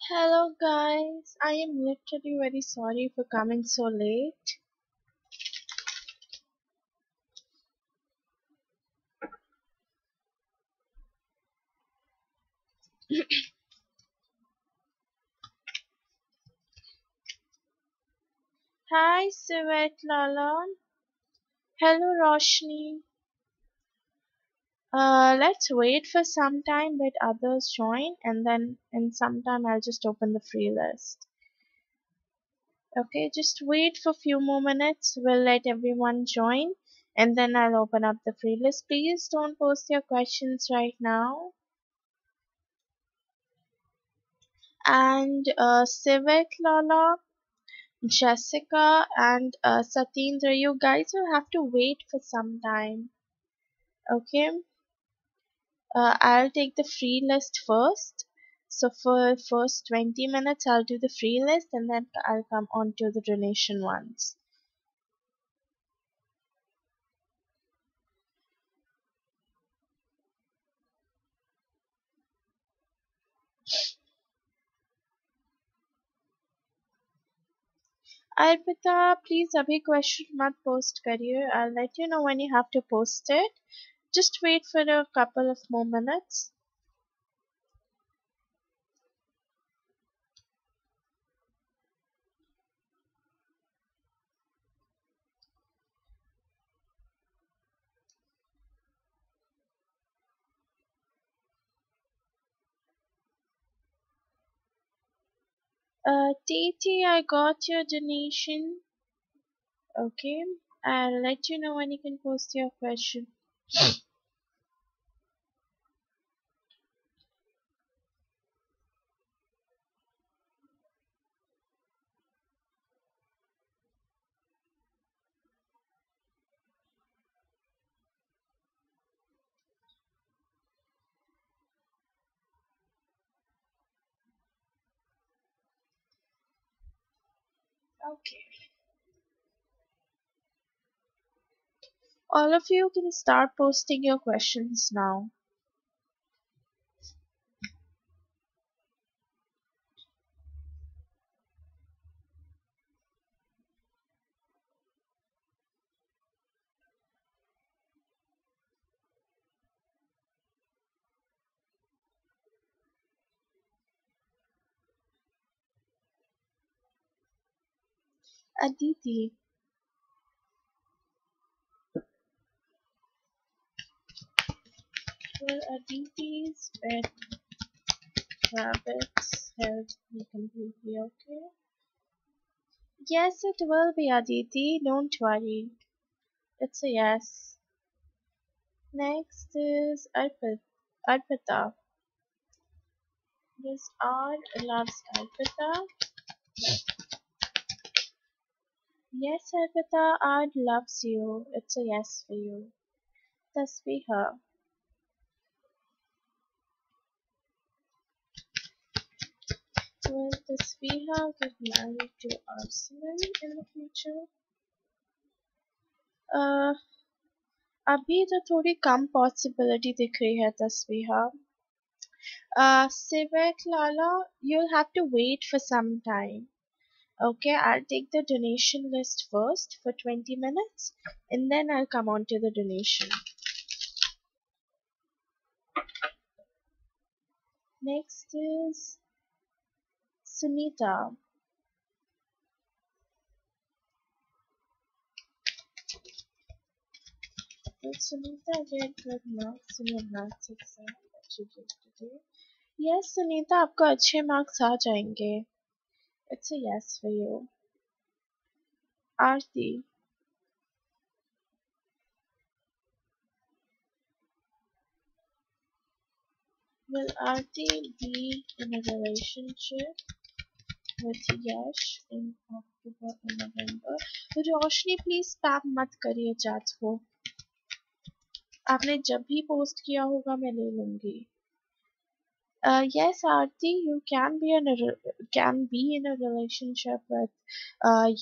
Hello guys, I am literally very sorry for coming so late. Hi Sivet Lalan. Hello Roshni. Let's wait for some time let others join and then in some time I'll just open the free list. Okay, just wait for few more minutes. We'll let everyone join and then I'll open up the free list. Please don't post your questions right now. And Sivet Lala, Jessica and Satyendra, you guys will have to wait for some time. Okay, I'll take the free list first. So for first 20 minutes, I'll do the free list and then I'll come on to the donation ones. अलविदा, please अभी question मत post करिए. I'll let you know when you have to post it. Just wait for a couple of more minutes. Titi, I got your donation. Okay, I'll let you know when you can post your question. Okay. All of you can start posting your questions now. Aditi. Will Aditi's pet rabbits help me completely okay? Yes, it will be Aditi. Don't worry. It's a yes. Next is Arpita. This R loves Arpita. Yes, Arpita, R loves you. It's a yes for you. Tasviha. Will Tasviha get married to Arsenal in the future? Uh, अभी तो थोड़ी कम possibility दिख रही है तस्वीहा. Sivek Lala, you'll have to wait for some time. Okay, I'll take the donation list first for 20 minutes and then I'll come on to the donation. Next is Sunita. Will Sunita get good marks in your maths exam that you did today? Yes, Sunita, आपको अच्छे marks आ जाएंगे. It's a yes for you. Aarti. Will Aarti be in a relationship with Yash in October and November? Roshni please spam मत करिए chats को. आपने जब भी post किया होगा मैं ले लूंगी. Yes, Aarti, you can be in a relationship with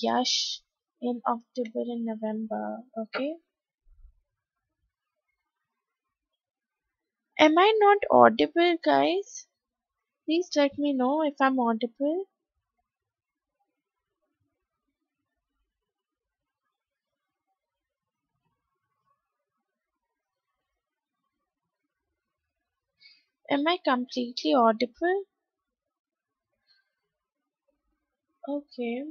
Yash in October and November. Okay. Am I not audible, guys? Please let me know if I'm audible. Am I completely audible? Okay.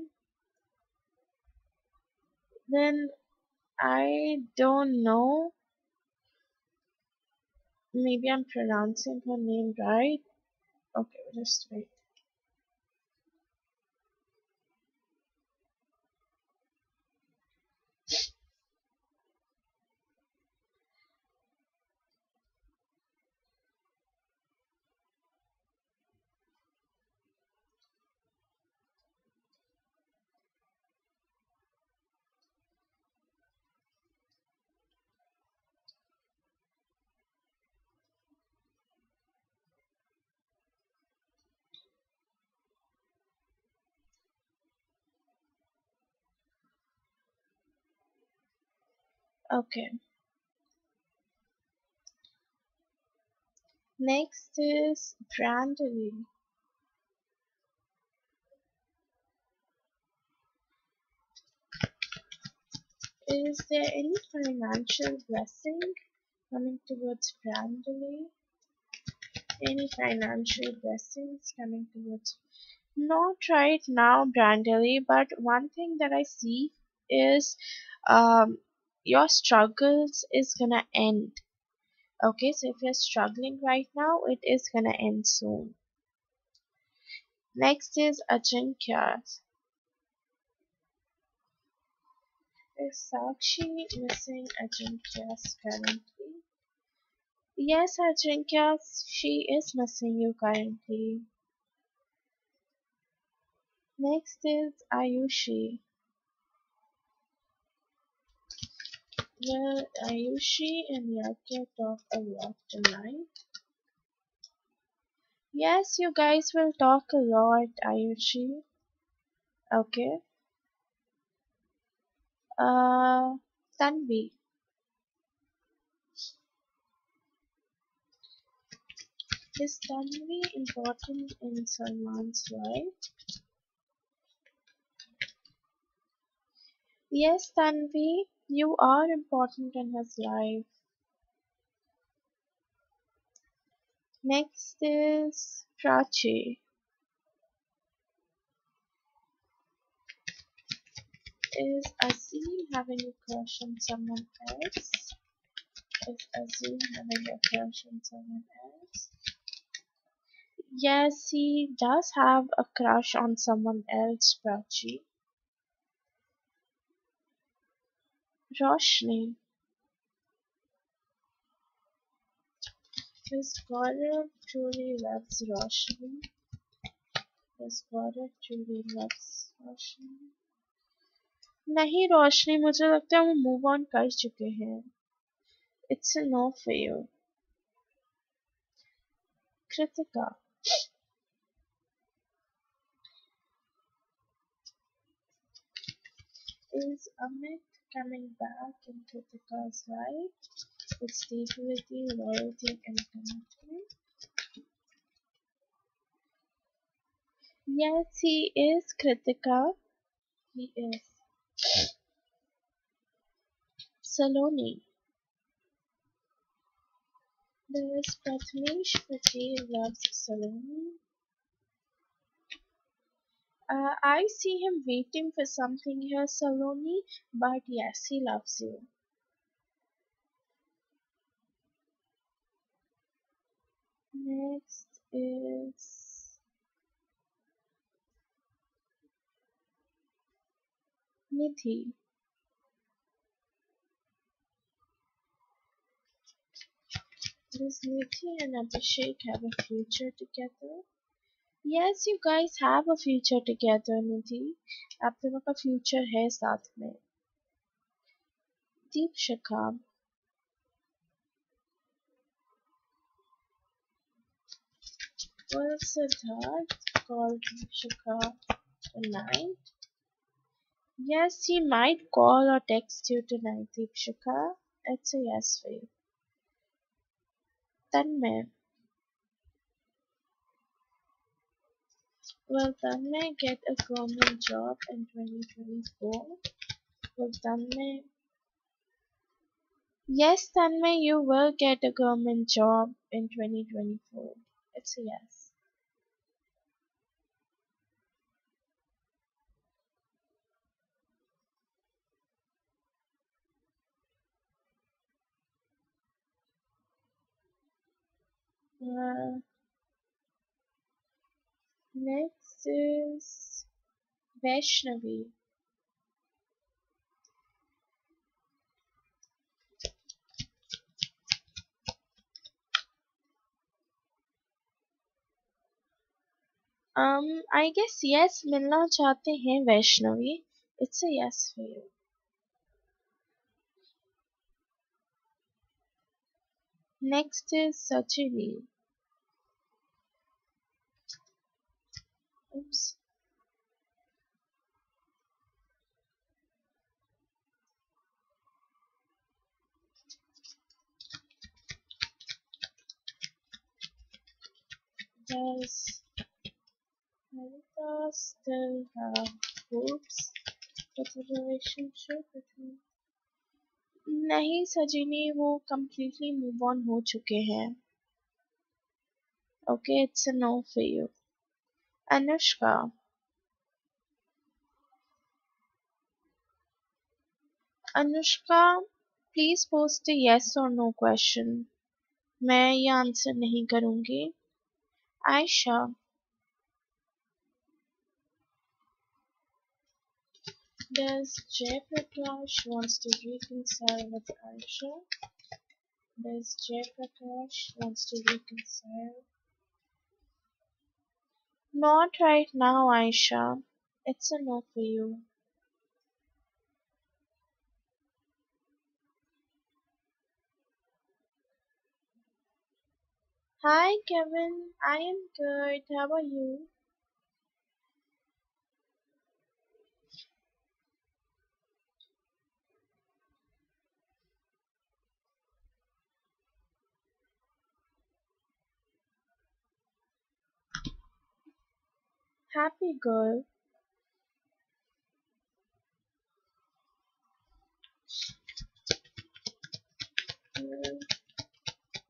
Then I don't know. Maybe I'm pronouncing her name right. Okay, just wait. Okay. Next is Brandley. Is there any financial blessing coming towards Brandley? Any financial blessings coming towards? Not right now, Brandley, but one thing that I see is um, your struggles is gonna end. Okay, so if you're struggling right now, it is gonna end soon. Next is Ajinkya. Is Sakshi missing Ajinkya's currently? Yes, Ajinkya, she is missing you currently. Next is Ayushi. Well, Ayushi and Yakya talk a lot tonight. Yes, you guys will talk a lot, Ayushi. Okay. Uh, Tanvi. Is Tanvi important in Salman's life? Yes, Tanvi, you are important in his life. Next is Prachi. Is Azim having a crush on someone else? Is Azim having a crush on someone else? Yes, he does have a crush on someone else, Prachi. Roshni. His Gaurav truly loves Roshni. His Gaurav truly loves Roshni. नहीं रोशनी मुझे लगता है वो move on कर चुके हैं. It's a no for you. Kritika. Is Amit coming back in Kritika's life with stability, loyalty, and commitment? Yes, he is, Kritika. He is. Saloni. Does Pratmesh Patel loves Saloni? I see him waiting for something here, Saloni, but yes, he loves you. Next is Nidhi. Does Nidhi and Abhishek have a future together? Yes, you guys have a future together, Nidhi. आप दोनों का future है साथ में. Deepshikha. Will Siddharth call Deepshikha tonight? Yes, he might call or text you tonight, Deepshikha. It's a yes for you. Tanmay. Will Tanmay get a government job in 2024? Will Tanmay? Yes, Tanmay, you will get a government job in 2024. It's a yes. Uh, Next is Vaishnavi. I guess yes मिलना चाहते हैं Vaishnavi. It's a yes for you. Next is Sajini. Oops. Does Harita still have hopes for the relationship between? नहीं सजिनी वो completely move on हो चुके हैं. Okay, it's a no for you. Anushka. Anushka, please post a yes or no question. मैं ये answer नहीं करूँगी. Aisha. Does Jayaprakash wants to reconcile with Aisha? Does Jayaprakash wants to reconcile? Not right now, Aisha. It's a no for you. Hi, Kevin. I am good. How are you? Happy girl.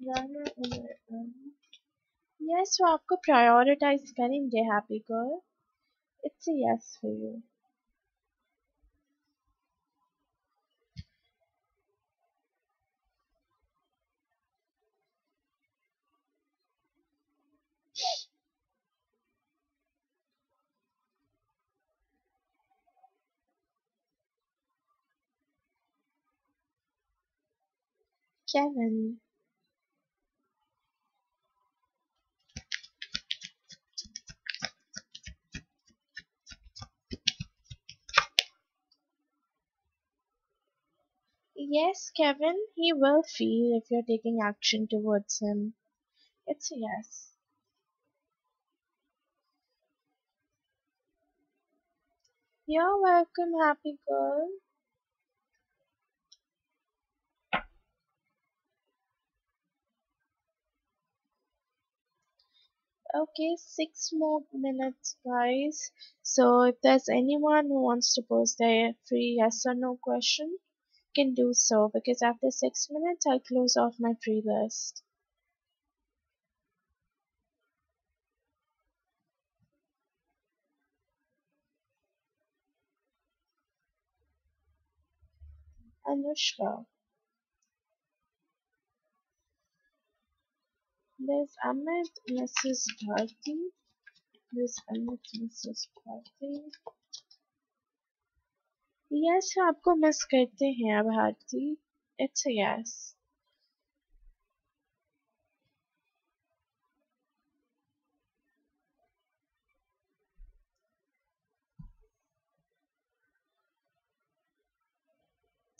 Runner Yes, वो आपको prioritize करेंगे, happy girl. It's a yes for you. Kevin. Yes, Kevin, he will feel if you're taking action towards him. It's a yes. You're welcome, happy girl. Okay, 6 more minutes, guys. So if there's anyone who wants to post their free yes or no question, can do so because after 6 minutes I'll close off my free list. Anushka. There's Amit, Mrs. Bharti. There's Amit, Mrs. Bharti. Yes, आपको miss करते हैं Bharti. It's a yes.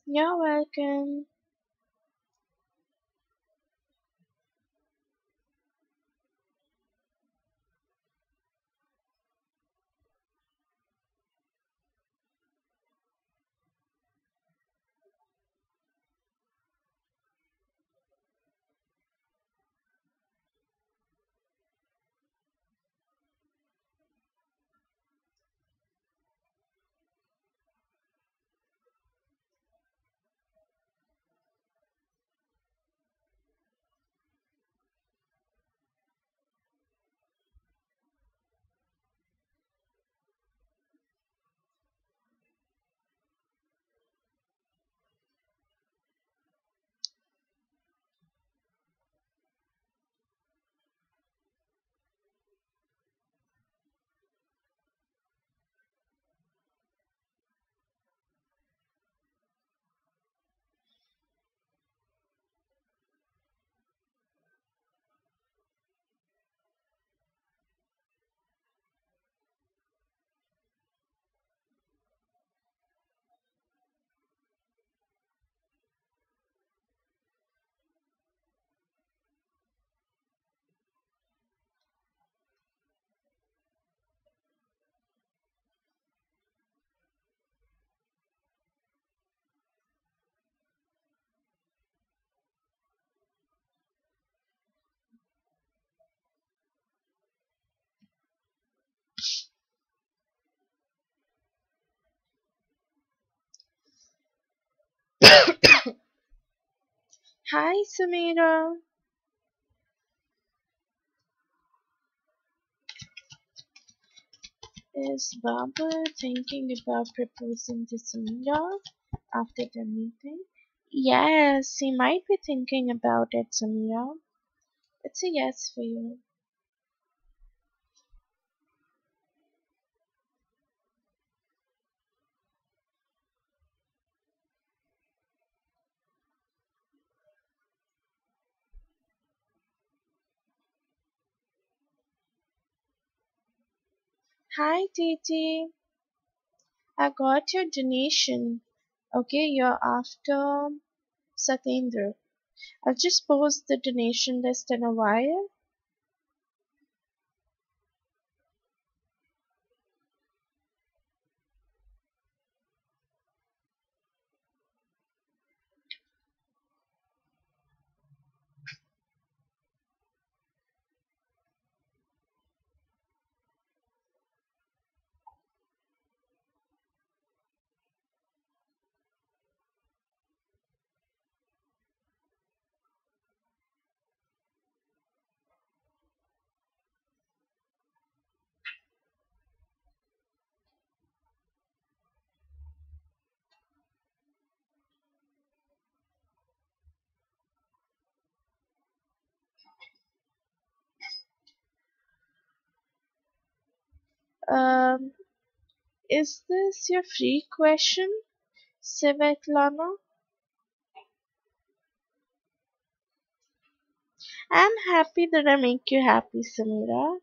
You're welcome. Hi, Samira. Is Baba thinking about proposing to Samira after the meeting? Yes, he might be thinking about it, Samira. It's a yes for you. Hi, Titi. I got your donation. Okay, you're after Satyendra. I'll just post the donation list in a while. Um, is this your free question, Svetlana? I'm happy that I make you happy, Samira.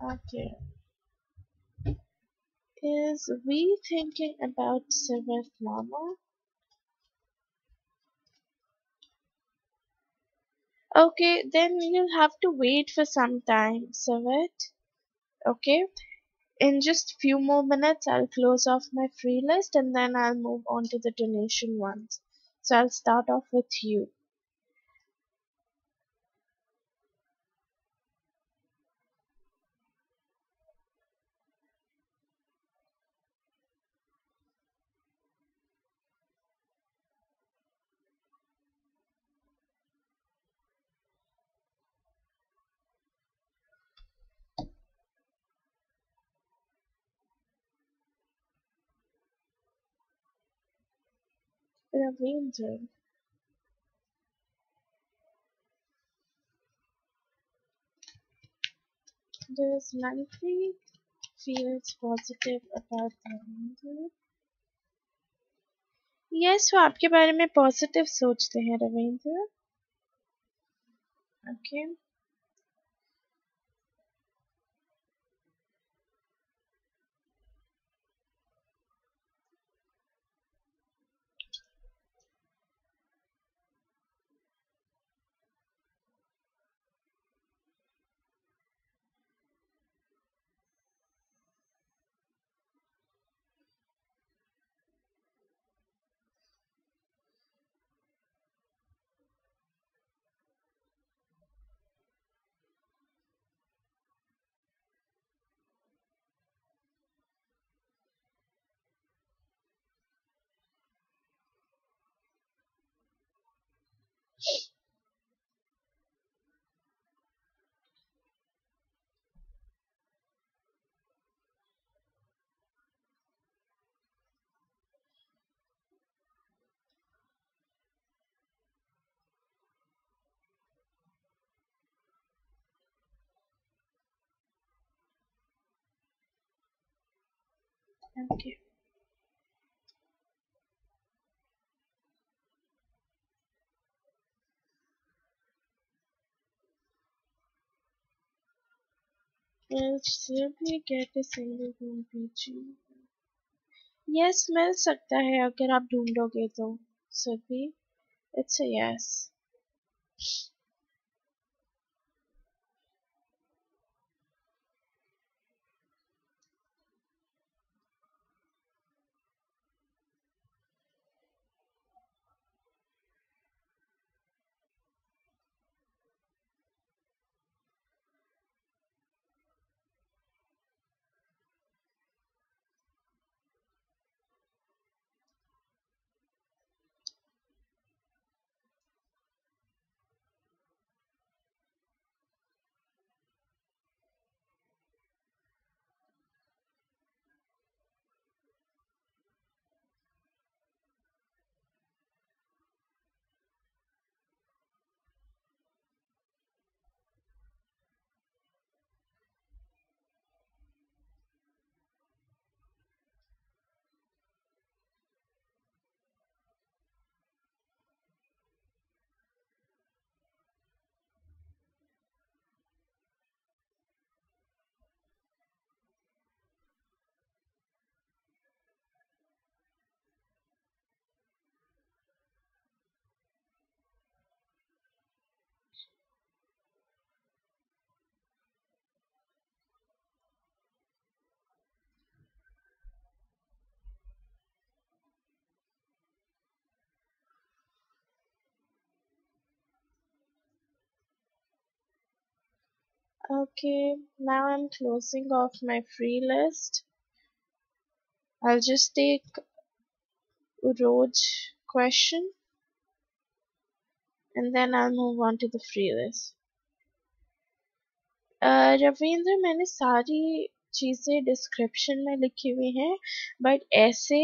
Okay. Is we thinking about Svetlana? Okay, then you'll have to wait for some time, Svet. Okay? In just few more minutes, I'll close off my free list and then I'll move on to the donation ones. So I'll start off with you. Ravindra. Does Manpreet feels positive about Ravindra? Yes, वो आपके बारे में positive सोचते हैं Ravindra. Okay. Okay. Will Sylvie get a single room PG? Yes, मिल सकता है अगर आप ढूंढोगे तो. Sylvie, it's a yes. Okay, now I'm closing off my free list. I'll just take Roj question and then I'll move on to the free list. Ravindra, मैंने सारी चीजें description में लिखी हुई हैं, बट ऐसे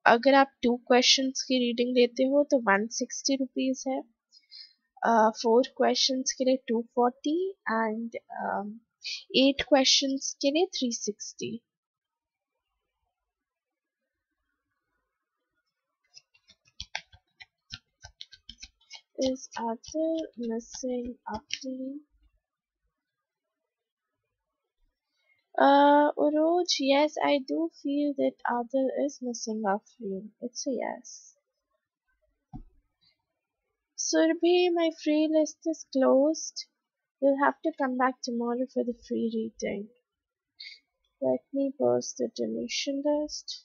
अगर आप 2 क्वेश्चंस की रीडिंग लेते हो तो 160 रुपीज है, 4 क्वेश्चंस के लिए 240 एंड 8 क्वेश्चंस के लिए 360. Is Arthur missing a flea? Uroj, yes, I do feel that Arthur is missing a flea. It's a yes. Surbhi, my free list is closed. You'll have to come back tomorrow for the free reading. Let me post the donation list.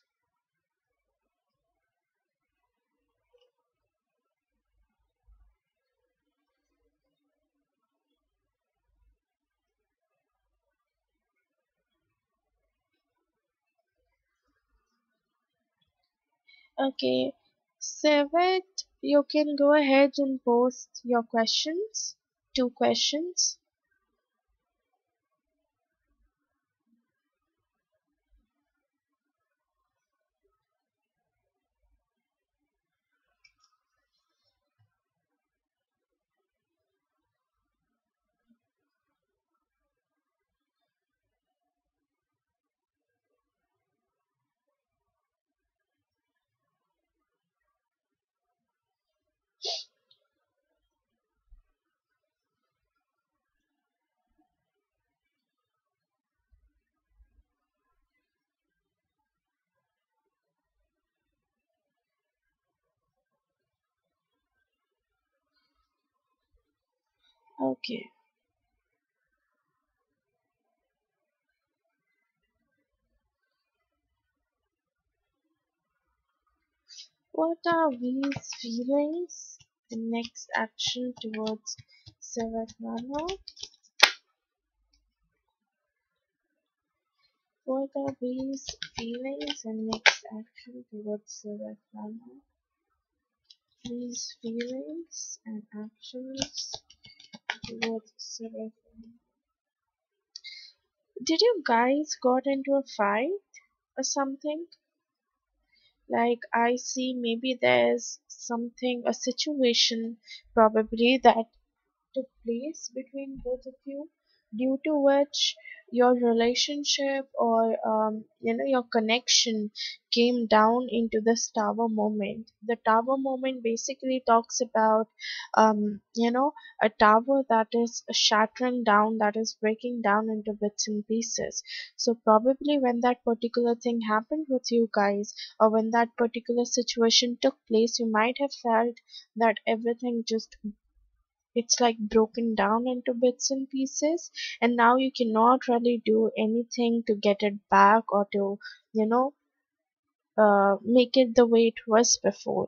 Okay, Savet, you can go ahead and post your questions. 2 questions. Okay. What are these feelings? The next action towards Savannah. What are these feelings and next action towards Savannah? These feelings and actions towards Savannah. Did you guys got into a fight or something? Like, I see maybe there's something, a situation probably that took place between both of you, due to which your relationship or your connection came down into this tower moment. The tower moment basically talks about a tower that is shattering down, that is breaking down into bits and pieces. So probably when that particular thing happened with you guys, or when that particular situation took place, you might have felt that everything just, it's like broken down into bits and pieces, and now you cannot really do anything to get it back or to you know make it the way it was before.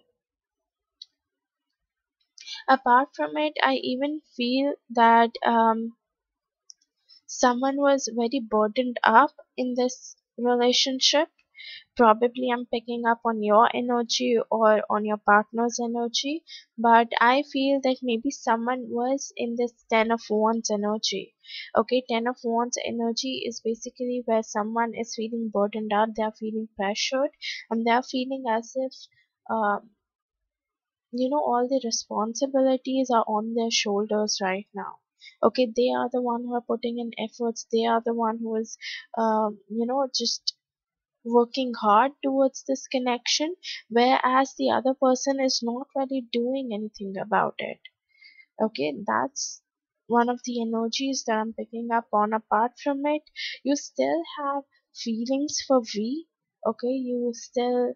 Apart from it, I even feel that someone was very burdened up in this relationship. Probably I'm picking up on your energy or on your partner's energy, but I feel that maybe someone was in this 10 of Wands energy. Okay, 10 of Wands energy is basically where someone is feeling burdened out, they are feeling pressured, and they are feeling as if um, all the responsibilities are on their shoulders right now. Okay, they are the one who are putting in efforts, they are the one who is just working hard towards this connection, whereas the other person is not really doing anything about it. Okay, that's one of the energies that I'm picking up on. Apart from it, you still have feelings for V. Okay, you're still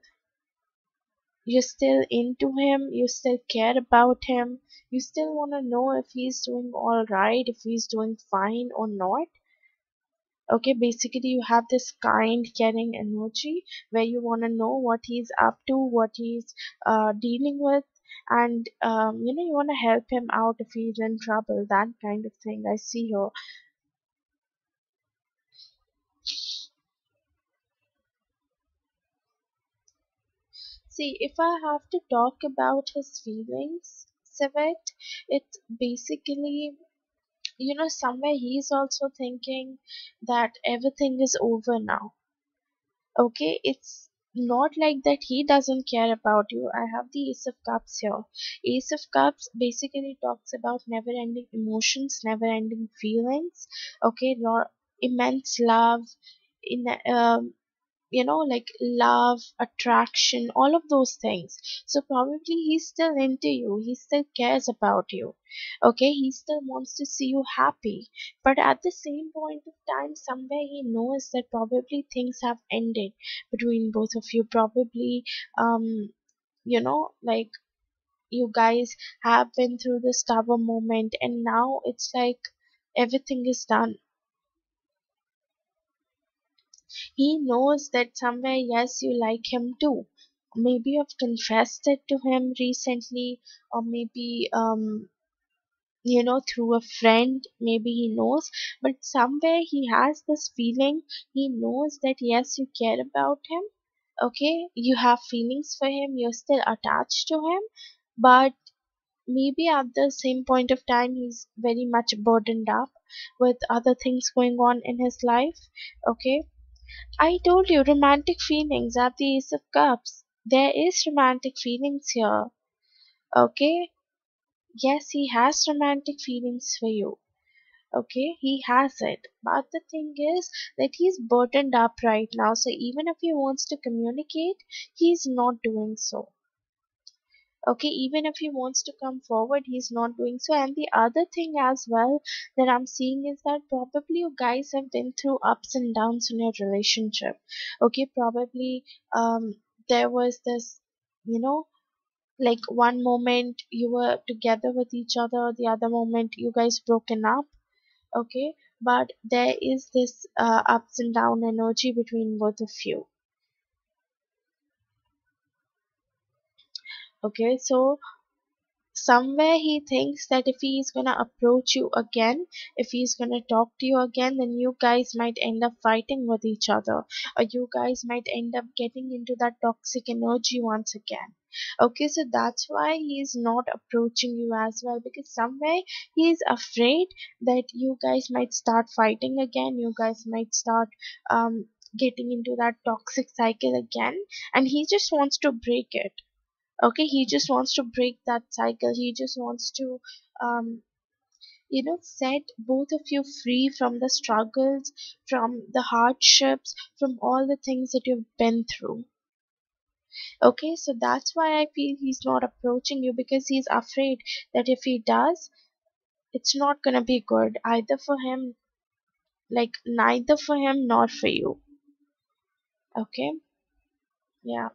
into him, you still care about him, you still want to know if he's doing all right, if he's doing fine or not. Okay, basically you have this kind, caring energy where you want to know what he's up to, what he's dealing with, and you want to help him out if he's in trouble, that kind of thing I see here. See, if I have to talk about his feelings, Savet, it's basically, somewhere he's also thinking that everything is over now. Okay, it's not like that he doesn't care about you. I have the Ace of Cups here. Ace of Cups basically talks about never ending emotions, never ending feelings. Okay, immense love, in like love, attraction, all of those things. So probably he's still into you, he still cares about you. Okay, he still wants to see you happy, but at the same point of time, somewhere he knows that probably things have ended between both of you. Probably, like, you guys have been through this tower moment, and now it's like everything is done. He knows that somewhere, yes, you like him too. Maybe you've confessed it to him recently, or maybe, through a friend, maybe he knows, but somewhere he has this feeling. He knows that, yes, you care about him. Okay, you have feelings for him, you're still attached to him, but maybe at the same point of time, he's very much burdened up with other things going on in his life. Okay, I told you romantic feelings are the Ace of Cups. There is romantic feelings here. Okay? Yes, he has romantic feelings for you. Okay? He has it. But the thing is that he's burdened up right now. So even if he wants to communicate, he's not doing so. Okay, even if he wants to come forward, he's not doing so. And the other thing as well that I'm seeing is that probably you guys have been through ups and downs in your relationship. Okay, probably, there was this, you know like, one moment you were together with each other, the other moment you guys broken up. Okay, but there is this ups and down energy between both of you. Okay, so somewhere he thinks that if he is going to approach you again, if he's going to talk to you again, then you guys might end up fighting with each other, or you guys might end up getting into that toxic energy once again. Okay, so that's why he is not approaching you as well, because somewhere he is afraid that you guys might start fighting again, you guys might start getting into that toxic cycle again, and he just wants to break it. Okay, he just wants to break that cycle. He just wants to, um set both of you free from the struggles, from the hardships, from all the things that you've been through. Okay, so that's why I feel he's not approaching you, because he's afraid that if he does, it's not gonna be good either for him, like neither for him nor for you. Okay, yeah,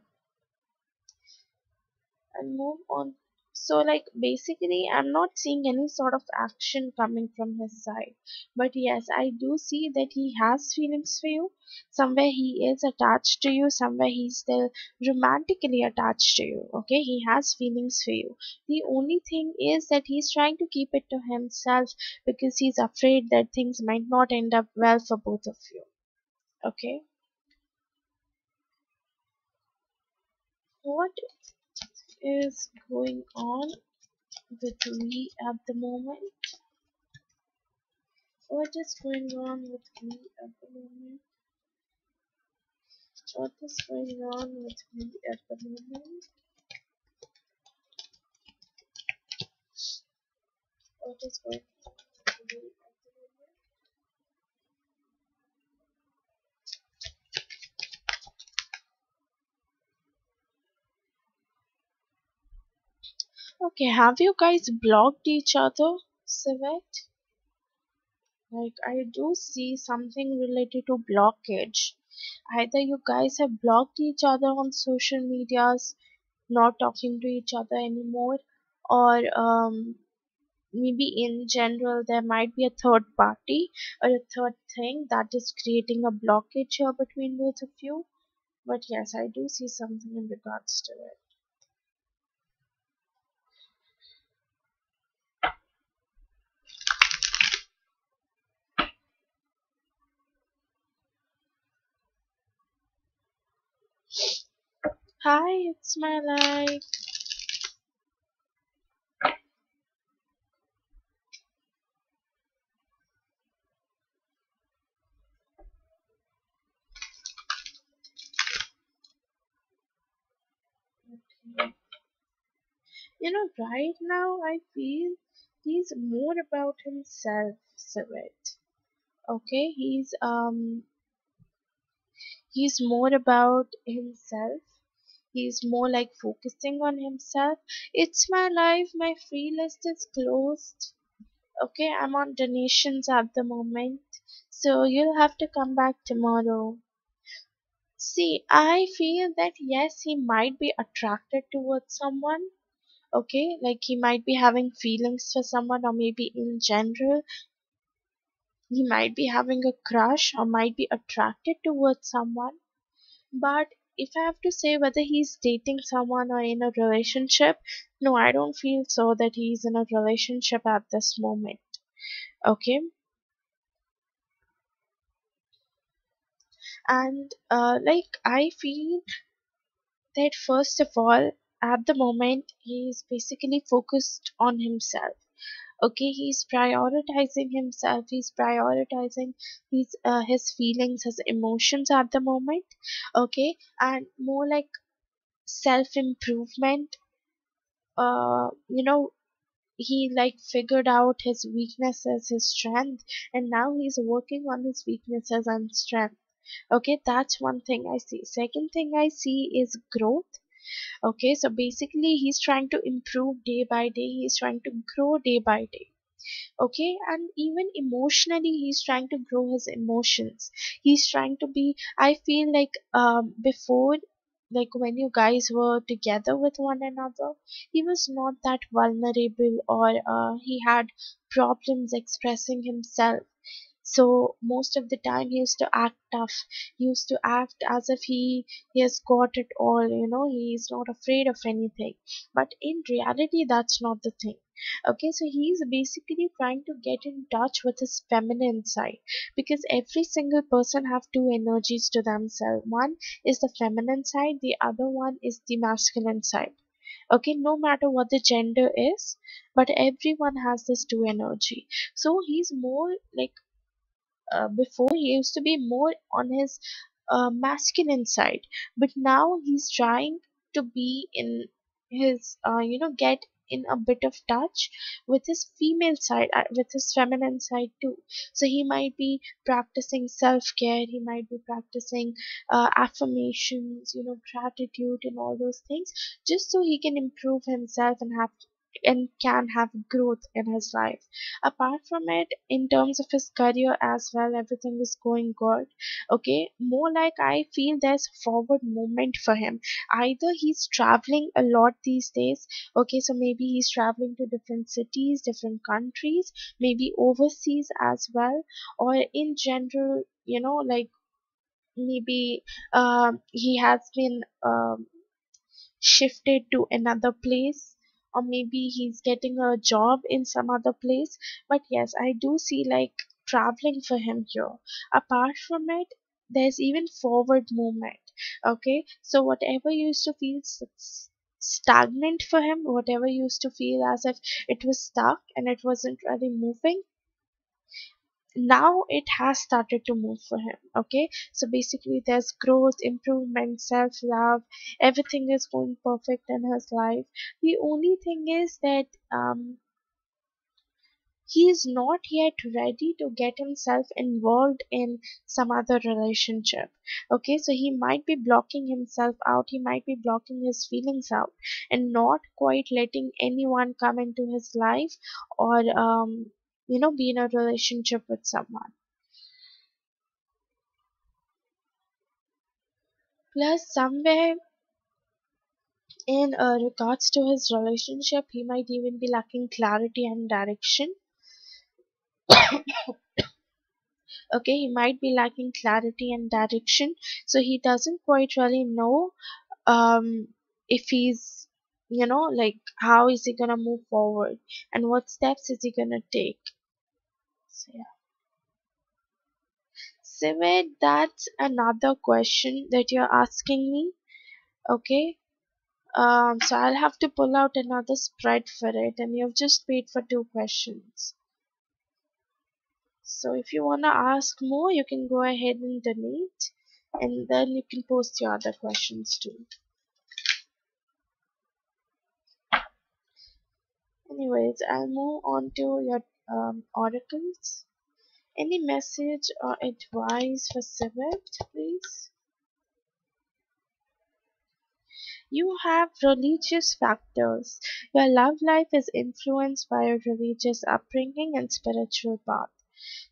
and move on. So, like, basically, I'm not seeing any sort of action coming from his side. But yes, I do see that he has feelings for you. Somewhere he is attached to you, somewhere he's still romantically attached to you. Okay, he has feelings for you. The only thing is that he's trying to keep it to himself, because he's afraid that things might not end up well for both of you. Okay, what is going on with me at the moment? What is going on with me at the moment? What is going on with me at the moment? What is going on with me at the moment? Okay, have you guys blocked each other, Savet? Like, I do see something related to blockage. Either you guys have blocked each other on social medias, not talking to each other anymore, or maybe in general there might be a third party or a third thing that is creating a blockage here between both of you. But yes, I do see something in regards to it. Hi, it's my life. Right now I feel he's more about himself, Sivit. Okay, he's more about himself. He's more like focusing on himself. It's my life, my free list is closed. Okay, I'm on donations at the moment. So you'll have to come back tomorrow. See, I feel that yes, he might be attracted towards someone. Okay, like he might be having feelings for someone, or maybe in general, he might be having a crush or might be attracted towards someone. But if I have to say whether he's dating someone or in a relationship, no, I don't feel so that he's in a relationship at this moment. Okay, and like I feel that first of all, at the moment, he's basically focused on himself. Okay, he's prioritizing himself, he's prioritizing his feelings, his emotions at the moment. Okay, and more like self improvement. He like figured out his weaknesses, his strength, and now he's working on his weaknesses and strength. Okay, that's one thing I see. Second thing I see is growth. Okay, so basically he's trying to improve day by day, he's trying to grow day by day. Okay, and even emotionally he's trying to grow his emotions. He's trying to be, I feel like before, like when you guys were together with one another, he was not that vulnerable, or he had problems expressing himself. So most of the time he used to act tough. He used to act as if he has got it all, he is not afraid of anything. But in reality, that's not the thing. Okay, so he's basically trying to get in touch with his feminine side, because every single person have two energies to themselves. One is the feminine side, the other one is the masculine side. Okay, no matter what the gender is, but everyone has this two energy. So he's more like, before he used to be more on his masculine side, but now he's trying to be in his get in a bit of touch with his female side, with his feminine side too. So he might be practicing self-care, he might be practicing affirmations, gratitude and all those things, just so he can improve himself and can have growth in his life. Apart from it, in terms of his career as well, everything is going good. Okay, more like I feel there's forward movement for him. Either he's traveling a lot these days. Okay, so maybe he's traveling to different cities, different countries, maybe overseas as well, or in general, like maybe he has been shifted to another place, or maybe he's getting a job in some other place. But yes, I do see like traveling for him here. Apart from it, there's even forward movement. Okay, so whatever used to feel stagnant for him, whatever used to feel as if it was stuck and it wasn't really moving, now it has started to move for him. Okay, so basically there's growth, improvement, self-love, everything is going perfect in his life. The only thing is that he is not yet ready to get himself involved in some other relationship. Okay, so he might be blocking himself out, he might be blocking his feelings out, and not quite letting anyone come into his life, or be in a relationship with someone. Plus, somewhere in regards to his relationship, he might even be lacking clarity and direction. Okay, he might be lacking clarity and direction, so he doesn't quite really know if he's, like how is he gonna move forward and what steps is he gonna take. So yeah. Simit, that's another question that you're asking me. Okay. So I'll have to pull out another spread for it, and you've just paid for two questions. So if you wanna ask more, you can go ahead and donate, and then you can post your other questions too. Anyways, I'll move on to your oracles. Any message or advice for Civet, please? You have religious factors. Your love life is influenced by your religious upbringing and spiritual path.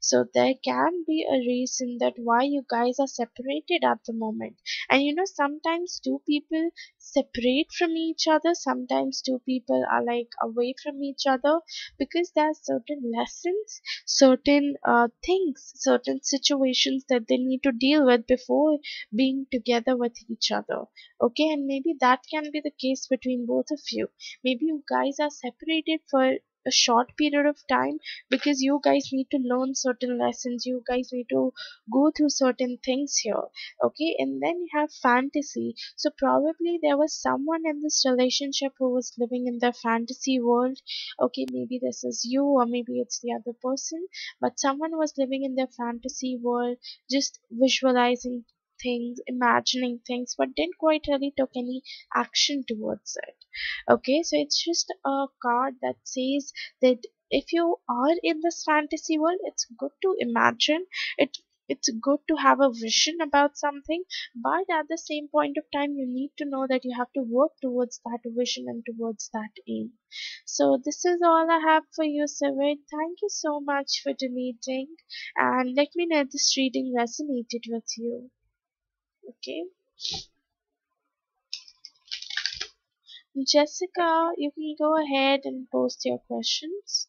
So there can be a reason that why you guys are separated at the moment. And sometimes two people separate from each other, sometimes two people are like away from each other because there are certain lessons, certain things, certain situations that they need to deal with before being together with each other. Okay, and maybe that can be the case between both of you. Maybe you guys are separated for a short period of time because you guys need to learn certain lessons, you guys need to go through certain things here. Okay, and then you have fantasy. So probably there was someone in this relationship who was living in their fantasy world. Okay, maybe this is you or maybe it's the other person, but someone was living in their fantasy world, just visualizing things, imagining things, but didn't quite really took any action towards it. Okay, so it's just a card that says that if you are in this fantasy world, it's good to imagine it. It's good to have a vision about something, but at the same point of time, you need to know that you have to work towards that vision and towards that aim. So this is all I have for you, Savid. Thank you so much for donating, and let me know if this reading resonated with you. Okay, Jessica, you can go ahead and post your questions.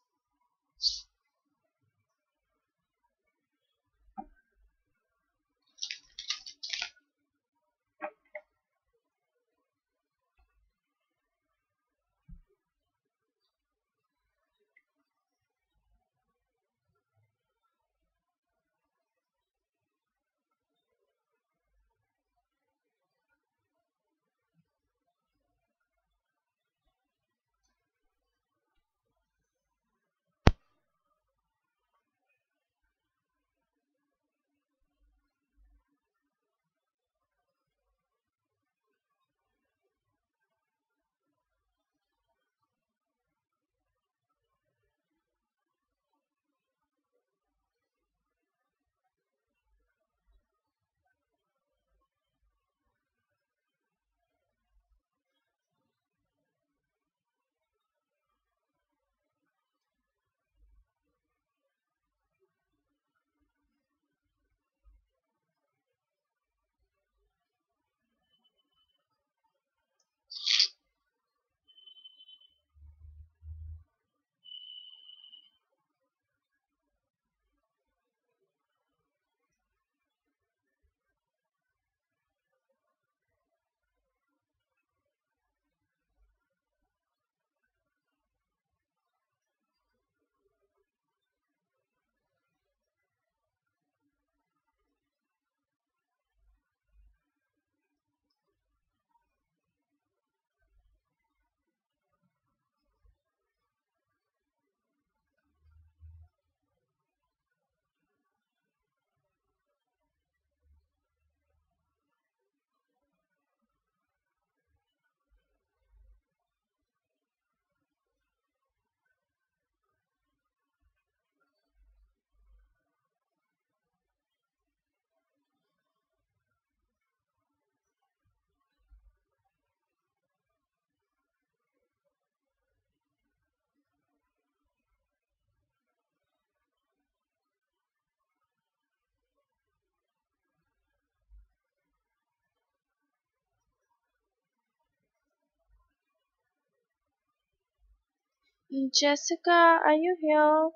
Jessica, are you here?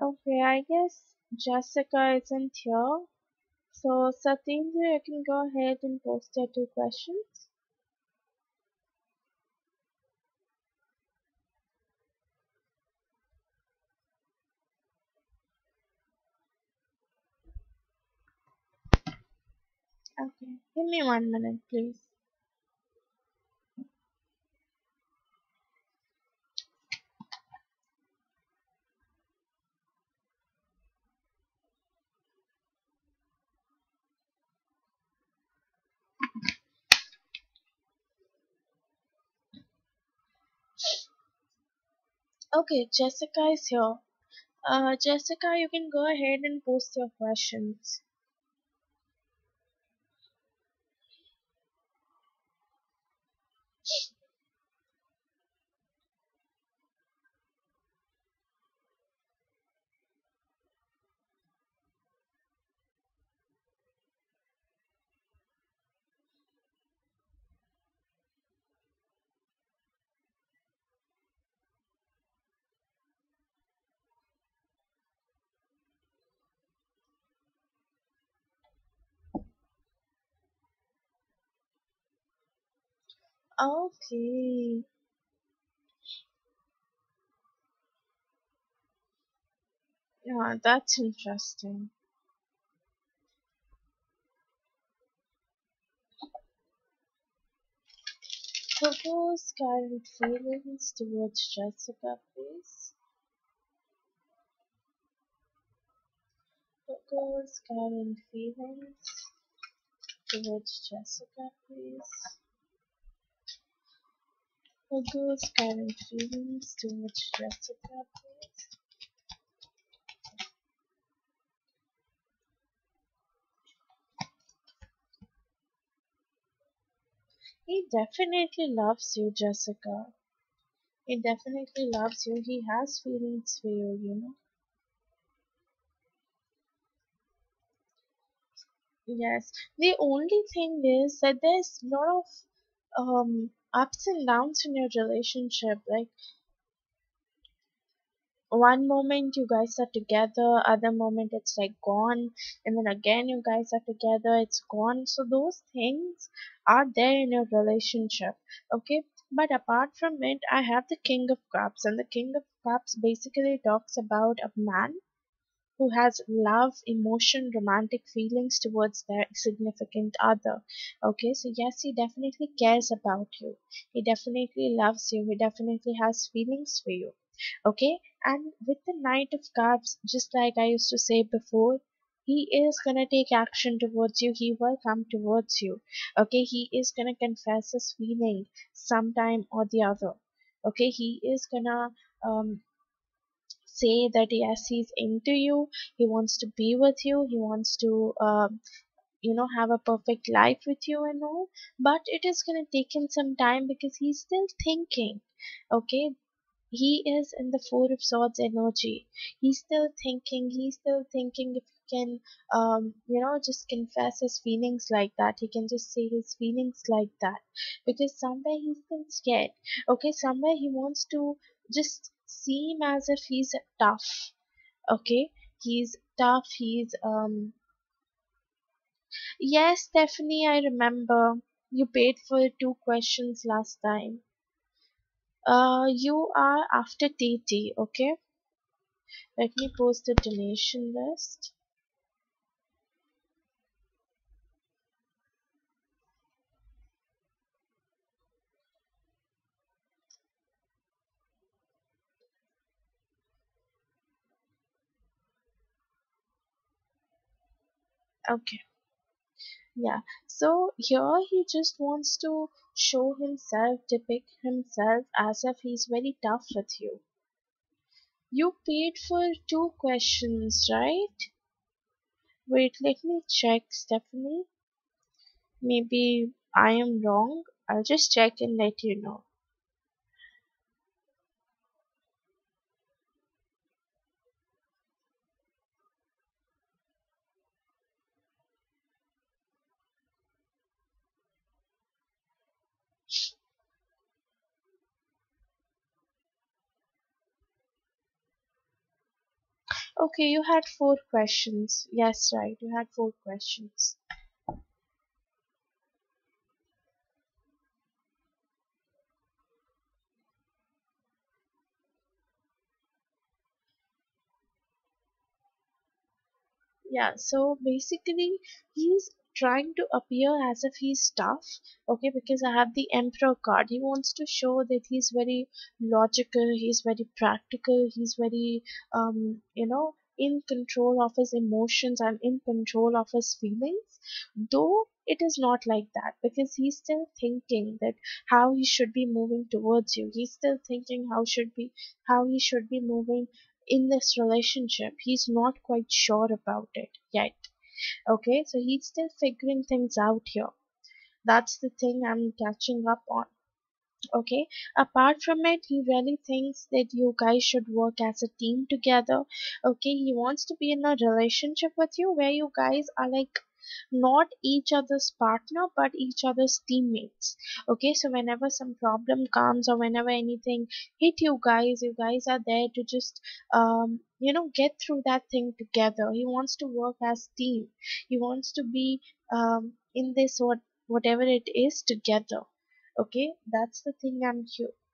Okay, I guess Jessica isn't here. So, Satyendra, you can go ahead and post your two questions. Okay, give me 1 minute, please. Okay, Jessica is here. Jessica, you can go ahead and post your questions. Okay, yeah, that's interesting. Propose current feelings towards Jessica, please. Propose current feelings towards Jessica, please. Propose current feelings towards Jessica, please. He definitely loves you, Jessica. He definitely loves you. He has feelings for you, you know. Yes. The only thing is that there's a lot of ups and downs in your relationship. Like one moment you guys are together, other moment it's like gone, and then again you guys are together, it's gone. So those things are there in your relationship. Okay. But apart from it, I have the King of Cups, and the King of Cups basically talks about a man who has love, emotion, romantic feelings towards their significant other. Okay, so yes, he definitely cares about you. He definitely loves you. He definitely has feelings for you. Okay, and with the Knight of Cups, just like I used to say before, he is gonna take action towards you. He will come towards you. Okay, he is gonna confess his feeling sometime or the other. Okay, he is gonna um, say that yes, he's into you, he wants to be with you, he wants to have a perfect life with you and all. But it is going to take him some time because he's still thinking. Okay, he is in the Four of Swords energy. He's still thinking if he can just confess his feelings like that. He can just say his feelings like that, because somewhere he's still scared. Okay, somewhere he wants to just seem as if he's tough. Okay, he's tough. Yes, Stephanie, I remember you paid for two questions last time. You are after TT. Okay, let me post the donation list. Okay, yeah. So here he just wants to show himself, depict himself as if he's very tough with you. You paid for two questions, right? Wait, let me check, Stephanie. Maybe I am wrong. I'll just check and let you know. Okay, you had four questions. Yes, right. You had four questions. Yeah, so basically, he's trying to appear as if he's tough, okay, because I have the Emperor card. He wants to show that he's very logical, he's very practical, he's very, in control of his emotions and in control of his feelings. Though it is not like that, because he's still thinking that how he should be moving towards you. He's still thinking how he should be moving in this relationship. He's not quite sure about it yet. Okay, so he's still figuring things out here. That's the thing I'm catching up on. Okay, apart from it, he really thinks that you guys should work as a team together. Okay, he wants to be in a relationship with you where you guys are like not each other's partner but each other's teammates. Okay, so whenever some problem comes or whenever anything hit you guys are there to just get through that thing together. He wants to work as team. He wants to be in this whatever it is together. Okay, that's the thing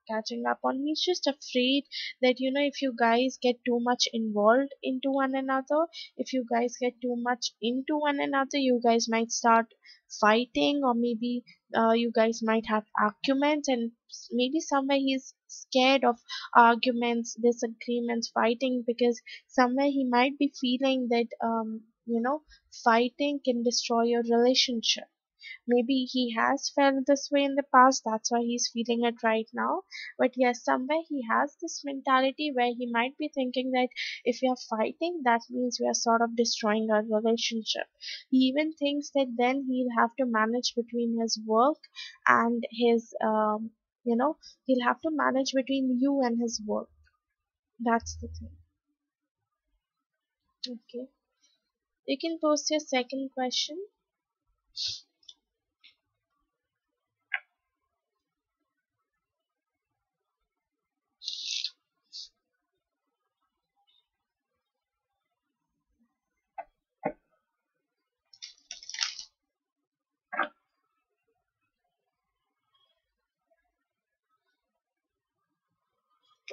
catching up on. He's just afraid that if you guys get too much involved into one another, if you guys get too much into one another, you guys might start fighting, or maybe you guys might have arguments, and maybe somewhere he's scared of arguments, disagreements, fighting, because somewhere he might be feeling that fighting can destroy your relationship. Maybe he has felt this way in the past, that's why he's feeling it right now. But yes, somewhere he has this mentality where he might be thinking that if we are fighting, that means we are sort of destroying our relationship. He even thinks that then he'll have to manage between his work and his, he'll have to manage between you and his work. That's the thing. Okay. You can post your second question.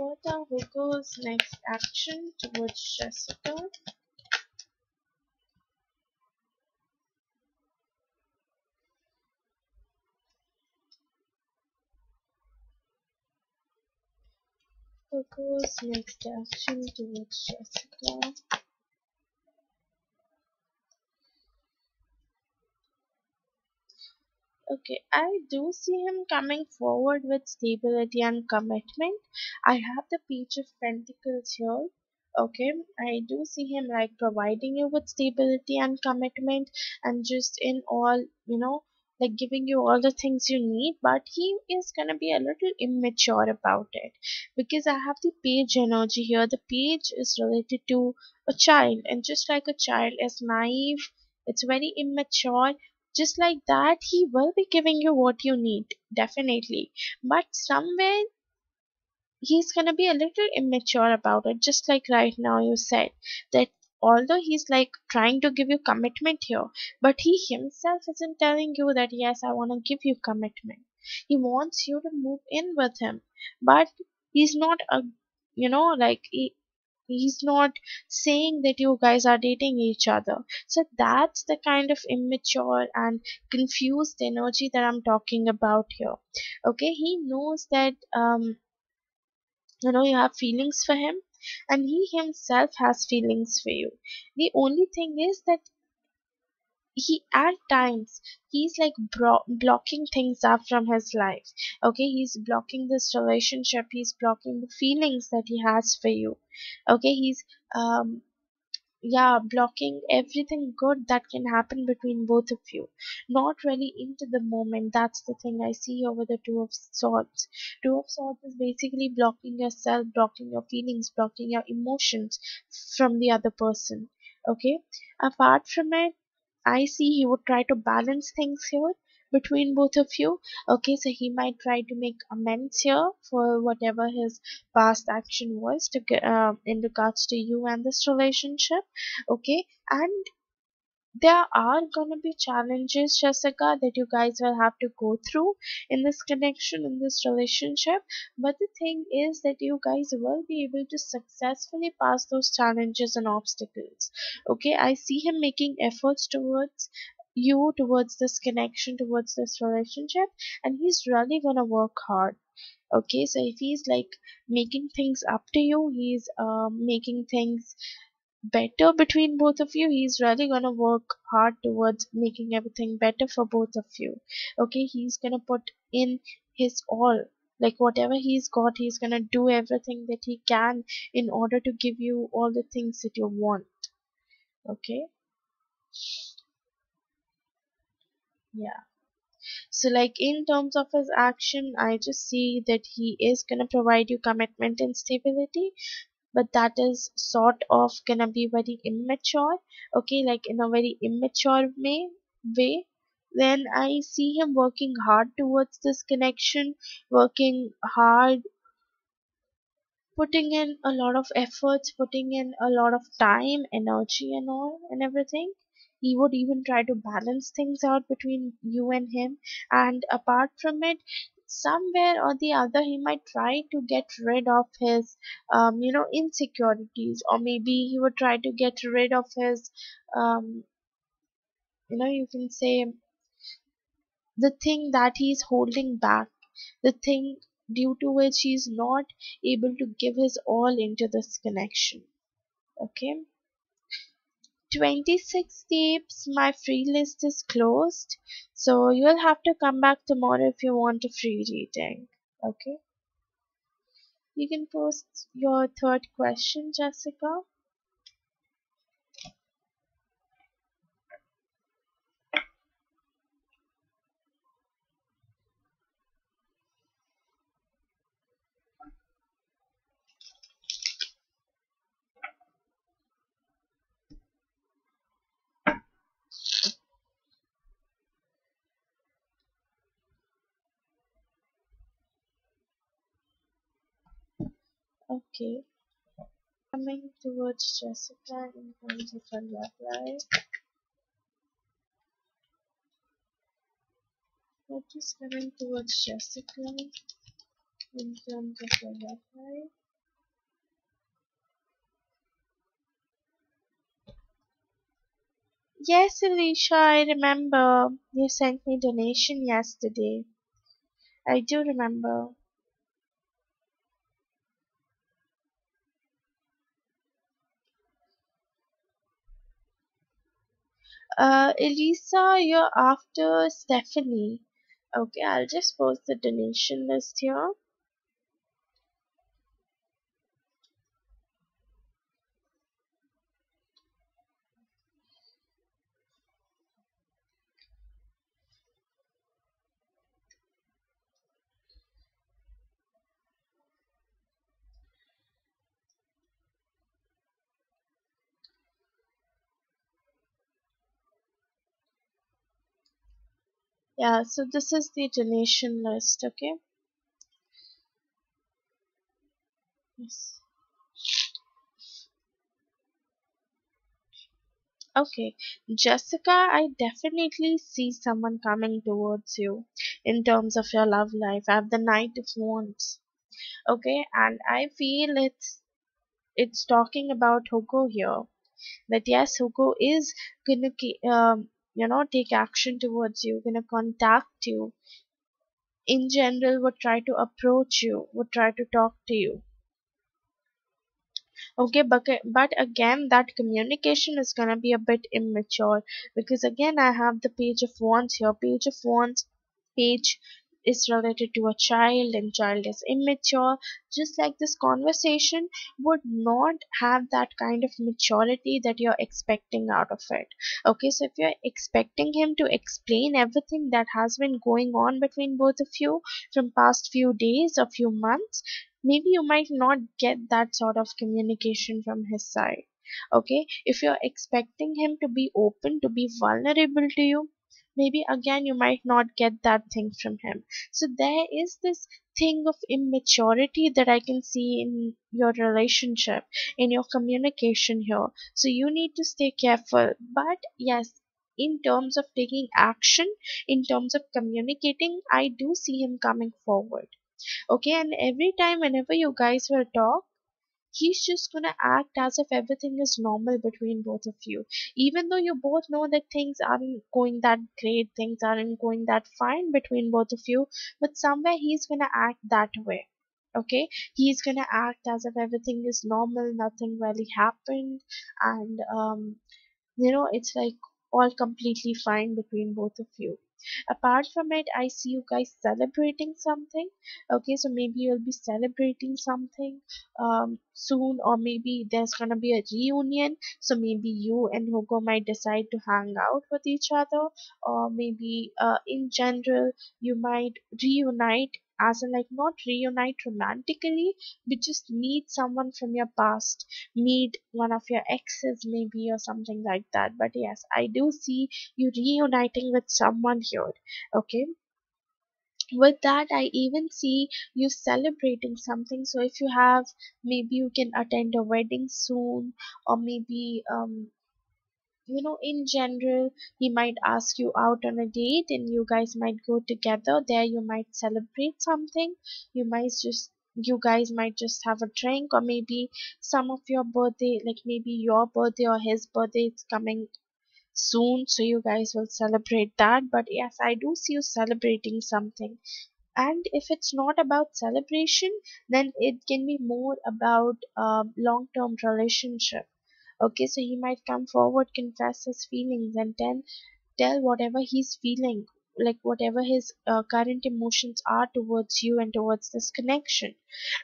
What are Hugo's next action towards Jessica? Hugo's next action towards Jessica. Okay, I do see him coming forward with stability and commitment. I have the Page of Pentacles here. Okay, I do see him like providing you with stability and commitment, and just in all, like giving you all the things you need, but he is gonna be a little immature about it, because I have the Page energy here. The Page is related to a child, and just like a child is naive, it's very immature, just like that he will be giving you what you need, definitely, but somewhere he's gonna be a little immature about it, just like right now you said that although he's like trying to give you commitment here, but he himself isn't telling you that yes, I want to give you commitment. He wants you to move in with him, but he's not a like he's not saying that you guys are dating each other. So that's the kind of immature and confused energy that I'm talking about here. Okay, he knows that you have feelings for him, and he himself has feelings for you. The only thing is that he at times he's like blocking things up from his life. Okay, he's blocking this relationship, he's blocking the feelings that he has for you. Okay, he's um yeah, blocking everything good that can happen between both of you, not really into the moment. That's the thing I see over the Two of Swords. Two of Swords is basically blocking yourself, blocking your feelings, blocking your emotions from the other person. Okay, apart from it, I see he would try to balance things here, between both of you. Okay, so he might try to make amends here for whatever his past action was to in regards to you and this relationship. Okay, and there are gonna be challenges, Jessica, that you guys will have to go through in this connection, in this relationship. But the thing is that you guys will be able to successfully pass those challenges and obstacles. Okay, I see him making efforts towards you, towards this connection, towards this relationship, and he's really gonna work hard. Okay, so if he's like making things up to you, he's making things better between both of you. He's really gonna work hard towards making everything better for both of you. Okay, he's gonna put in his all. Like whatever he's got, he's gonna do everything that he can in order to give you all the things that you want. Okay, yeah. So, like in terms of his action, I just see that he is gonna provide you commitment and stability, but that is sort of gonna be very immature. Okay, like in a very immature way. Then I see him working hard towards this connection, working hard, putting in a lot of efforts, putting in a lot of time, energy, and all and everything. He would even try to balance things out between you and him. And apart from it, somewhere or the other, he might try to get rid of his, insecurities, or maybe he would try to get rid of his, um, you can say the thing that he's holding back, the thing due to which he's not able to give his all into this connection. Okay, 26 tips. My free list is closed, so you'll have to come back tomorrow if you want a free reading. Okay, you can post your third question, Jessica. Okay, coming towards Jessica in terms of her love life. What is coming towards Jessica in terms of her love life? Yes, Alicia, I remember. You sent me donation yesterday. I do remember. Elisa, you're after Stephanie. Okay, I'll just post the donation list here. Yeah, so this is the donation list, okay? Yes. Okay, Jessica, I definitely see someone coming towards you in terms of your love life. I have the Knight of Wands. Okay, and I feel it's talking about Hugo here. That yes, Hugo is gonna take action towards you, gonna contact you. In general, would try to approach you, would try to talk to you. Okay, but again, that communication is gonna be a bit immature, because again, I have the Page of Wands here. Page of Wands, page is related to a child, and child is immature. Just like this conversation would not have that kind of maturity that you're expecting out of it. Okay, so if you're expecting him to explain everything that has been going on between both of you from past few days or few months, maybe you might not get that sort of communication from his side. Okay, if you're expecting him to be open, to be vulnerable to you, maybe again you might not get that thing from him. So there is this thing of immaturity that I can see in your relationship, in your communication here. So you need to stay careful. But yes, in terms of taking action, in terms of communicating, I do see him coming forward. Okay, and every time whenever you guys will talk, he's just gonna act as if everything is normal between both of you. Even though you both know that things aren't going that great, things aren't going that fine between both of you, but somewhere he's gonna act that way. Okay, he's gonna act as if everything is normal, nothing really happened, and it's like all completely fine between both of you. Apart from it, I see you guys celebrating something. Okay, so maybe you'll be celebrating something soon, or maybe there's gonna be a reunion. So maybe you and Hugo might decide to hang out with each other, or maybe in general you might reunite, as in like not reunite romantically, but just meet someone from your past, meet one of your exes maybe, or something like that. But yes, I do see you reuniting with someone here. Okay, with that I even see you celebrating something. So if you have, maybe you can attend a wedding soon, or maybe in general he might ask you out on a date and you guys might go together. There you might celebrate something. You guys might just have a drink, or maybe some of your birthday, like maybe your birthday or his birthday is coming soon, so you guys will celebrate that. But yes, I do see you celebrating something. And if it's not about celebration, then it can be more about long term relationship. Okay, so he might come forward, confess his feelings, and then tell whatever he's feeling, like whatever his current emotions are towards you and towards this connection.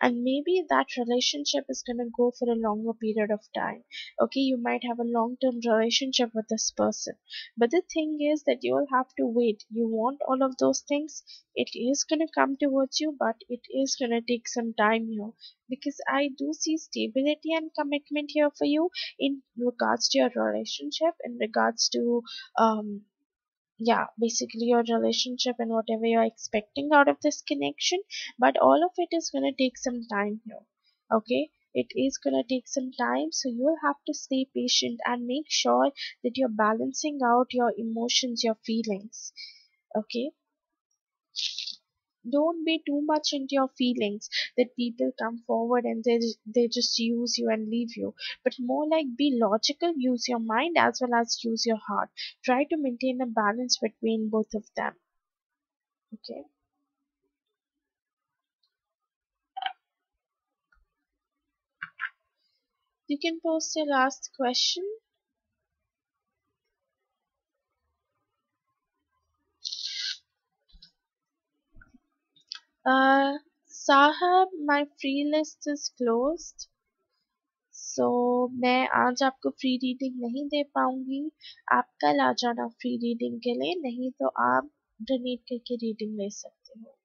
And maybe that relationship is going to go for a longer period of time. Okay, you might have a long term relationship with this person. But the thing is that you will have to wait. You want all of those things, it is going to come towards you, but it is going to take some time here, because I do see stability and commitment here for you in regards to your relationship, in regards to um yeah, basically your relationship and whatever you're expecting out of this connection. But all of it is going to take some time here. Okay, it is going to take some time, so you'll have to stay patient and make sure that you're balancing out your emotions, your feelings. Okay, don't be too much into your feelings that people come forward and they just use you and leave you, but more like be logical, use your mind as well as use your heart. Try to maintain a balance between both of them. Okay, you can post your last question. Sahab, my free list is closed, सो मैं आज आपको free reading नहीं दे पाऊंगी. आप कल आ जाना free reading के लिए, नहीं तो आप डोनेट करके रीडिंग ले सकते हो.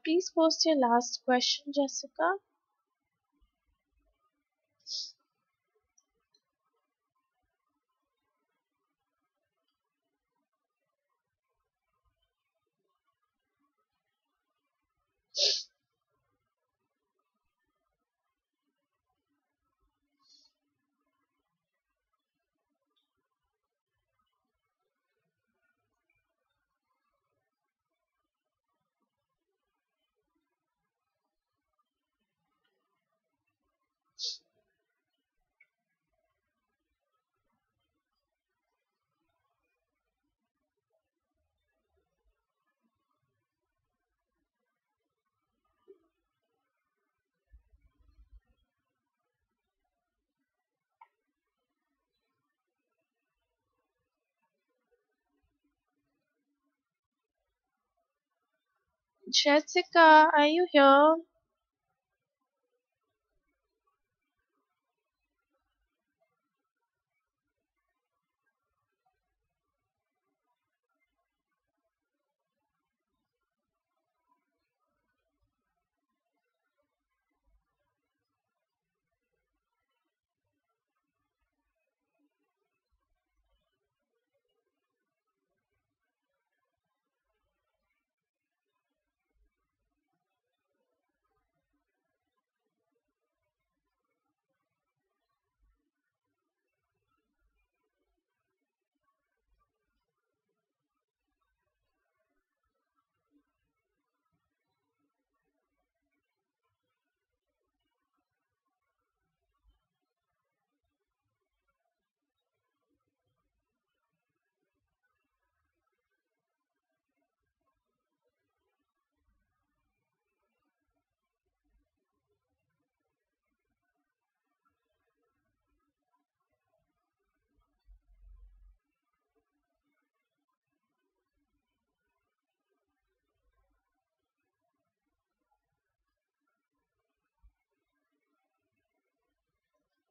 Please post your last question, Jessica. Jessica, are you here?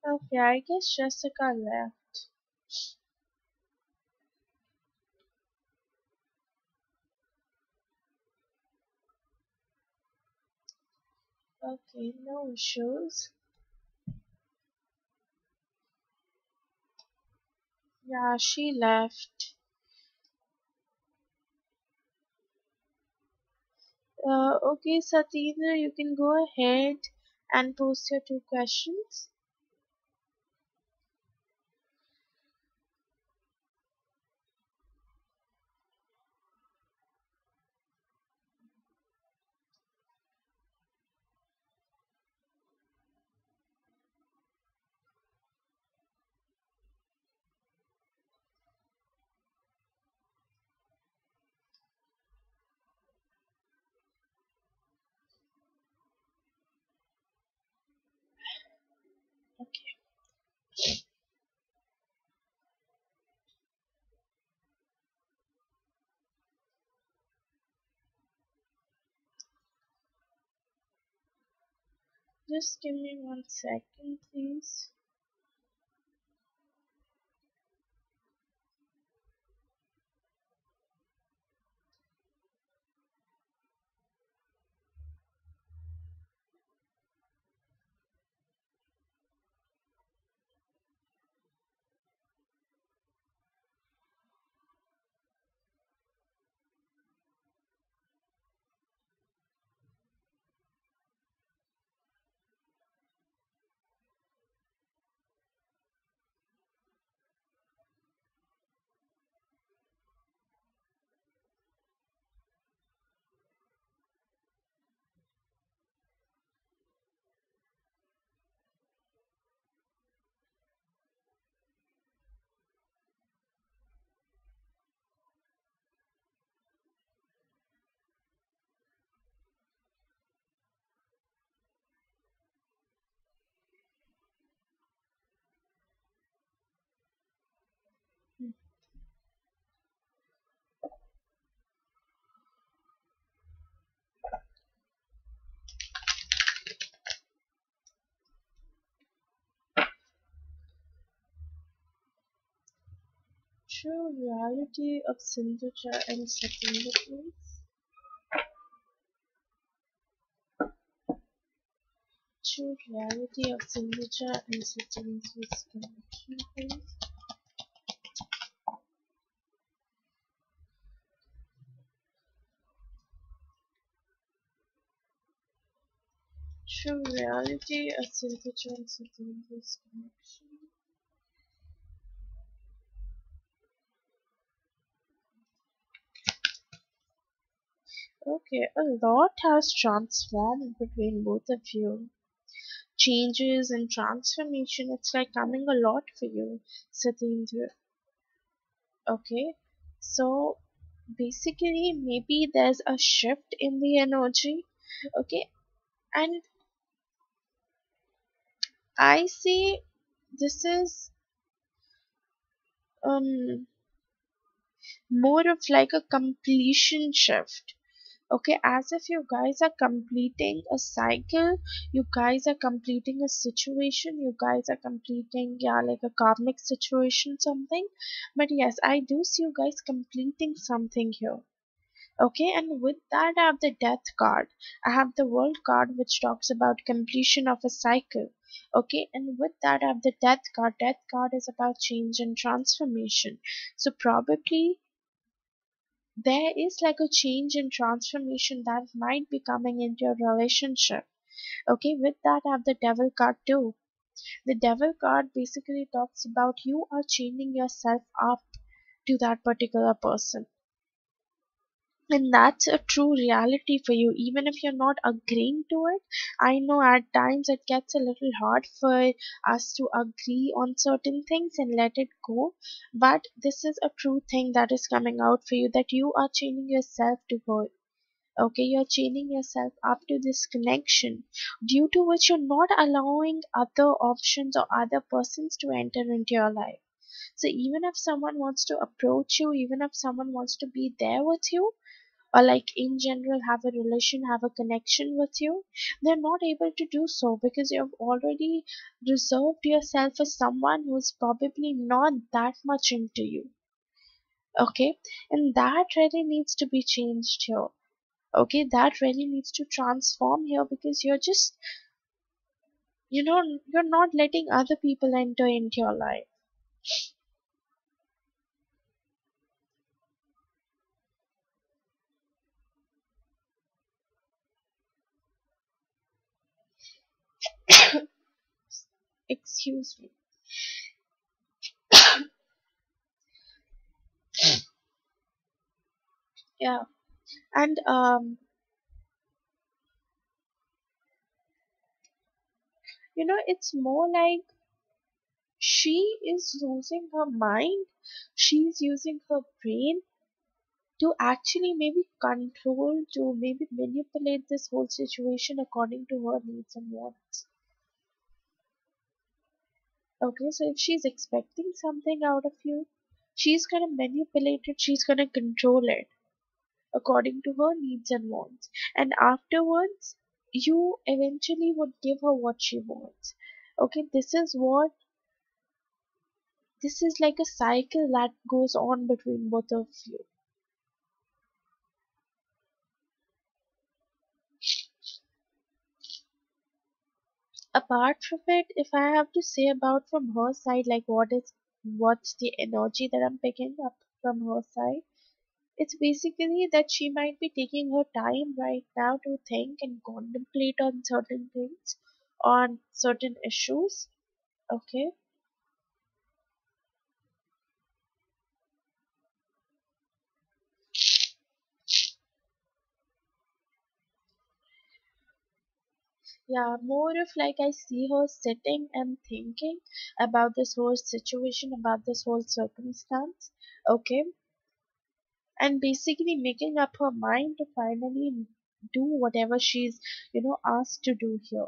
Okay, I guess Jessica left. Okay, no issues. Yeah, she left. Okay, Satyendra, you can go ahead and post your two questions. Okay, just give me 1 second, please. True reality of Sindhuja and Satyendra, please. True reality of Sindhuja and Satyendra's connection, please. True reality of Sindhuja and Satyendra's connection. Okay, a lot has transformed between both of you. Changes and transformation, it's like coming a lot for you, Satyendra. Okay, so basically, maybe there's a shift in the energy. Okay, and I see this is um more of like a completion shift. Okay, as if you guys are completing a cycle, you guys are completing a situation, you guys are completing, yeah, like a karmic situation, something. But yes, I do see you guys completing something here. Okay, and with that, I have the death card. I have the world card, which talks about completion of a cycle. Okay, and with that, I have the death card. Death card is about change and transformation. So, probably there is like a change and transformation that might be coming into your relationship. Okay, with that, I have the devil card too. The devil card basically talks about you are chaining yourself up to that particular person. And that's a true reality for you, even if you're not agreeing to it. I know at times it gets a little hard for us to agree on certain things and let it go. But this is a true thing that is coming out for you, that you are chaining yourself to her. Okay, you're chaining yourself up to this connection, due to which you're not allowing other options or other persons to enter into your life. So even if someone wants to approach you, even if someone wants to be there with you, or like in general have a relation, have a connection with you, they're not able to do so because you've already reserved yourself for someone who's probably not that much into you. Okay, and that really needs to be changed here. Okay, that really needs to transform here because you're just, you're not letting other people enter into your life. Excuse me. Yeah, and it's more like she is using her mind, she's using her brain to actually maybe control, to maybe manipulate this whole situation according to her needs and wants. Okay, so if she's expecting something out of you, she's gonna manipulate it, she's gonna control it according to her needs and wants. And afterwards, you eventually would give her what she wants. Okay, this is like a cycle that goes on between both of you. Apart from it, if I have to say about from her side, like what's the energy that I'm picking up from her side, it's basically that she might be taking her time right now to think and contemplate on certain things, on certain issues. Okay. Yeah, more of like I see her sitting and thinking about this whole situation, about this whole circumstance. Okay, and basically making up her mind to finally do whatever she's asked to do here.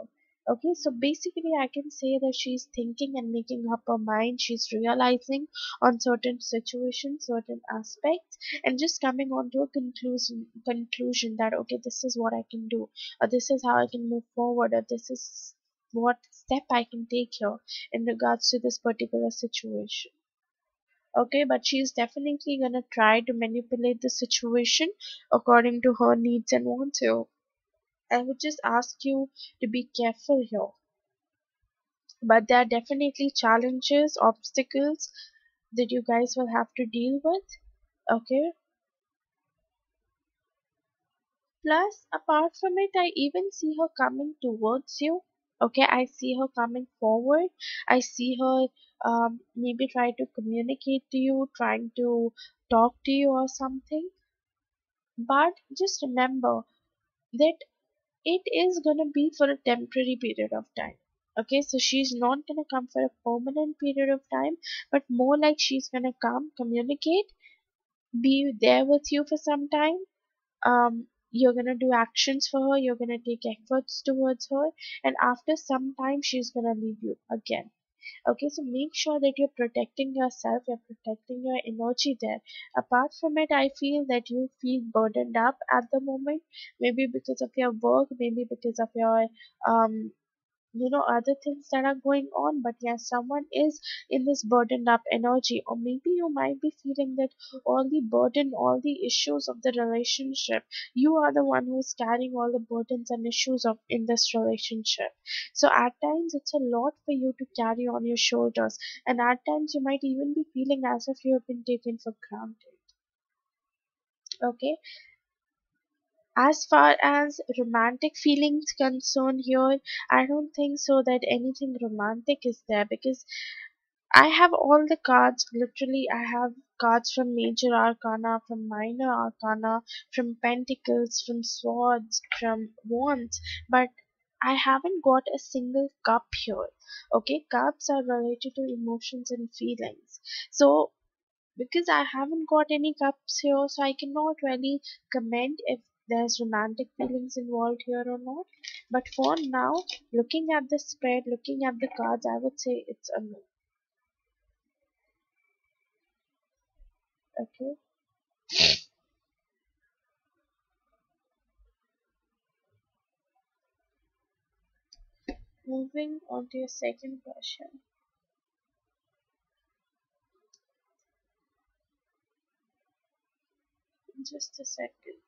Okay, so basically I can say that she's thinking and making up her mind, she's realizing on certain situations, certain aspects, and just coming on to a conclusion that okay, this is what I can do, or this is how I can move forward, or this is what step I can take here in regards to this particular situation. Okay, but she's definitely gonna try to manipulate the situation according to her needs and wants. So I would just ask you to be careful here. But there are definitely challenges, obstacles that you guys will have to deal with. Okay. Plus, apart from it, I even see her coming towards you. Okay, I see her coming forward. I see her maybe try to communicate to you, trying to talk to you or something. But just remember that it is gonna be for a temporary period of time. Okay, so she's not gonna come for a permanent period of time, but more like she's gonna come, communicate, be there with you for some time. You're gonna do actions for her, you're gonna take efforts towards her, and after some time she's gonna leave you again. Okay, so make sure that you're protecting yourself, you're protecting your energy there. Apart from it, I feel that you feel burdened up at the moment, maybe because of your work, maybe because of your um other things that are going on. But yes, someone is in this burdened up energy, or maybe you might be feeling that all the burden, all the issues of the relationship, you are the one who's carrying all the burdens and issues of in this relationship. So at times it's a lot for you to carry on your shoulders, and at times you might even be feeling as if you have been taken for granted. Okay, as far as romantic feelings concerned here, I don't think so that anything romantic is there because I have all the cards. Literally, I have cards from major arcana, from minor arcana, from pentacles, from swords, from wands, but I haven't got a single cup here. Okay, cups are related to emotions and feelings. So because I haven't got any cups here, so I cannot really comment if there's romantic feelings involved here or not. But for now, looking at the spread, looking at the cards, I would say it's a no. Okay. moving on to your second question. Just a second.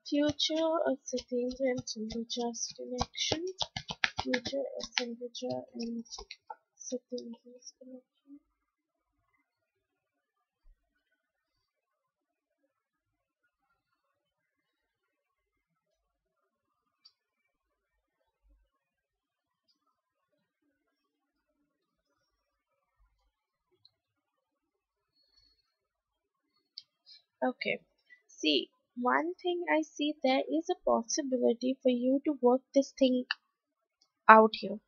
Future of Satyendra and Chandra's connection. Future of Chandra and Satyendra's connection. Okay. See, one thing I see, there is a possibility for you to work this thing out here.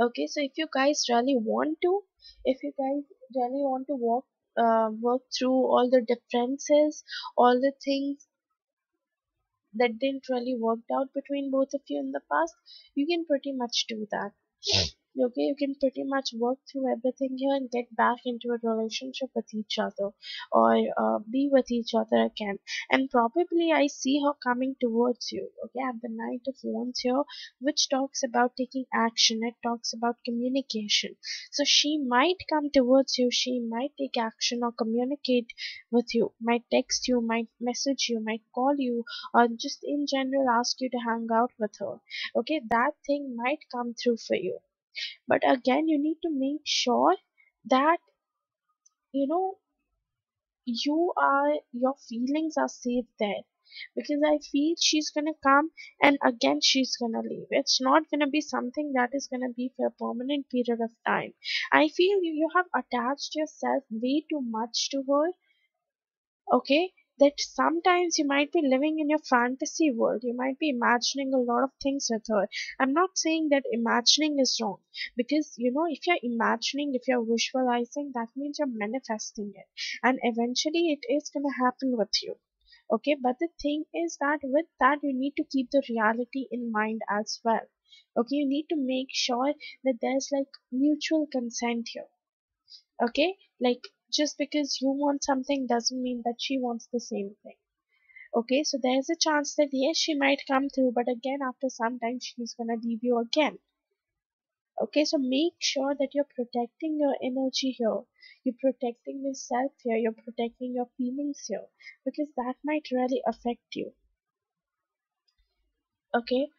Okay, so if you guys really want to, if you guys really want to work through all the differences, all the things that didn't really work out between both of you in the past, you can pretty much do that. Okay, you can pretty much work through everything here and get back into a relationship with each other, or be with each other again. And probably I see her coming towards you. Okay, at the Knight of Wands here, which talks about taking action, it talks about communication. So she might come towards you, she might take action or communicate with you, might text you, might message you, might call you, or just in general ask you to hang out with her. Okay, that thing might come through for you, but again you need to make sure that you know your feelings are safe there, because I feel she's gonna come and again she's gonna leave. It's not gonna be something that is gonna be for a permanent period of time. I feel you have attached yourself way too much to her. Okay, that sometimes you might be living in your fantasy world, you might be imagining a lot of things with her. I'm not saying that imagining is wrong, because if you're imagining, if you're visualizing, that means you're manifesting it, and eventually it is going to happen with you. Okay, but the thing is that with that you need to keep the reality in mind as well. Okay, you need to make sure that there's like mutual consent here. Okay, like, just because you want something doesn't mean that she wants the same thing. Okay, so there's a chance that yes, she might come through, but again after some time she's gonna leave you again. Okay, so make sure that you're protecting your energy here, you're protecting yourself here, you're protecting your feelings here, because that might really affect you. Okay,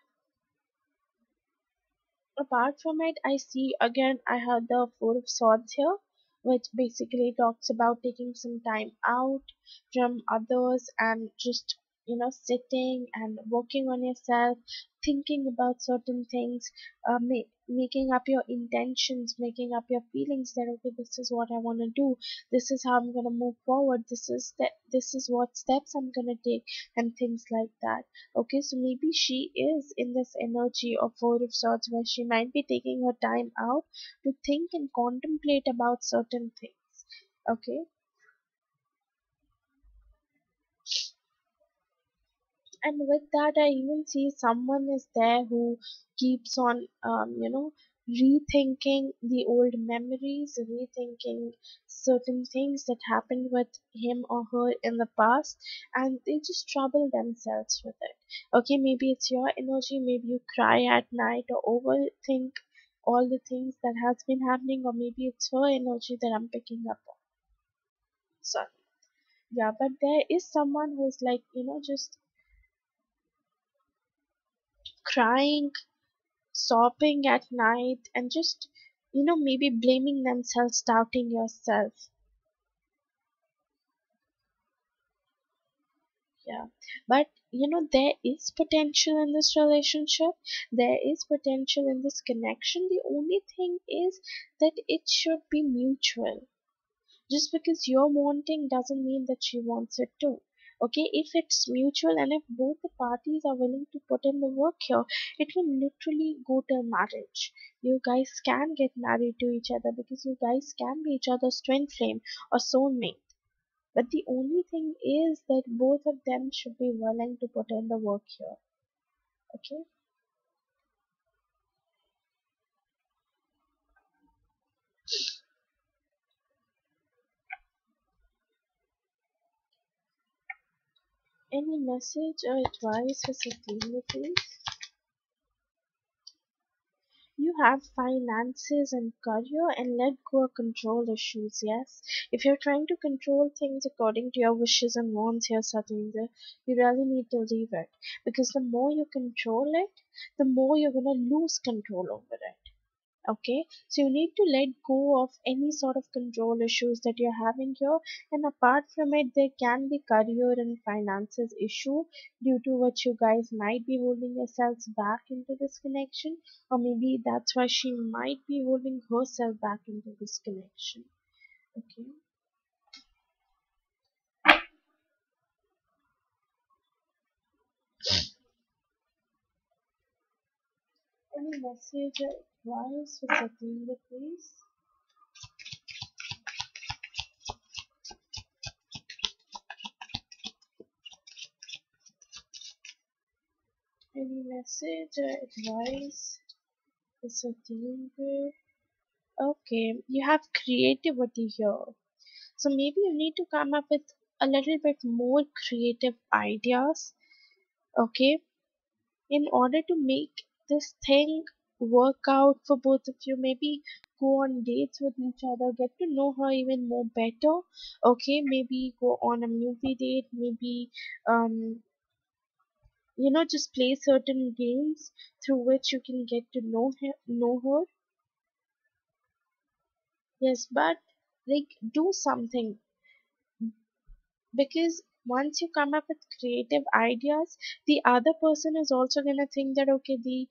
apart from it, I see again, I have the Four of Swords here, which basically talks about taking some time out from others and just, sitting and working on yourself, thinking about certain things, making up your intentions, making up your feelings that, okay, this is what I want to do, this is how I'm going to move forward, this is what steps I'm going to take, and things like that. Okay, so maybe she is in this energy of Four of Swords where she might be taking her time out to think and contemplate about certain things. Okay, and with that, I even see someone is there who keeps on, rethinking the old memories, rethinking certain things that happened with him or her in the past, and they just trouble themselves with it. Okay, maybe it's your energy, maybe you cry at night or overthink all the things that has been happening, or maybe it's her energy that I'm picking up on. Sorry. Yeah, but there is someone who's like, just crying, sobbing at night, and just, maybe blaming themselves, doubting yourself. Yeah, but there is potential in this relationship, there is potential in this connection. The only thing is that it should be mutual. Just because you're wanting doesn't mean that she wants it too. Okay, if it's mutual and if both the parties are willing to put in the work here, it can literally go to marriage. You guys can get married to each other because you guys can be each other's twin flame or soulmate. But the only thing is that both of them should be willing to put in the work here. Okay? Any message or advice for September, please? You have finances and career and let go of control issues, yes? If you're trying to control things according to your wishes and wants here, Satindra, you really need to leave it. Because the more you control it, the more you're gonna lose control over it. Okay, so you need to let go of any sort of control issues that you're having here, and apart from it there can be career and finances issue due to which you guys might be holding yourselves back into this connection, or maybe that's why she might be holding herself back into this connection. Okay, any message or advice for Satindra, please? Any message or advice for Satindra? Okay, you have creativity here. So maybe you need to come up with a little bit more creative ideas, okay, in order to make this thing work out for both of you. Maybe go on dates with each other, get to know her even more better, okay, maybe go on a movie date, maybe just play certain games through which you can get to know her. Yes, but like do something, because once you come up with creative ideas, the other person is also going to think that okay, the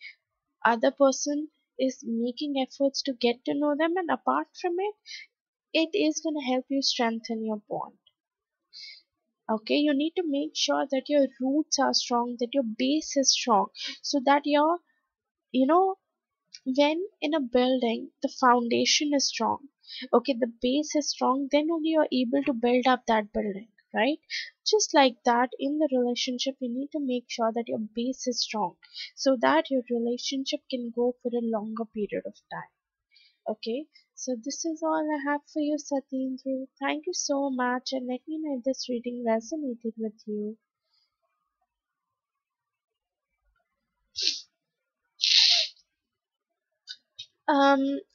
other person is making efforts to get to know them, and apart from it, it is going to help you strengthen your bond. Okay, you need to make sure that your roots are strong, that your base is strong, so that your you know when in a building the foundation is strong, okay, the base is strong, then only you're able to build up that building, right? Just like that, in the relationship you need to make sure that your base is strong, so that your relationship can go for a longer period of time. Okay, so this is all I have for you, Satindru. Thank you so much, and let me know if this reading resonated with you.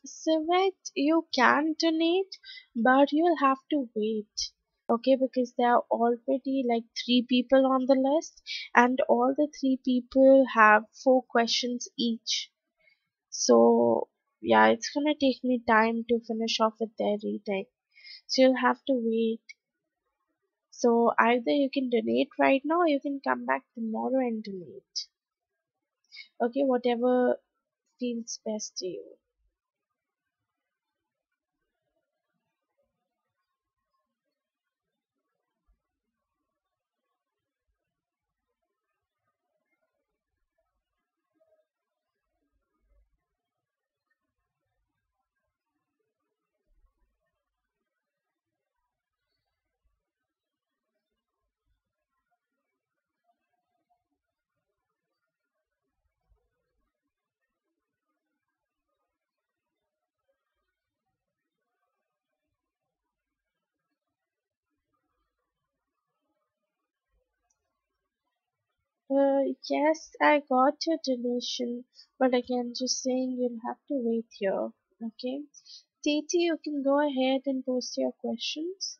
Civet, you can donate, but you'll have to wait. Okay, because there are already like three people on the list, and all the three people have four questions each. So, yeah, it's gonna take me time to finish off with their reading. So, you'll have to wait. So, either you can donate right now, or you can come back tomorrow and donate. Okay, whatever feels best to you. Yes, I got your donation, but again, just saying you'll have to wait here. Okay. Titi, you can go ahead and post your questions.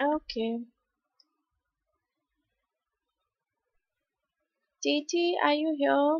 Okay. Titi, are you here?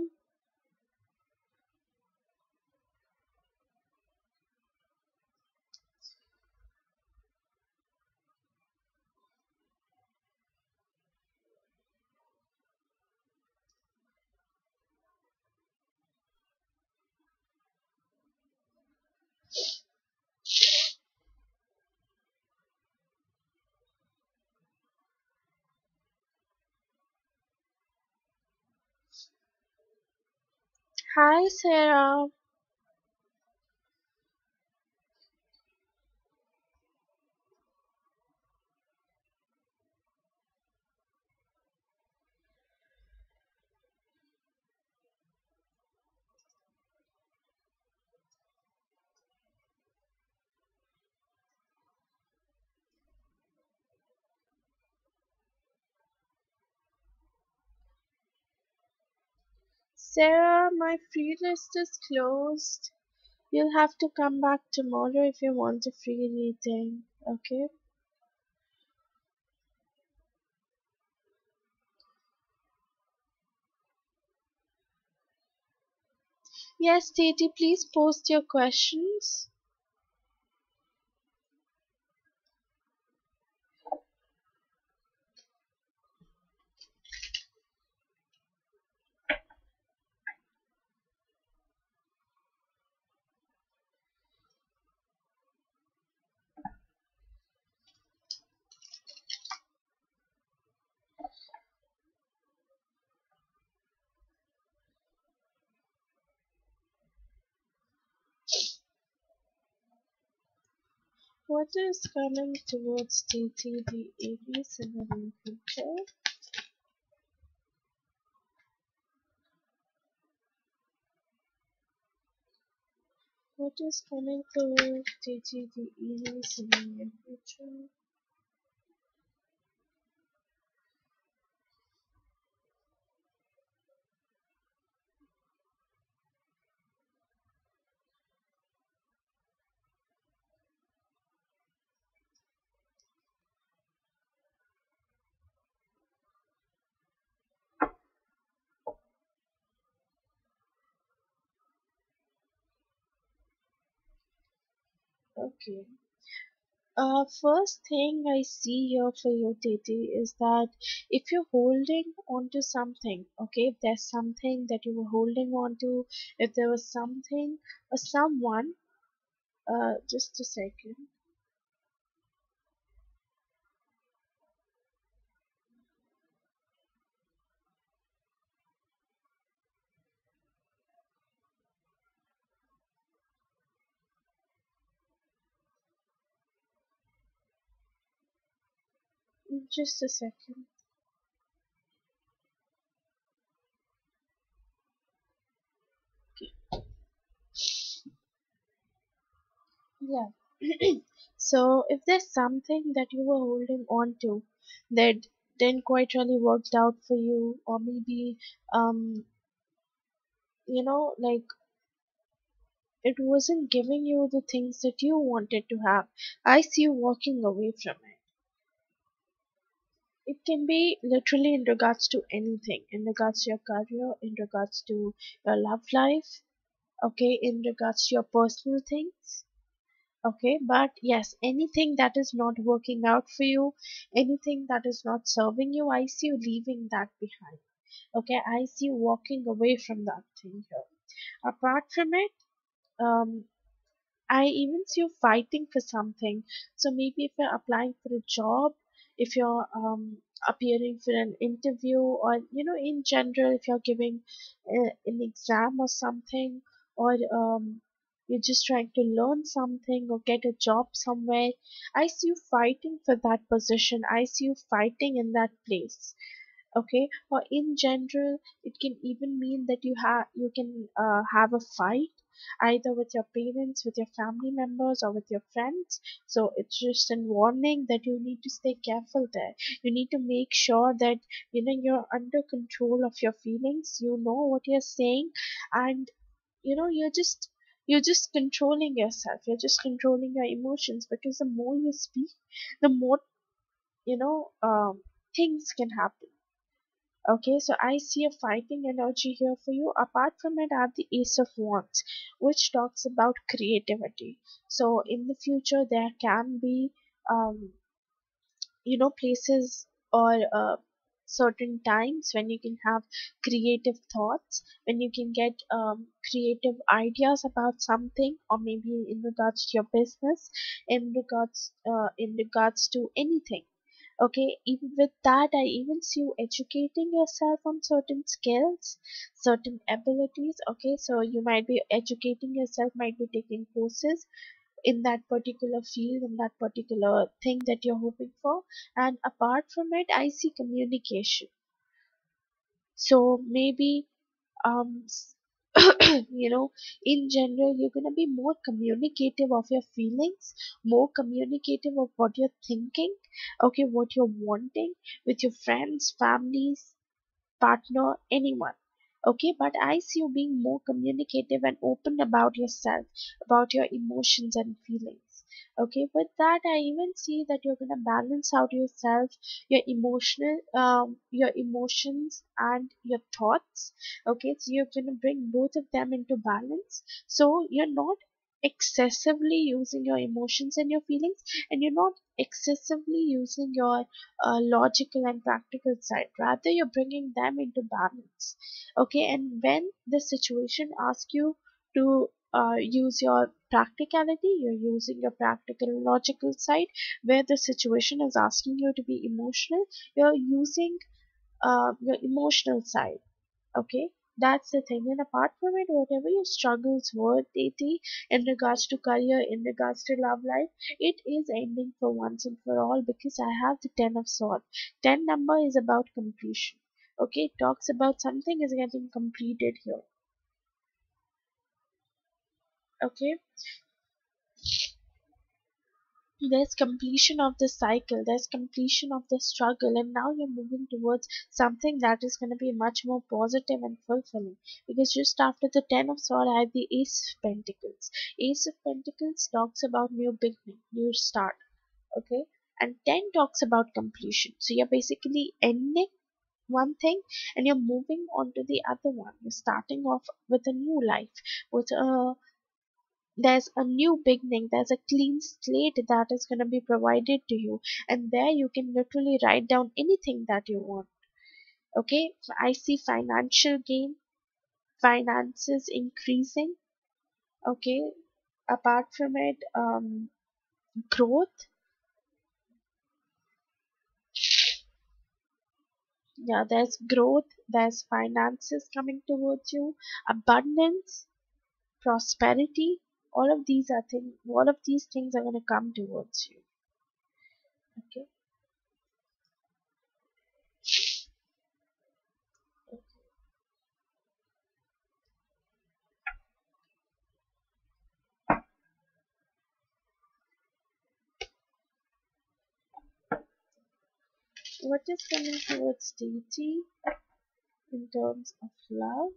Hi, Sarah. Sarah, my free list is closed. You'll have to come back tomorrow if you want a free reading. Okay? Yes, Titi, please post your questions. What is coming towards Titi the Aries in the near future? What is coming towards Titi the Aries in the near future? Okay. First thing I see here for you, Titi, is that if you're holding on to something, okay, if there's something that you were holding on to, if there was something or someone, just a second, just a second. Yeah. So if there's something that you were holding on to that didn't quite really worked out for you, or maybe like it wasn't giving you the things that you wanted to have, I see you walking away from it. It can be literally in regards to anything, in regards to your career, in regards to your love life, okay, in regards to your personal things. Okay, but yes, anything that is not working out for you, anything that is not serving you, I see you leaving that behind. Okay, I see you walking away from that thing here. Apart from it, um, I even see you fighting for something. So maybe if you're applying for a job, if you're appearing for an interview, or in general, if you're giving an exam or something, or you're just trying to learn something or get a job somewhere, I see you fighting for that position. I see you fighting in that place. Okay, or in general, it can even mean that you can have a fight either with your parents, with your family members, or with your friends. So it's just a warning that you need to stay careful there. You need to make sure that you're under control of your feelings, you know what you're saying, and you're just controlling yourself, you're just controlling your emotions, because the more you speak, the more you know, things can happen. Okay, so I see a fighting energy here for you. Apart from it, I have the Ace of Wands, which talks about creativity. So in the future, there can be, um, places or certain times when you can have creative thoughts, when you can get creative ideas about something, or maybe in regards to your business, in regards to anything. Okay, even with that, I even see you educating yourself on certain skills, certain abilities. Okay, so you might be educating yourself, might be taking courses in that particular field, in that particular thing that you're hoping for. And apart from it, I see communication. So maybe, um, s- in general, you're going to be more communicative of your feelings, more communicative of what you're thinking, okay, what you're wanting with your friends, families, partner, anyone. Okay, but I see you being more communicative and open about yourself, about your emotions and feelings. Okay, with that, I even see that you're gonna balance out yourself, your emotions and your thoughts. Okay, so you're gonna bring both of them into balance. So you're not excessively using your emotions and your feelings, and you're not excessively using your logical and practical side. Rather, you're bringing them into balance. Okay, and when the situation asks you to use your practicality, you're using your practical and logical side. Where the situation is asking you to be emotional, you're using your emotional side. Okay, that's the thing. And apart from it, whatever your struggles were, Titi, in regards to career, in regards to love life, it is ending for once and for all, because I have the 10 of swords. 10 number is about completion. Okay, it talks about something is getting completed here. Okay, there's completion of the cycle, there's completion of the struggle, and now you're moving towards something that is going to be much more positive and fulfilling. Because just after the 10 of swords, I have the Ace of Pentacles. Ace of Pentacles talks about new beginning, new start. Okay, and 10 talks about completion. So you're basically ending one thing and you're moving on to the other one. You're starting off with a new life, with a there's a new beginning, there's a clean slate that is going to be provided to you, and there you can literally write down anything that you want. Okay, so I see financial gain, finances increasing. Okay, apart from it, growth. Yeah, there's growth, there's finances coming towards you, abundance, prosperity. All of these things are going to come towards you. Okay. What is coming towards deity in terms of love?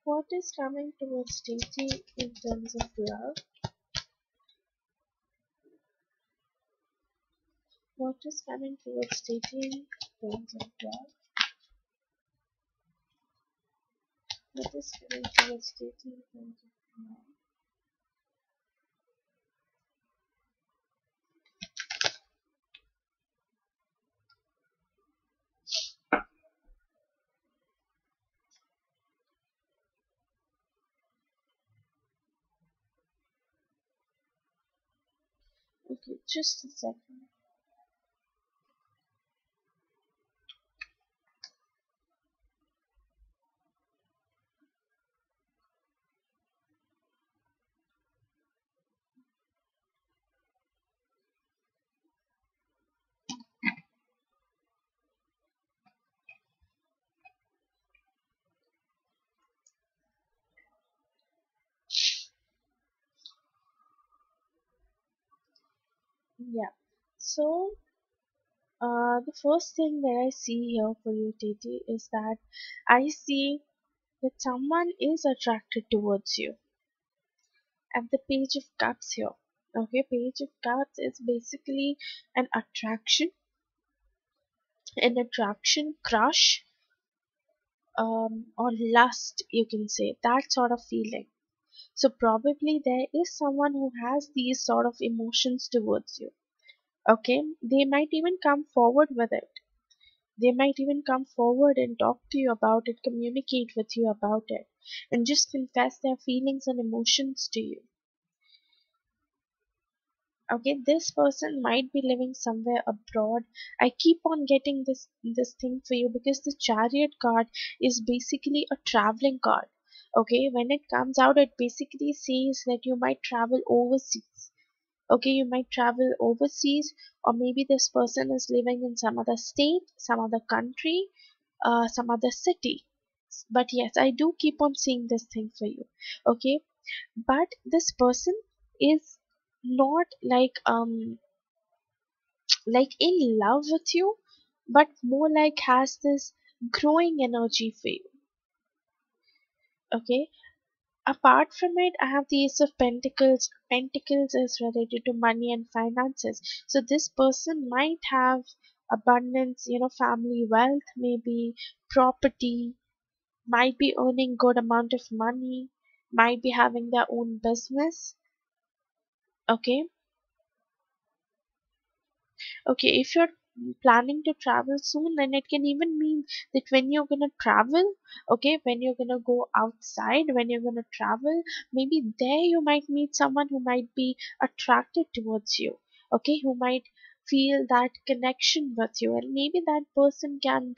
What is coming towards deity in terms of love? What is coming towards deity in terms of love? What is coming towards deity in terms of love? Okay, just a second. Yeah. So, the first thing that I see here for you, Titi, is that I see that someone is attracted towards you at the page of cups here. Okay, page of cups is basically an attraction, crush, or lust, you can say, that sort of feeling. So probably there is someone who has these sort of emotions towards you. Okay, they might even come forward with it. They might even come forward and talk to you about it, communicate with you about it, and just confess their feelings and emotions to you. Okay, this person might be living somewhere abroad. I keep on getting this thing for you because the chariot card is basically a traveling card. Okay, when it comes out, it basically says that you might travel overseas. Okay, you might travel overseas, or maybe this person is living in some other state, some other country, some other city. But yes, I do keep on seeing this thing for you. Okay, but this person is not like in love with you, but more like has this growing energy for you. Okay, apart from it, I have the Ace of Pentacles. Pentacles is related to money and finances. So this person might have abundance, family wealth, maybe property, might be earning good amount of money, might be having their own business. Okay, okay, if you're planning to travel soon, then it can even mean that when you're gonna travel, okay, when you're gonna go outside, when you're gonna travel, maybe there you might meet someone who might be attracted towards you, okay, who might feel that connection with you, and maybe that person can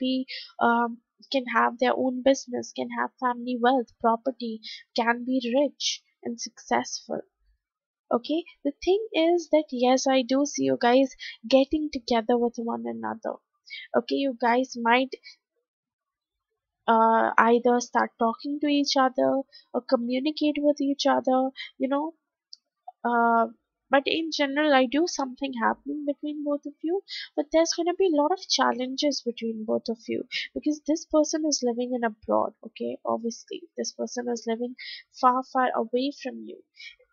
have their own business, can have family wealth, property, can be rich and successful. Okay, the thing is that yes, I do see you guys getting together with one another. Okay, you guys might either start talking to each other or communicate with each other, you know, uh, but in general, I do something happening between both of you. But there's going to be a lot of challenges between both of you because this person is living in abroad. Okay, obviously, this person is living far, far away from you.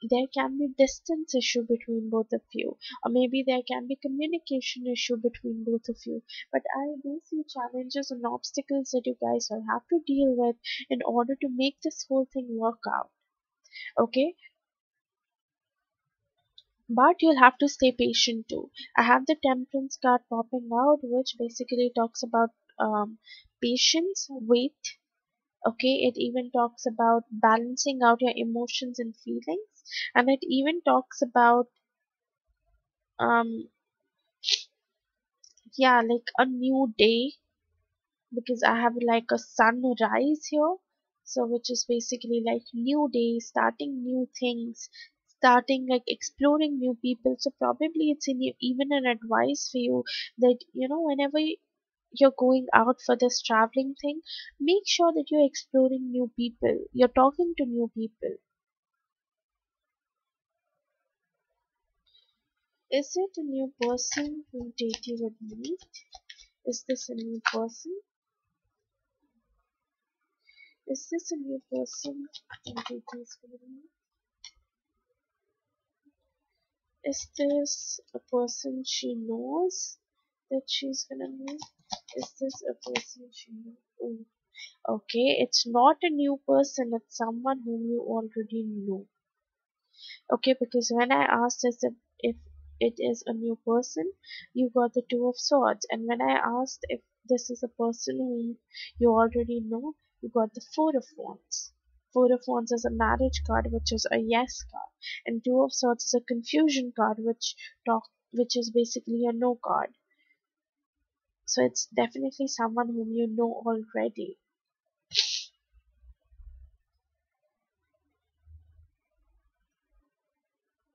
There can be distance issue between both of you, or maybe there can be communication issue between both of you. But I do see challenges and obstacles that you guys will have to deal with in order to make this whole thing work out. Okay, but you'll have to stay patient too. I have the temperance card popping out, which basically talks about patience, wait. Okay, it even talks about balancing out your emotions and feelings, and it even talks about um, yeah, like a new day, because I have like a sunrise here. So which is basically like new day, starting new things, starting like exploring new people. So probably it's in you, even an advice for you that whenever you're going out for this traveling thing, make sure that you're exploring new people, you're talking to new people. Is it a new person who date you would meet? Is this a new person? Is this a new person who date you would meet? Is this a person she knows that she's gonna meet? Is this a person she knows? Oh, okay, it's not a new person, it's someone whom you already know. Okay, because when I asked as if it is a new person, you got the Two of Swords. And when I asked if this is a person whom you already know, you got the Four of Wands. Four of Wands is a marriage card, which is a yes card, and Two of Swords is a confusion card, which is basically a no card. So it's definitely someone whom you know already.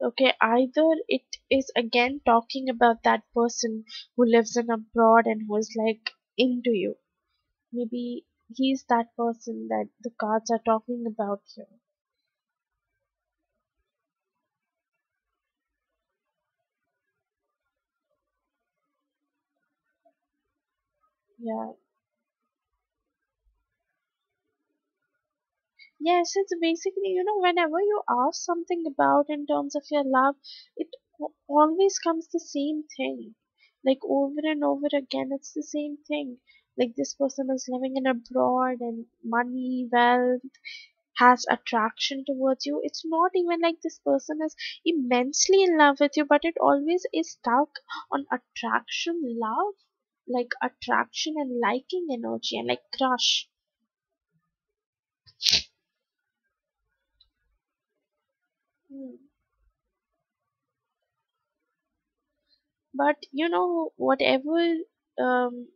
Okay, either it is again talking about that person who lives in abroad and who is like into you. Maybe he's that person that the cards are talking about here. Yeah. Yes, it's basically, whenever you ask something about in terms of your love, it always comes the same thing. Like over and over again, it's the same thing. Like this person is living in abroad and money, wealth, has attraction towards you. It's not even like this person is immensely in love with you, but it always is stuck on attraction, love, like attraction and liking energy and like crush. Hmm. But um,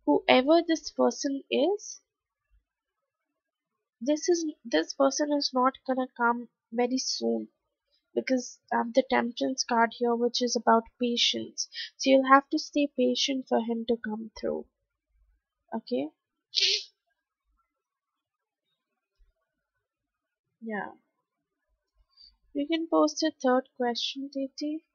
whoever this person is, this person is not gonna come very soon because I have the temperance card here, which is about patience. So you'll have to stay patient for him to come through. Okay? Yeah. You can post a third question, Titi.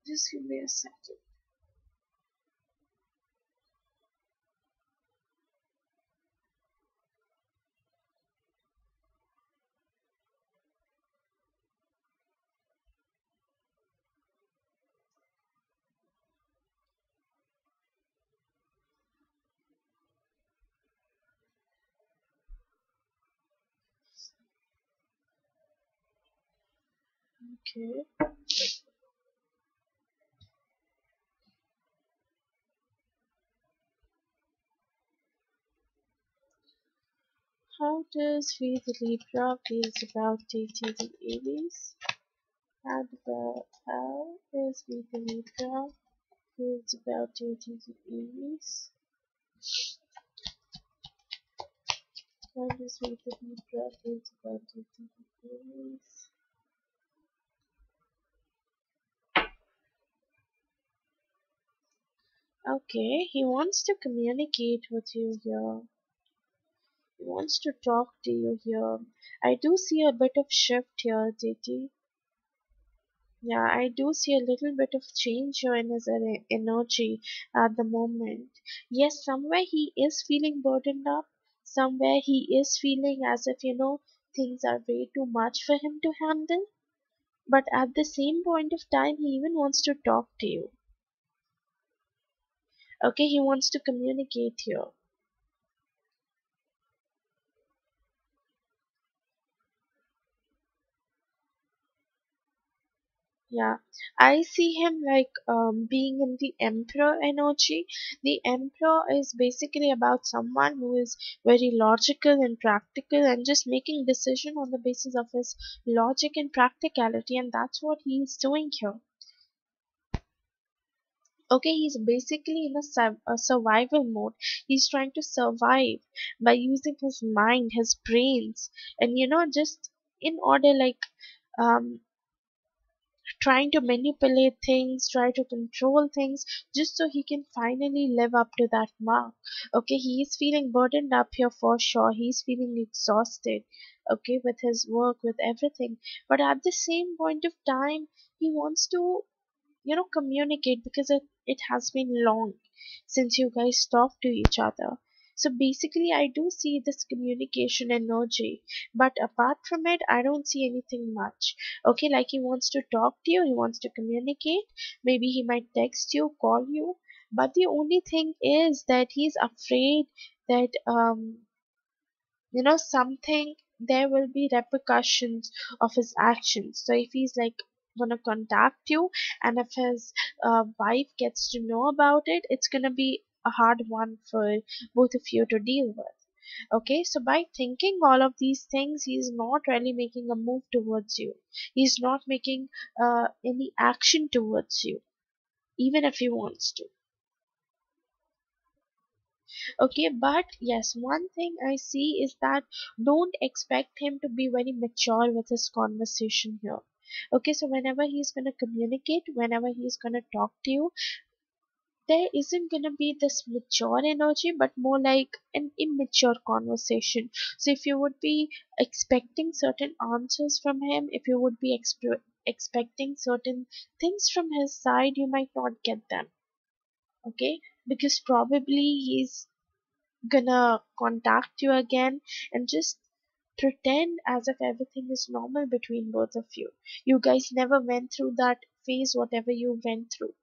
Just give me a second. Okay. How does Read the Libra feels about Titi the Aries? How is Read the Libra feels about Titi the Aries? How does Read the Libra feels about Titi the Aries? Okay, he wants to communicate with you here. He wants to talk to you here. I do see a bit of shift here, Titi. Yeah, I do see a little bit of change here in his energy at the moment. Yes, somewhere he is feeling burdened up. Somewhere he is feeling as if, things are way too much for him to handle. But at the same point of time, he even wants to talk to you. Okay, he wants to communicate here. Yeah, I see him like being in the Emperor energy. The Emperor is basically about someone who is very logical and practical and just making decision on the basis of his logic and practicality, and that's what he is doing here. Okay, he's basically in a survival mode. He's trying to survive by using his mind, his brains, and just in order, like, um trying to manipulate things, try to control things, just so he can finally live up to that mark. Okay, he is feeling burdened up here for sure. He's feeling exhausted, okay, with his work, with everything. But at the same point of time, he wants to communicate, because it has been long since you guys talked to each other. So basically, I do see this communication energy, but apart from it, I don't see anything much. Okay, like he wants to talk to you, he wants to communicate, maybe he might text you, call you, but the only thing is that he's afraid that something, there will be repercussions of his actions. So if he's like gonna contact you, and if his wife gets to know about it, it's gonna be a hard one for both of you to deal with. Okay, so by thinking all of these things, he's not really making a move towards you. He's not making any action towards you, even if he wants to. Okay, but yes, one thing I see is that don't expect him to be very mature with his conversation here. Okay, so whenever he's going to communicate, whenever he's going to talk to you, there isn't going to be this mature energy, but more like an immature conversation. So if you would be expecting certain answers from him, if you would be expecting certain things from his side, you might not get them. Okay, because probably he's gonna contact you again and just pretend as if everything is normal between both of you. You guys never went through that phase, whatever you went through.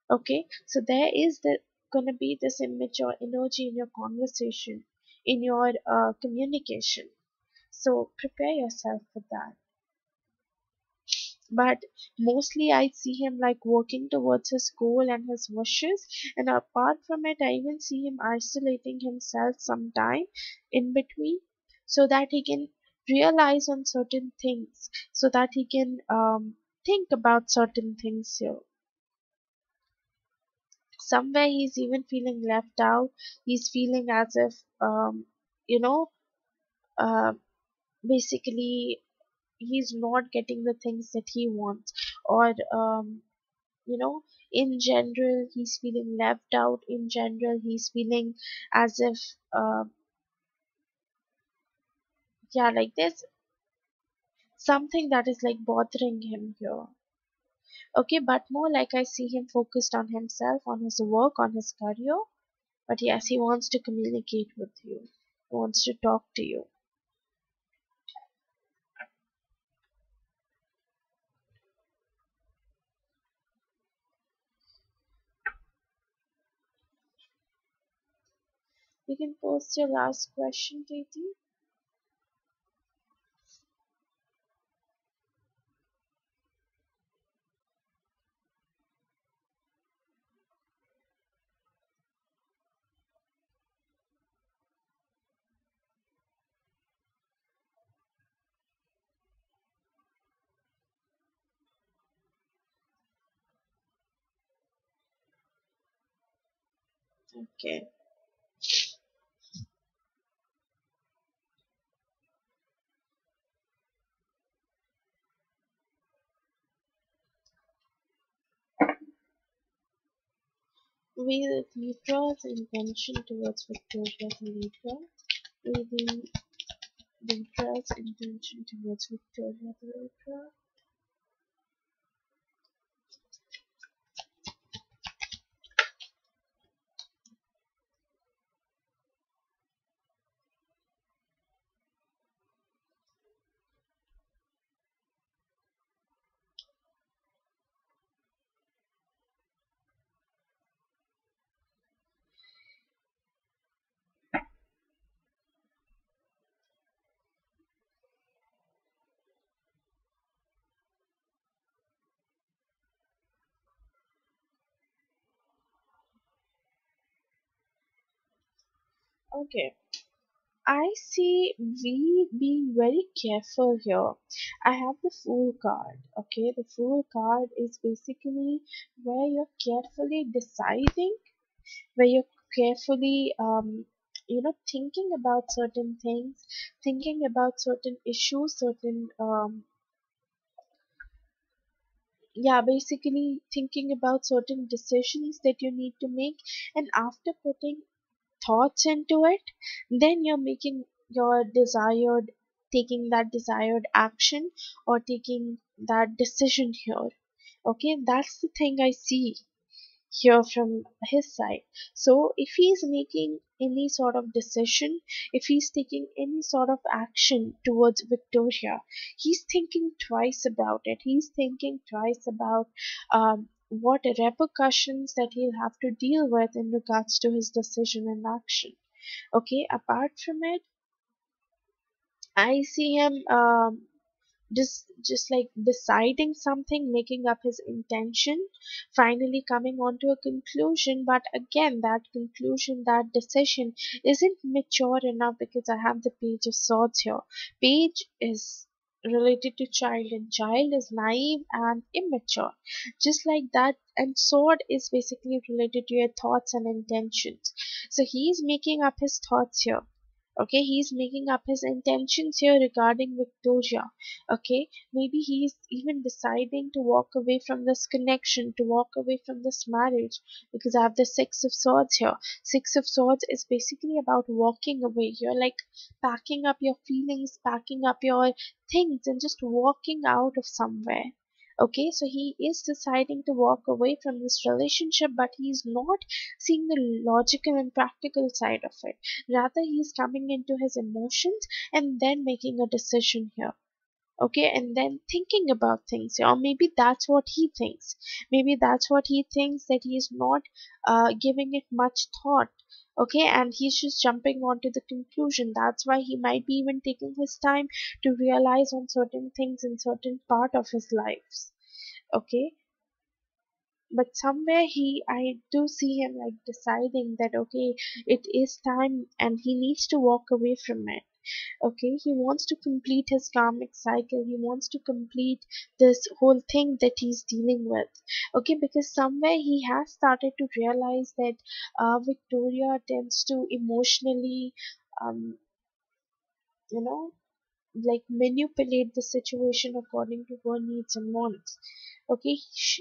Okay, so there is gonna be this immature energy in your conversation, in your communication. So prepare yourself for that. But mostly I see him like working towards his goal and his wishes, and apart from it, I even see him isolating himself sometime in between, so that he can realize on certain things, so that he can think about certain things here. Somewhere he's even feeling left out. He's feeling as if you know uh, basically he's not getting the things that he wants, or you know in general he's feeling left out. In general, he's feeling as if yeah, like there's something that is like bothering him here. Okay, but more like I see him focused on himself, on his work, on his career. But yes, he wants to communicate with you, he wants to talk to you. You can post your last question, Katie. Okay. With Libra's intention towards Victoria's Libra. Reading Libra's intention towards Victoria's Libra. Okay. I see we being very careful here. I have the Fool card. Okay, the Fool card is basically where you're carefully deciding, where you're carefully, thinking about certain things, thinking about certain issues, certain, yeah, basically thinking about certain decisions that you need to make, and after putting thoughts into it, then you're making your desired, taking that desired action or taking that decision here. Okay, that's the thing I see here from his side. So if he's making any sort of decision, if he's taking any sort of action towards Victoria, he's thinking twice about it. He's thinking twice about what repercussions that he'll have to deal with in regards to his decision and action. Okay, apart from it, I see him just like deciding something, making up his intention, finally coming on to a conclusion. But again, that conclusion, that decision isn't mature enough, because I have the Page of Swords here. Page is related to child, and child is naive and immature, just like that. And sword is basically related to your thoughts and intentions. So he's making up his thoughts here. Okay, he's making up his intentions here regarding Victoria. Okay, maybe he's even deciding to walk away from this connection, to walk away from this marriage, because I have the Six of Swords here. Six of Swords is basically about walking away. You're like packing up your feelings, packing up your things, and just walking out of somewhere. Okay, so he is deciding to walk away from this relationship, but he's not seeing the logical and practical side of it. Rather, he's coming into his emotions and then making a decision here. Okay, and then thinking about things, or maybe that's what he thinks. Maybe that's what he thinks, that he's not giving it much thought. Okay, and he's just jumping onto the conclusion. That's why he might be even taking his time to realize on certain things in certain part of his lives. Okay, but somewhere I do see him like deciding that okay, it is time and he needs to walk away from it. Okay, he wants to complete his karmic cycle. He wants to complete this whole thing that he's dealing with. Okay, because somewhere he has started to realize that Victoria tends to emotionally, um, you know, like manipulate the situation according to her needs and wants. Okay,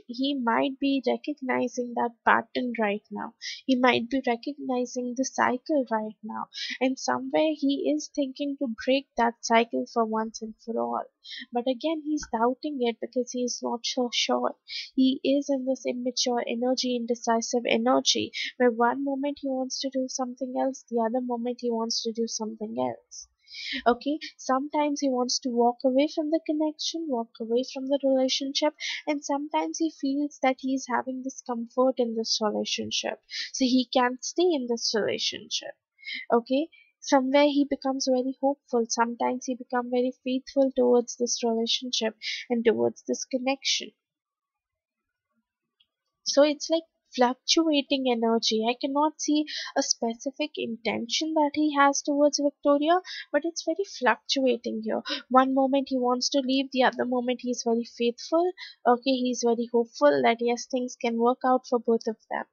he might be recognizing that pattern right now. He might be recognizing the cycle right now, and somewhere he is thinking to break that cycle for once and for all. But again, he's doubting it because he is not so sure. He is in this immature energy, indecisive energy, where one moment he wants to do something else, the other moment he wants to do something else. Okay, sometimes he wants to walk away from the connection, walk away from the relationship, and sometimes he feels that he's having this comfort in this relationship, so he can stay in this relationship. Okay, somewhere he becomes very hopeful, sometimes he becomes very faithful towards this relationship and towards this connection. So it's like fluctuating energy. I cannot see a specific intention that he has towards Victoria, but it's very fluctuating here. One moment he wants to leave, the other moment he's very faithful. Okay, he's very hopeful that yes, things can work out for both of them.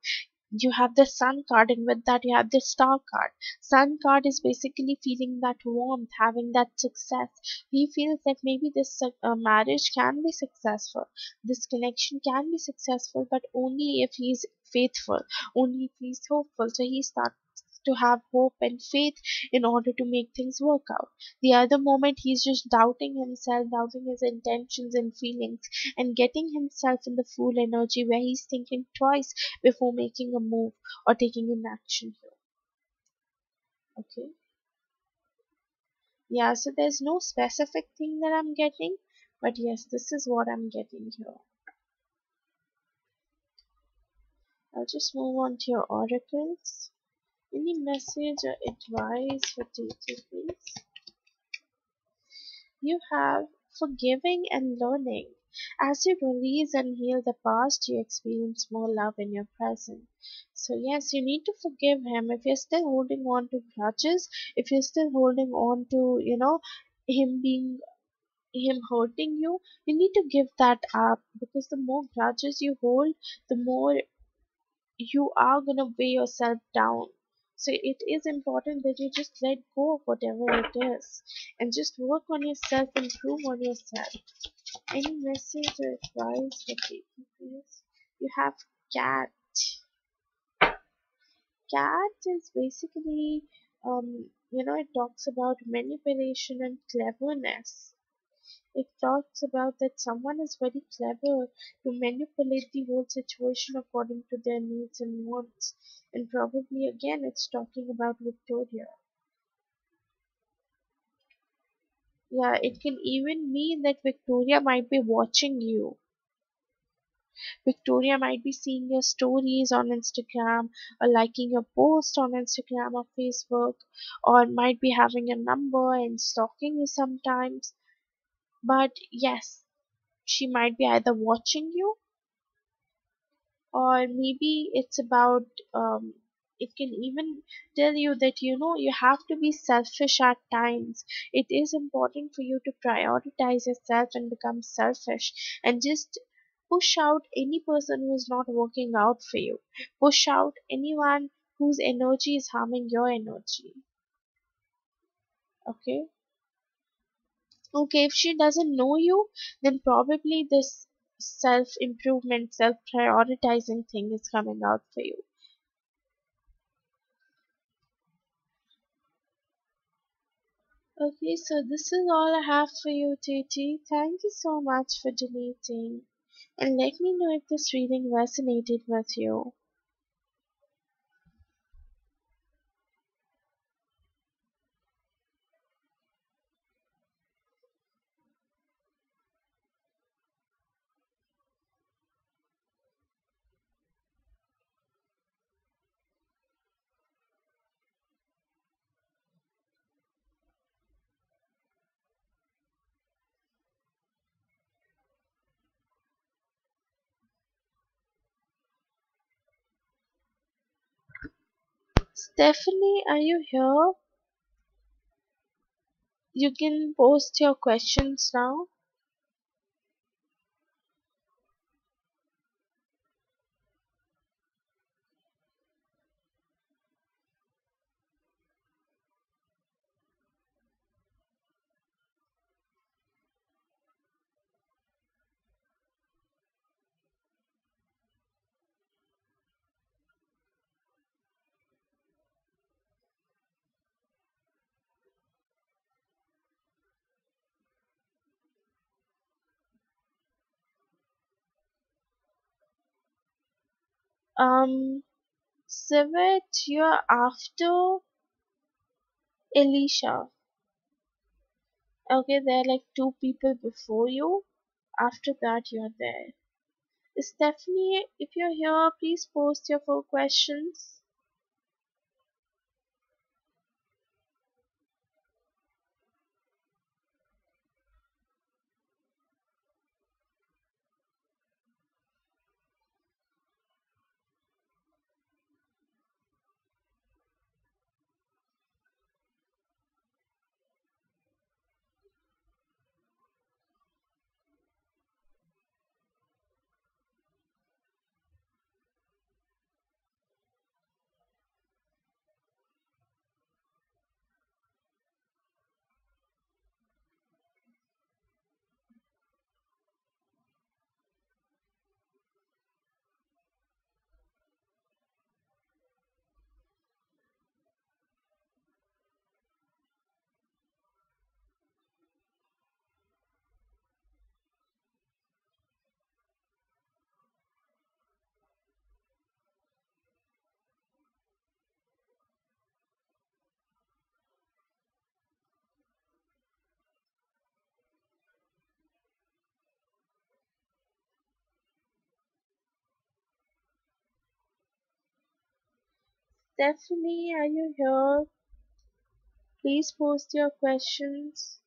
You have the Sun card, and with that you have the Star card. Sun card is basically feeling that warmth, having that success. He feels that maybe this marriage can be successful, this connection can be successful, but only if he's faithful, only if he's hopeful. So he starts to have hope and faith in order to make things work out. The other moment he's just doubting himself, doubting his intentions and feelings, and getting himself in the Fool energy where he's thinking twice before making a move or taking an action here. Okay. Yeah, so there's no specific thing that I'm getting, but yes, this is what I'm getting here. I'll just move on to your oracles. Any message or advice for teacher, please? You have forgiving and learning. As you release and heal the past, you experience more love in your present. So, yes, you need to forgive him. If you're still holding on to grudges, if you're still holding on to, him being him hurting you, you need to give that up, because the more grudges you hold, the more you are gonna weigh yourself down. So it is important that you just let go of whatever it is and just work on yourself, improve on yourself. Any message or advice for taking place? You have cat. Cat is basically, it talks about manipulation and cleverness. It talks about that someone is very clever to manipulate the whole situation according to their needs and wants. And probably again, it's talking about Victoria. Yeah, it can even mean that Victoria might be watching you. Victoria might be seeing your stories on Instagram, or liking your post on Instagram or Facebook, or might be having a number and stalking you sometimes. But yes, she might be either watching you, or maybe it's about, it can even tell you that you have to be selfish at times. It is important for you to prioritize yourself and become selfish, and just push out any person who is not working out for you. Push out anyone whose energy is harming your energy. Okay. Okay, if she doesn't know you, then probably this self improvement, self prioritizing thing is coming out for you. Okay, so this is all I have for you, Titi. Thank you so much for donating. And let me know if this reading resonated with you. Stephanie, are you here? You can post your questions now. Um, Sivet, you're after Elisha. Okay, there are like two people before you. After that, you're there. Stephanie, if you're here, please post your four questions. Stephanie, are you here? Please post your questions.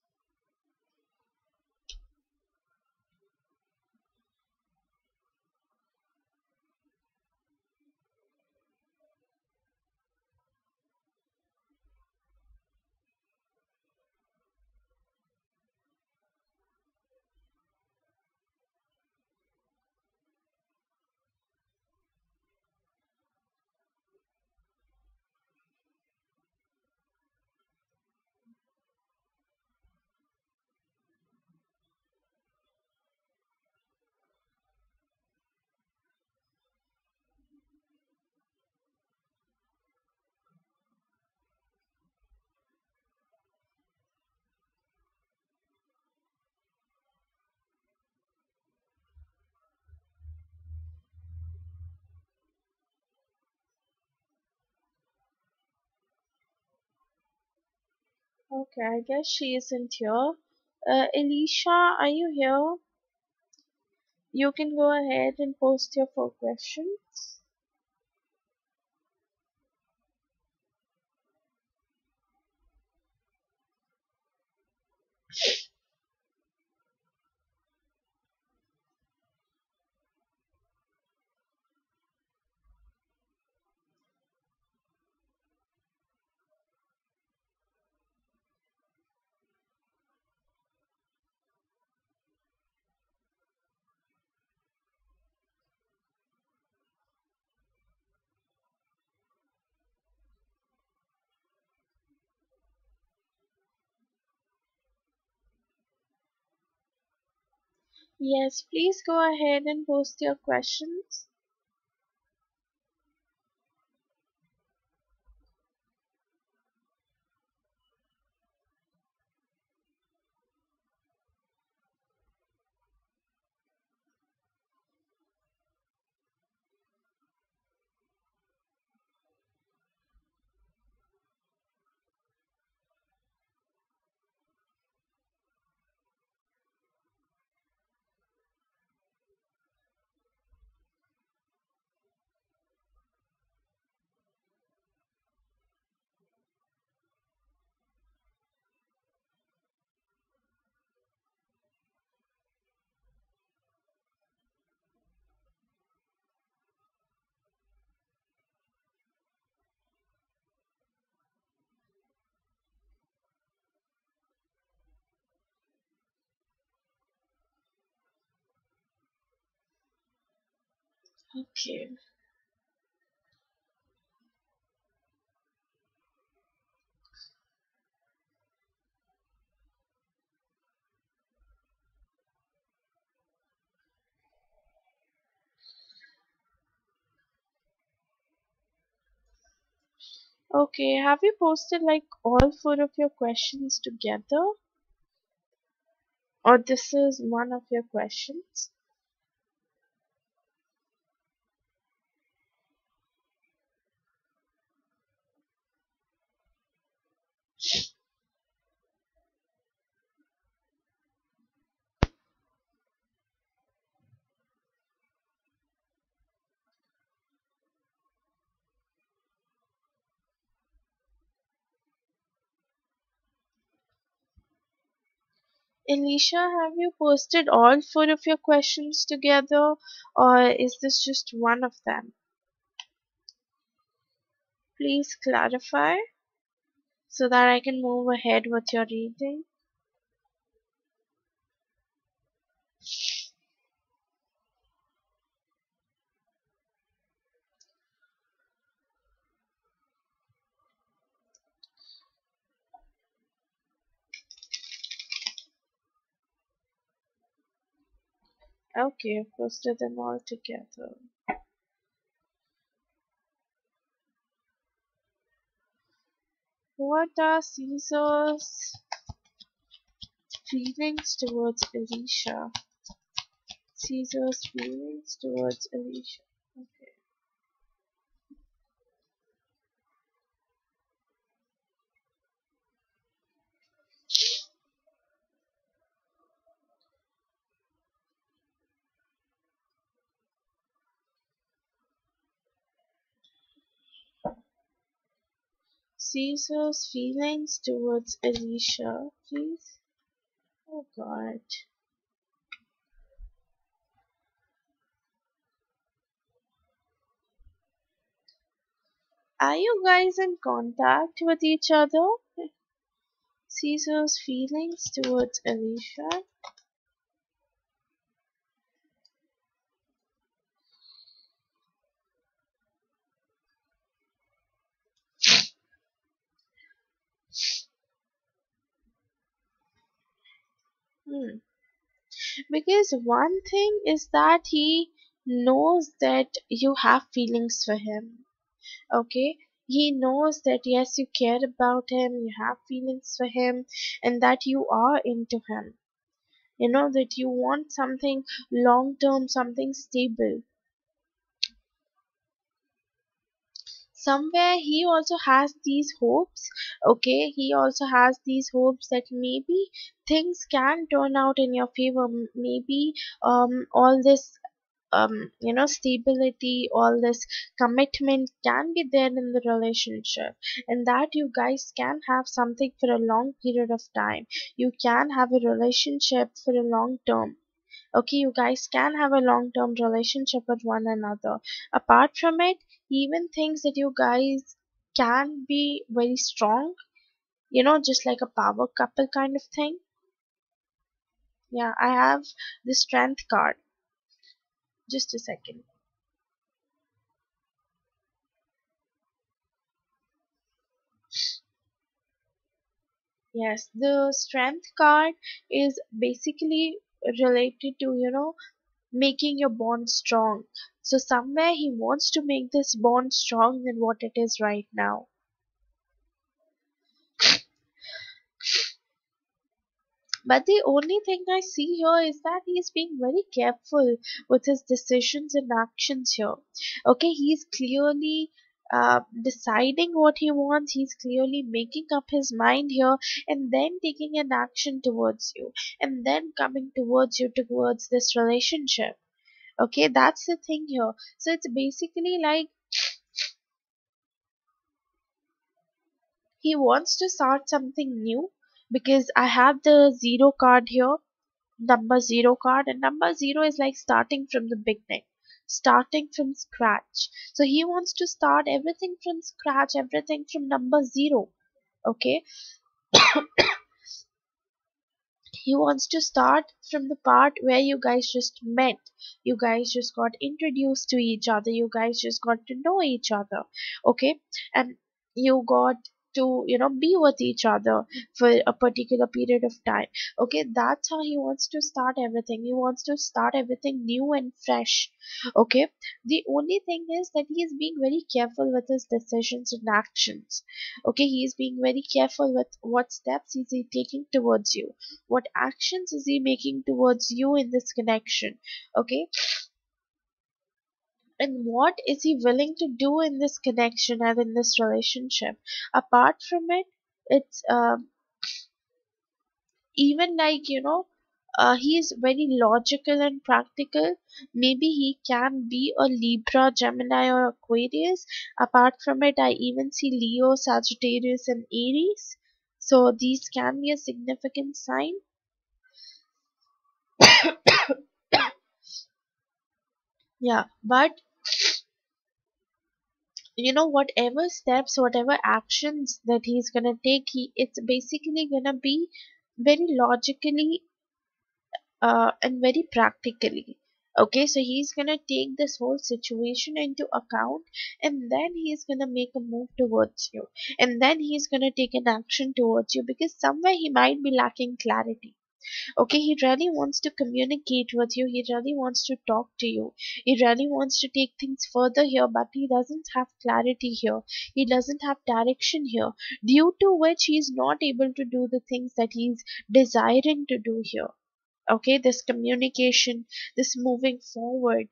Okay, I guess she isn't here. Alicia, are you here? You can go ahead and post your 4 questions. Yes, please go ahead and post your questions. Okay. Okay, have you posted like all 4 of your questions together? Or this is one of your questions? Alicia, have you posted all 4 of your questions together, or is this just one of them? Please clarify so that I can move ahead with your reading. Okay, I've posted them all together. What are Caesar's feelings towards Alicia? Caesar's feelings towards Alicia. Okay. Caesar's feelings towards Alicia, please. Oh God. Are you guys in contact with each other? Caesar's feelings towards Alicia. Hmm. Because one thing is that he knows that you have feelings for him. Okay? He knows that yes, you care about him, you have feelings for him, and that you are into him. You know that you want something long term, something stable. somewhere he also has these hopes. Okay, he also has these hopes that maybe things can turn out in your favor. Maybe all this stability, all this commitment can be there in the relationship, and that you guys can have something for a long period of time. You can have a relationship for a long term. Okay, you guys can have a long term relationship with one another. Apart from it, he even thinks that you guys can be very strong, just like a power couple kind of thing. Yeah, I have the strength card. Just a second. Yes, the strength card is basically related to, making your bond strong. So somewhere he wants to make this bond strong than what it is right now. But the only thing I see here is that he is being very careful with his decisions and actions here. Okay, he's clearly deciding what he wants, he's clearly making up his mind here, and then taking an action towards you, and then coming towards you towards this relationship. Okay, that's the thing here. So it's basically like he wants to start something new, because I have the zero card here, number zero card, and number zero is like starting from the beginning, starting from scratch. So he wants to start everything from scratch, everything from number zero. Okay, he wants to start from the part where you guys just met, you guys just got introduced to each other, you guys just got to know each other. Okay, and you got to be with each other for a particular period of time. Okay, that's how he wants to start everything. He wants to start everything new and fresh. Okay, the only thing is that he is being very careful with his decisions and actions. Okay, he is being very careful with what steps is he taking towards you, what actions is he making towards you in this connection. Okay, and what is he willing to do in this connection and in this relationship. Apart from it, it's even like he is very logical and practical. Maybe he can be a Libra, Gemini, or Aquarius. Apart from it, I even see Leo, Sagittarius, and Aries. So these can be a significant sign. Yeah, but whatever steps, whatever actions that he's gonna take, it's basically gonna be very logically and very practically. Okay, so he's gonna take this whole situation into account, and then he's gonna make a move towards you, and then he's gonna take an action towards you, because somewhere he might be lacking clarity. Okay, he really wants to communicate with you, he really wants to talk to you, he really wants to take things further here, but he doesn't have clarity here, he doesn't have direction here, due to which he's not able to do the things that he's desiring to do here. Okay, this communication, this moving forward,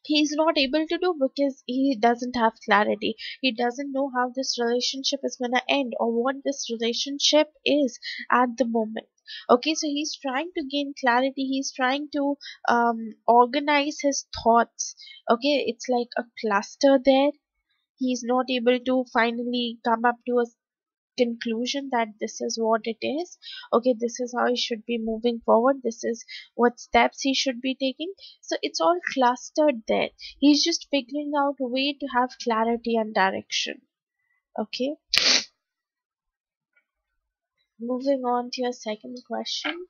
he's not able to do because he doesn't have clarity. He doesn't know how this relationship is going to end, or what this relationship is at the moment. Okay, so he's trying to gain clarity, he's trying to organize his thoughts. Okay, it's like a cluster there. He's not able to finally come up to a conclusion that this is what it is. Okay, this is how he should be moving forward, this is what steps he should be taking. So it's all clustered there. He's just figuring out a way to have clarity and direction. Okay, moving on to your second question.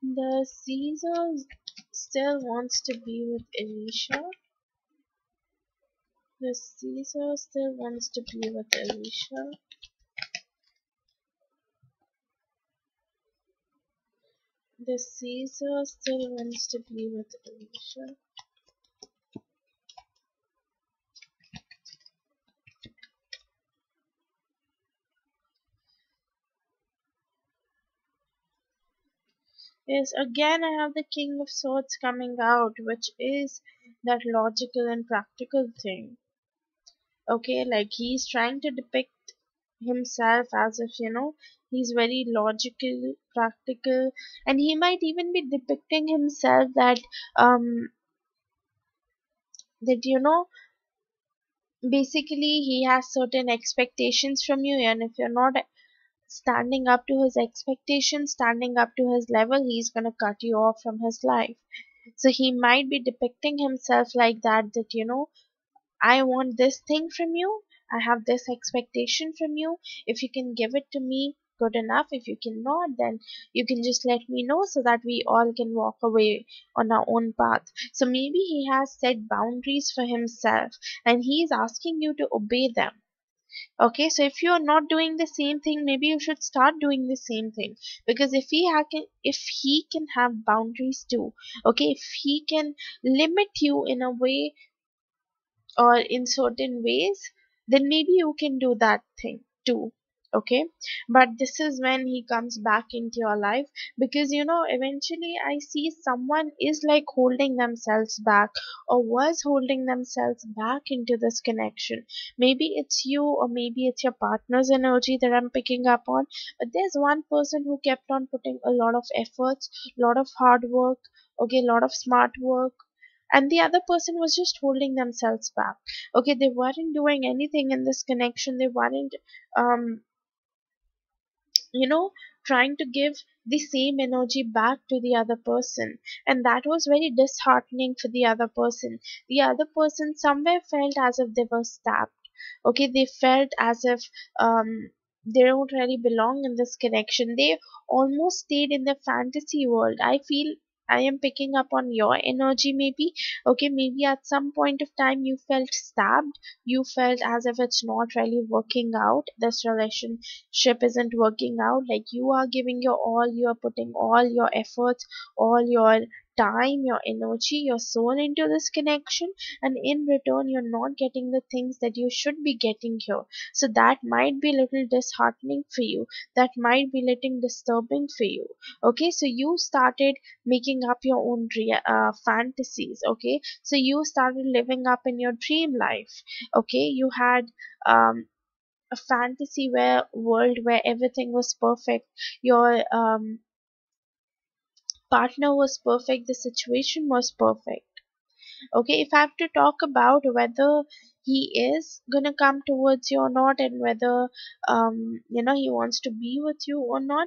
The Caesar still wants to be with Alicia. The Caesar still wants to be with Alicia. The Caesar still wants to be with Alicia. Yes, again I have the King of Swords coming out, which is that logical and practical thing. Okay, like he's trying to depict himself as if, he's very logical, practical, and he might even be depicting himself um that basically he has certain expectations from you, and if you're not standing up to his expectations, standing up to his level, he's going to cut you off from his life. So he might be depicting himself like that I want this thing from you. I have this expectation from you. If you can give it to me, good enough. If you cannot, then you can just let me know so that we all can walk away on our own path. So maybe he has set boundaries for himself and he is asking you to obey them. Okay, so if you are not doing the same thing, maybe you should start doing the same thing. Because if he can have boundaries too, okay, if he can limit you in a way or in certain ways, then maybe you can do that thing too. Okay, but this is when he comes back into your life, because eventually I see someone is like holding themselves back or was holding themselves back into this connection. Maybe it's you or maybe it's your partner's energy that I'm picking up on, but there's one person who kept on putting a lot of efforts, a lot of hard work, okay, a lot of smart work, and the other person was just holding themselves back. Okay, they weren't doing anything in this connection, they weren't um you know trying to give the same energy back to the other person, and that was very disheartening for the other person. The other person somewhere felt as if they were stabbed. Okay, they felt as if they don't really belong in this connection. They almost stayed in the fantasy world. I feel I am picking up on your energy, maybe. Okay, maybe at some point of time you felt stabbed, you felt as if it's not really working out, this relationship isn't working out, like you are giving your all, you are putting all your efforts, all your time, your energy, your soul into this connection, and in return you're not getting the things that you should be getting here. So that might be a little disheartening for you, that might be a little disturbing for you. Okay, so you started making up your own fantasies. Okay, so you started living up in your dream life. Okay, you had um a fantasy where world where everything was perfect, your partner was perfect, the situation was perfect. Okay, if I have to talk about whether he is gonna come towards you or not, and whether he wants to be with you or not,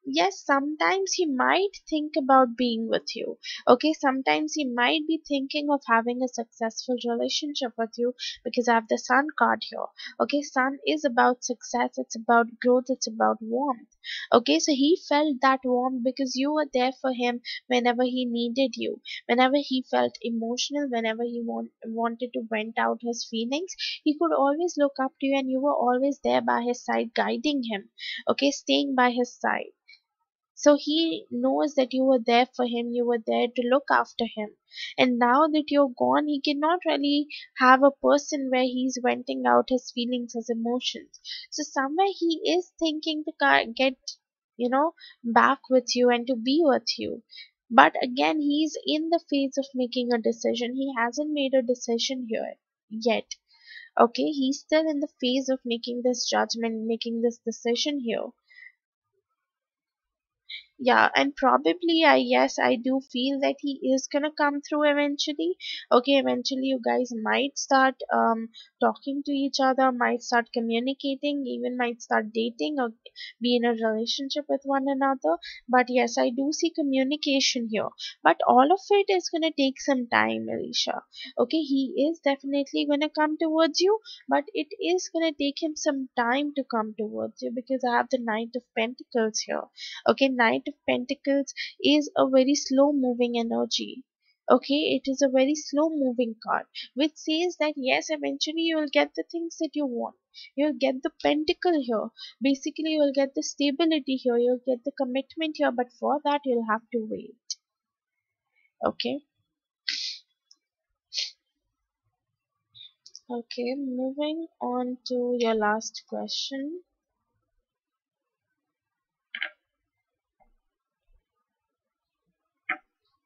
yes, sometimes he might think about being with you. Okay, sometimes he might be thinking of having a successful relationship with you, because I have the sun card here. Okay, sun is about success, it's about growth, it's about warmth. Okay, so he felt that warmth because you were there for him whenever he needed you, whenever he felt emotional, whenever he wanted to vent out his feelings. He could always look up to you, and you were always there by his side, guiding him, okay, staying by his side. So he knows that you were there for him, you were there to look after him. And now that you're gone, he cannot really have a person where he's venting out his feelings, his emotions. So somewhere he is thinking to get, you know, back with you and to be with you. But again, he's in the phase of making a decision. He hasn't made a decision here yet. Okay, he's still in the phase of making this judgment, making this decision here. Yeah, and probably I do feel that he is gonna come through eventually. Okay, eventually you guys might start talking to each other, might start communicating, even might start dating or be in a relationship with one another. But yes, I do see communication here. But all of it is gonna take some time, Alicia. Okay, he is definitely gonna come towards you, but it is gonna take him some time to come towards you, because I have the Knight of Pentacles here. Okay, Knight of of Pentacles is a very slow moving energy. Okay, it is a very slow moving card, which says that yes, eventually you will get the things that you want. You'll get the pentacle here. Basically, you'll get the stability here. You'll get the commitment here, but for that, you'll have to wait. Okay. Okay, moving on to your last question.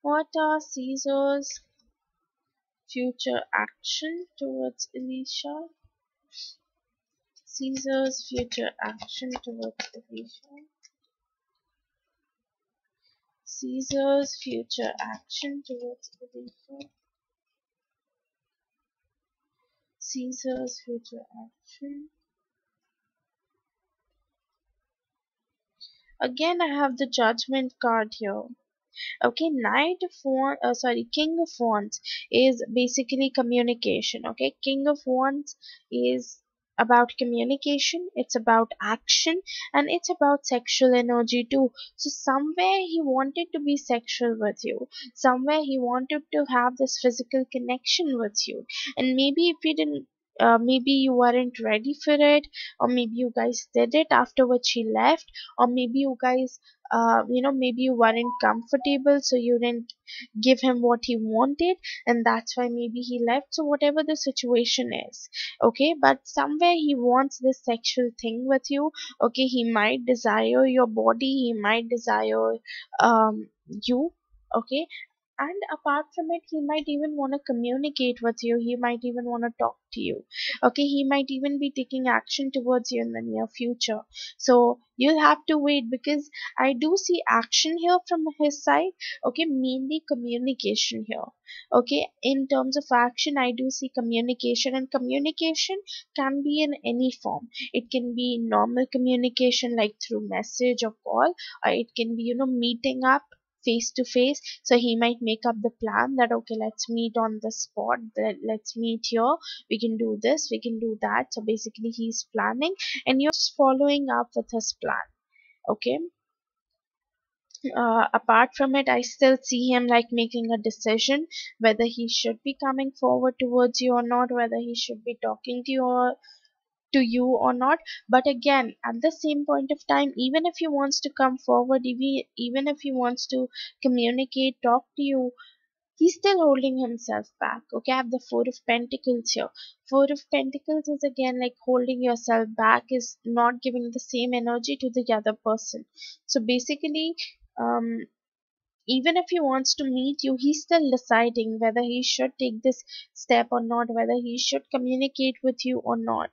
What are Caesar's future action towards Alicia? Caesar's future action towards Alicia. Caesar's future action towards Alicia. Caesar's future action. Again, I have the Judgment card here. Okay, King of Wands is basically communication. Okay, King of Wands is about communication, it's about action, and it's about sexual energy too. So somewhere he wanted to be sexual with you, somewhere he wanted to have this physical connection with you, and maybe if you didn't, maybe you weren't ready for it, or maybe you guys did it after which he left, or maybe you guys, maybe you weren't comfortable, so you didn't give him what he wanted, and that's why maybe he left. So whatever the situation is, okay, but somewhere he wants this sexual thing with you. Okay, he might desire your body, he might desire you. Okay, and apart from it, he might even want to communicate with you, he might even want to talk to you. Okay, he might even be taking action towards you in the near future. So you'll have to wait, because I do see action here from his side. Okay, mainly communication here. Okay, in terms of action, I do see communication, and communication can be in any form. It can be normal communication like through message or call, or it can be, meeting up face to face. So he might make up the plan that okay, let's meet on the spot, let's meet here, we can do this, we can do that. So basically he's planning, and you're just following up with his plan. Okay, apart from it, I still see him like making a decision whether he should be coming forward towards you or not, whether he should be talking to you or not. But again, at the same point of time, even if he wants to come forward, even if he wants to communicate, talk to you, he's still holding himself back. Okay, I have the Four of Pentacles here. Four of Pentacles is again like holding yourself back, is not giving the same energy to the other person. So basically, um even if he wants to meet you, he's still deciding whether he should take this step or not, whether he should communicate with you or not,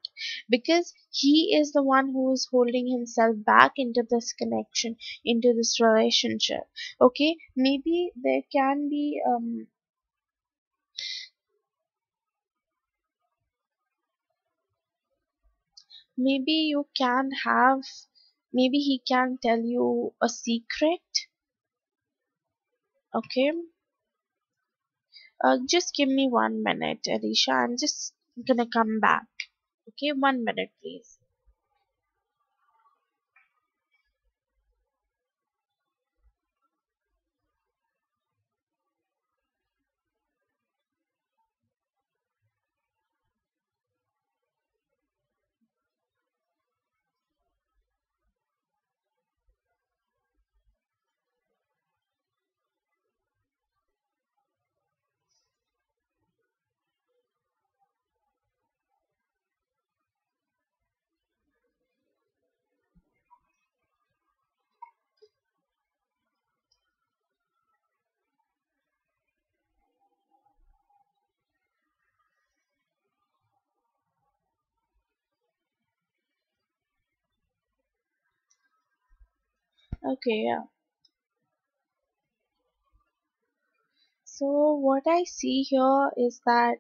because he is the one who is holding himself back into this connection, into this relationship. Okay, maybe there can be maybe you can have, maybe he can tell you a secret. Okay, just give me 1 minute, Alicia, I'm just gonna come back. Okay, 1 minute, please. Okay, yeah. So what I see here is that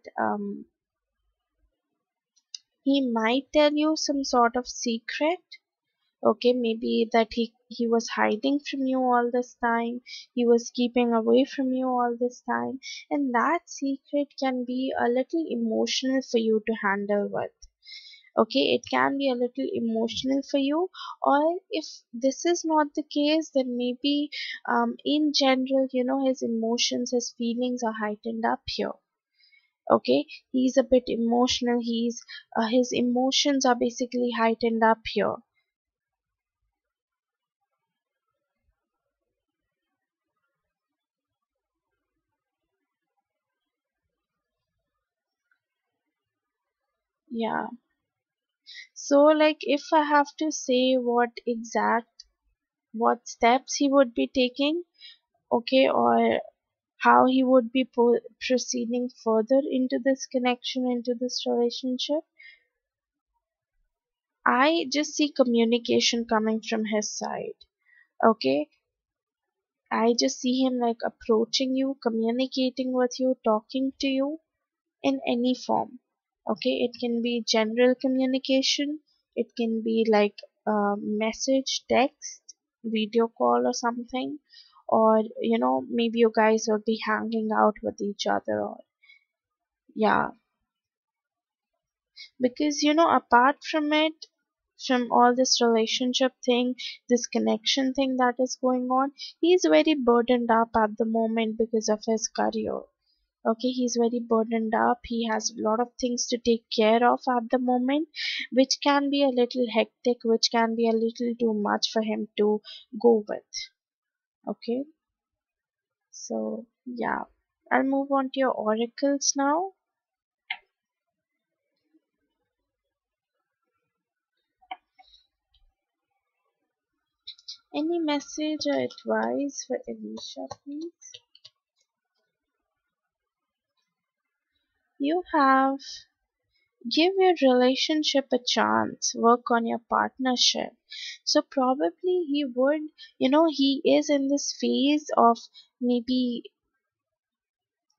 he might tell you some sort of secret. Okay, maybe that he was hiding from you all this time, he was keeping away from you all this time, and that secret can be a little emotional for you to handle with. Okay, it can be a little emotional for you, or if this is not the case, then maybe in general, his emotions, his feelings are heightened up here. Okay, he's a bit emotional, his emotions are basically heightened up here. Yeah. So like if I have to say what steps he would be taking, okay, or how he would be proceeding further into this connection, into this relationship, I just see communication coming from his side. Okay, I just see him like approaching you, communicating with you, talking to you in any form. Okay, it can be general communication, it can be like message, text, video call, or something, or maybe you guys will be hanging out with each other, or yeah, because apart from it, from all this relationship thing, this connection thing that is going on, he's very burdened up at the moment because of his career. Okay, he's very burdened up, he has a lot of things to take care of at the moment, which can be a little hectic, which can be a little too much for him to go with. Okay, so yeah, I'll move on to your oracles now. Any message or advice for Alicia, please? You have give your relationship a chance, work on your partnership. So probably he would, he is in this phase of maybe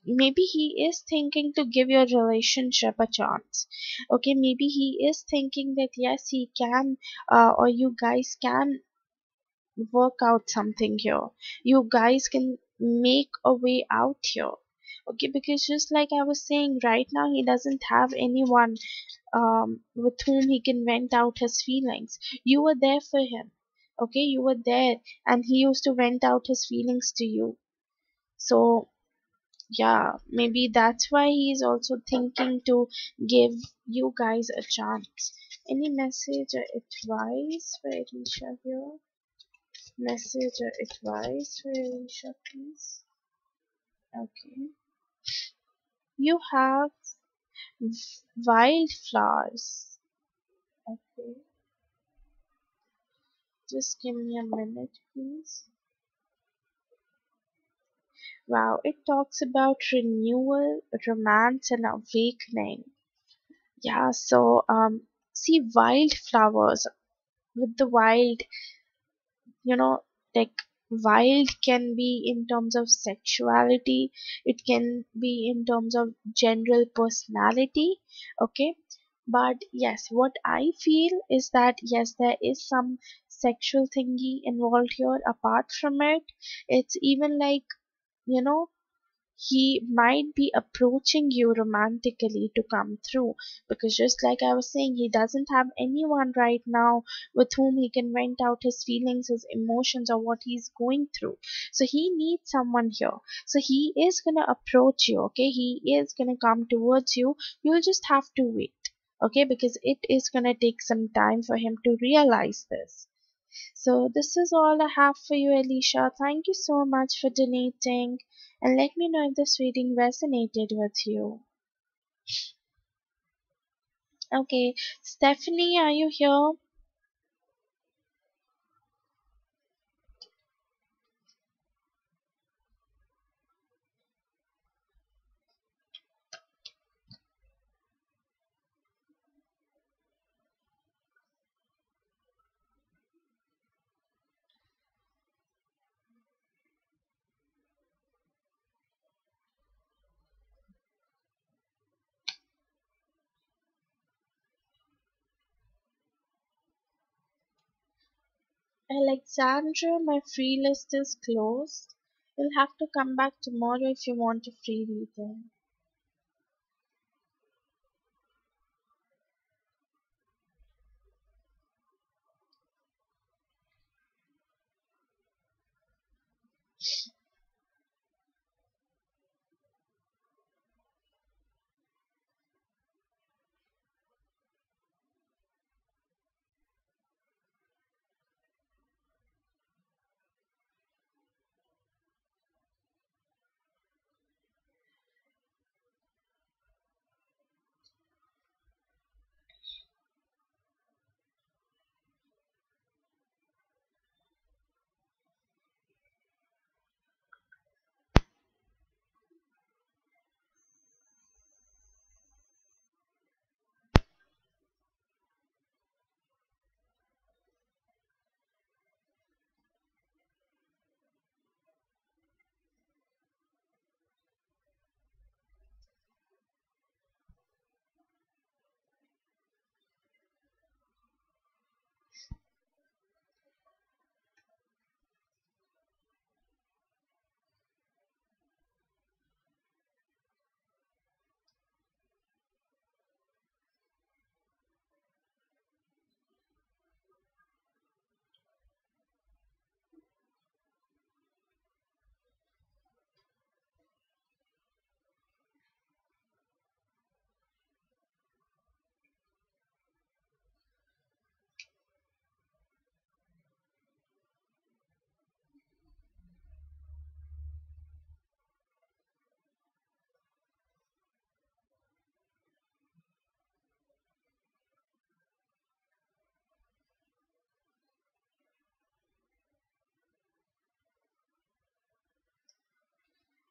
maybe he is thinking to give your relationship a chance. Okay, maybe he is thinking that yes, he can, or you guys can work out something here. You guys can make a way out here. Okay, because just like I was saying, right now he doesn't have anyone with whom he can vent out his feelings. You were there for him. Okay, you were there, and he used to vent out his feelings to you. So, yeah, maybe that's why he's also thinking to give you guys a chance. Any message or advice for Alicia here? Message or advice for Alicia, please? Okay. You have wildflowers. Okay. Just give me a minute, please. Wow, it talks about renewal, romance, and awakening. Yeah, so see wildflowers with the wild, you know, like wild can be in terms of sexuality, it can be in terms of general personality, okay? But yes, what I feel is that yes, there is some sexual thingy involved here. Apart from it, it's even like, you know, he might be approaching you romantically to come through, because just like I was saying, he doesn't have anyone right now with whom he can vent out his feelings, his emotions, or what he's going through. So he needs someone here. So he is gonna approach you, okay? He is gonna come towards you. You'll just have to wait, okay? Because it is gonna take some time for him to realize this. So this is all I have for you, Alicia. Thank you so much for donating, and let me know if this reading resonated with you. Okay, Stephanie, are you here? Alexandra, my free list is closed. You'll have to come back tomorrow if you want a free reading.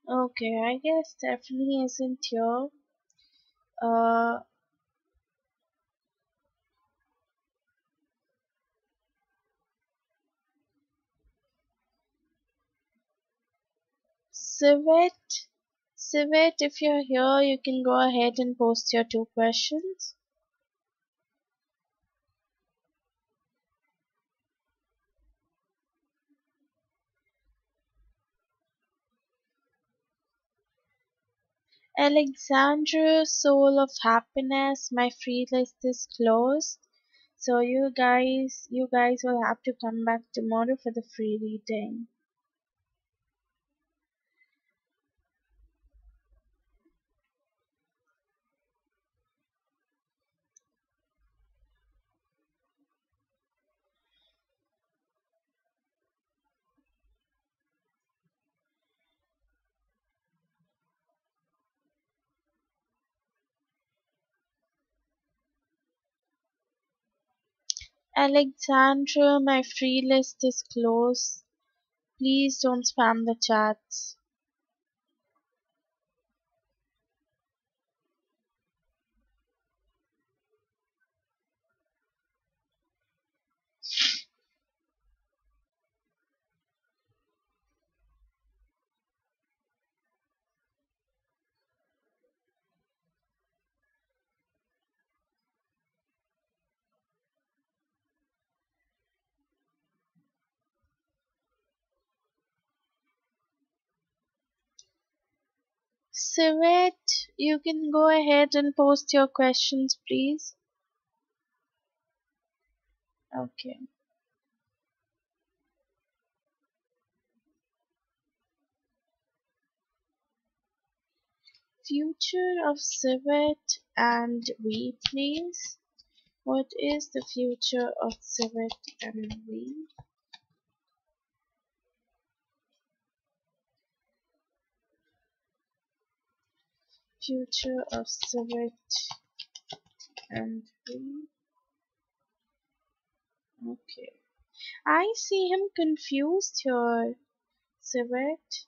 Okay, I guess Stephanie isn't here. Uh, Civet, Civet, if you're here, you can go ahead and post your two questions. Alexandra, Soul of Happiness, my free list is closed. So you guys will have to come back tomorrow for the free reading. Alexandra, my free list is closed. Please don't spam the chats. Civet, you can go ahead and post your questions, please. Okay. Future of Civet and we, please. What is the future of Civet and we? Future of Civet and we. Okay. I see him confused here, Civet.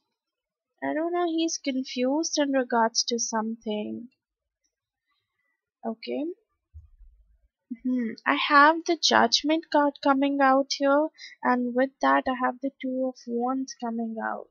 I don't know, he's confused in regards to something. Okay. I have the Judgment card coming out here, and with that, I have the Two of Wands coming out.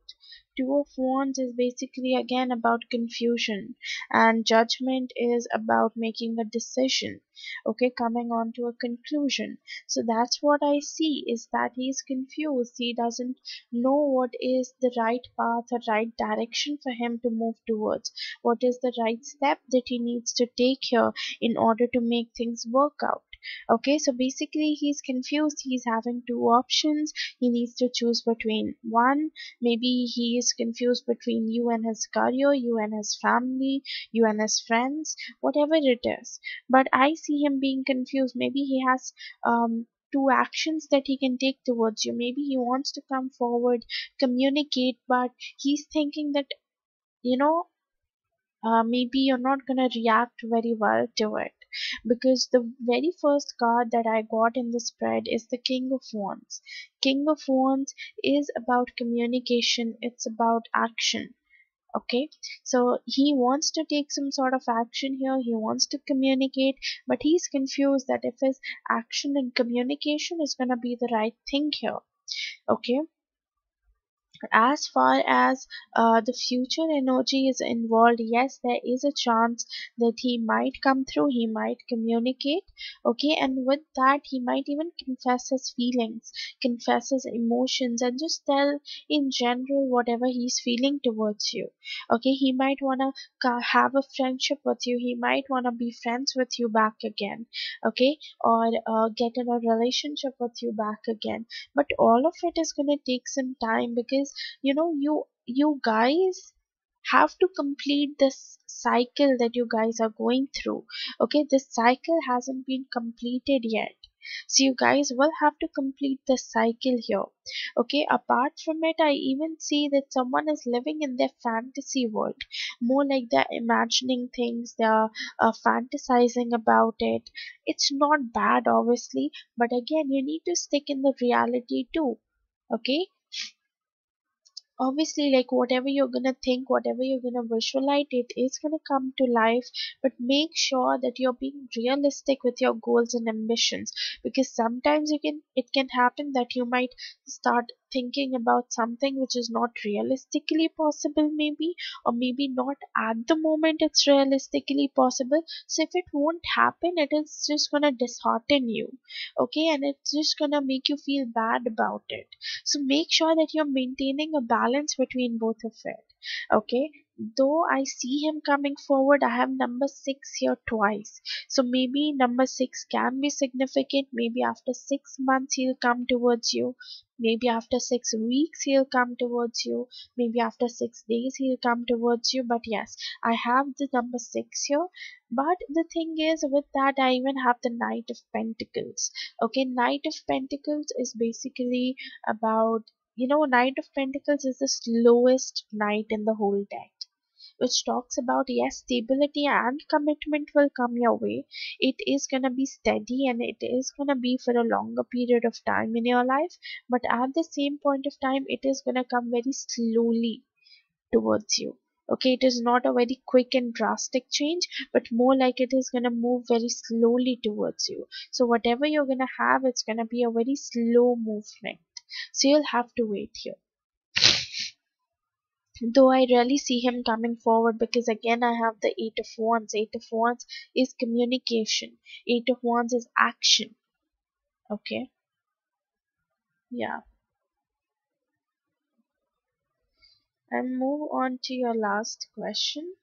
Two of Wands is basically again about confusion, and Judgment is about making a decision, okay, coming on to a conclusion. So that's what I see is that he's confused. He doesn't know what is the right path or right direction for him to move towards. What is the right step that he needs to take here in order to make things work out. Okay, so basically he's confused. He's having two options. He needs to choose between one. Maybe he is confused between you and his career, you and his family, you and his friends, whatever it is. But I see him being confused. Maybe he has two actions that he can take towards you. Maybe he wants to come forward, communicate, but he's thinking that, you know, maybe you're not going to react very well to it, because the very first card that I got in the spread is the King of Wands. King of Wands is about communication, it's about action. Okay, so he wants to take some sort of action here, he wants to communicate, but he's confused that if his action and communication is going to be the right thing here. Okay, as far as the future energy is involved, yes, there is a chance that he might come through, he might communicate, okay, and with that he might even confess his feelings, confess his emotions, and just tell in general whatever he's feeling towards you. Okay, he might want to have a friendship with you, he might want to be friends with you back again, okay, or get in a relationship with you back again. But all of it is going to take some time, because you guys have to complete this cycle that you guys are going through. Okay, this cycle hasn't been completed yet, so you guys will have to complete the cycle here. Okay, apart from it, I even see that someone is living in their fantasy world, more like they're imagining things, they're fantasizing about it. It's not bad, obviously, but again, you need to stick in the reality too. Okay, obviously, like whatever you're gonna think, whatever you're gonna visualize, it is gonna come to life. But make sure that you're being realistic with your goals and ambitions, because sometimes it can happen that you might start thinking about something which is not realistically possible, maybe, or maybe not at the moment it's realistically possible. So if it won't happen, it is just gonna dishearten you, okay, and it's just gonna make you feel bad about it. So make sure that you're maintaining a balance between both of it. Okay. Though I see him coming forward, I have number six here twice. So maybe number six can be significant. Maybe after 6 months he'll come towards you. Maybe after 6 weeks he'll come towards you. Maybe after 6 days he'll come towards you. But yes, I have the number six here. But the thing is, with that, I even have the Knight of Pentacles. Okay, Knight of Pentacles is basically about, Knight of Pentacles is the slowest knight in the whole deck, which talks about, yes, stability and commitment will come your way. It is going to be steady and it is going to be for a longer period of time in your life, but at the same point of time it is going to come very slowly towards you. Okay, it is not a very quick and drastic change, but more like it is going to move very slowly towards you. So whatever you're going to have, it's going to be a very slow movement. So you'll have to wait here. Though I rarely see him coming forward, because again I have the Eight of Wands. Eight of Wands is communication. Eight of Wands is action. Okay. Yeah. And move on to your last question.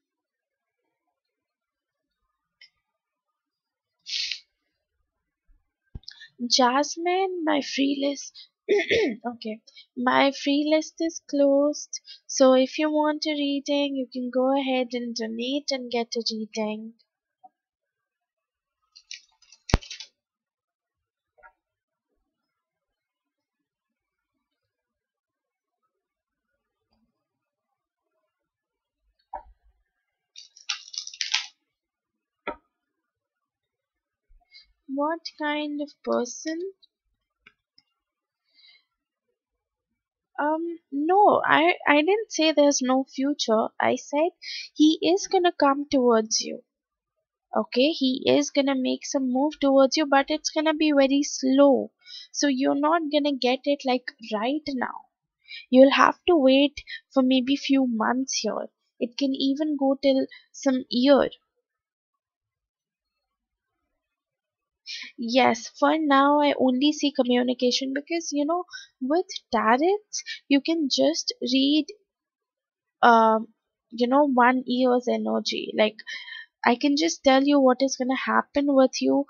Jasmine, my free list. Okay, my free list is closed. So if you want a reading, you can go ahead and donate and get a reading. What kind of person? No, I didn't say there's no future. I said he is gonna come towards you. Okay, he is gonna make some move towards you, but it's gonna be very slow. So you're not gonna get it like right now. You'll have to wait for maybe few months here. It can even go till some year. Yes, for now I only see communication, because with tarots you can just read um 1 year's energy. Like, I can just tell you what is gonna happen with you,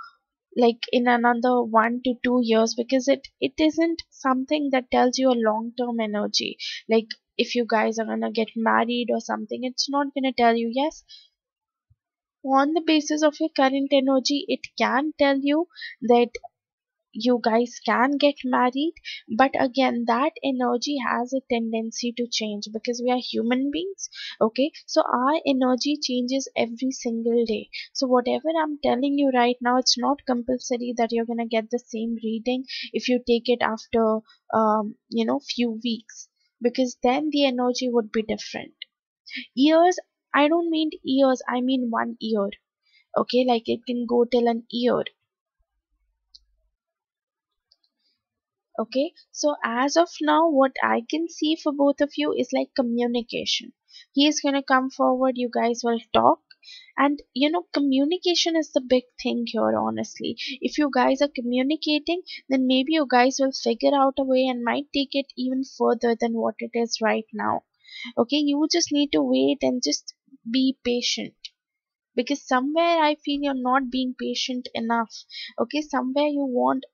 like in another 1 to 2 years, because it isn't something that tells you a long term energy. Like, if you guys are gonna get married or something, it's not gonna tell you. Yes, on the basis of your current energy, it can tell you that you guys can get married, but again that energy has a tendency to change, because we are human beings. Okay, so our energy changes every single day. So whatever I'm telling you right now, it's not compulsory that you're going to get the same reading if you take it after few weeks, because then the energy would be different. Years, I don't mean years, I mean 1 year. Okay, like it can go till an year. Okay, so as of now, what I can see for both of you is like communication. He is gonna come forward, you guys will talk, and communication is the big thing here, honestly. If you guys are communicating, then maybe you guys will figure out a way and might take it even further than what it is right now. Okay, you just need to wait and just be patient, because somewhere I feel you're not being patient enough. Okay, somewhere you want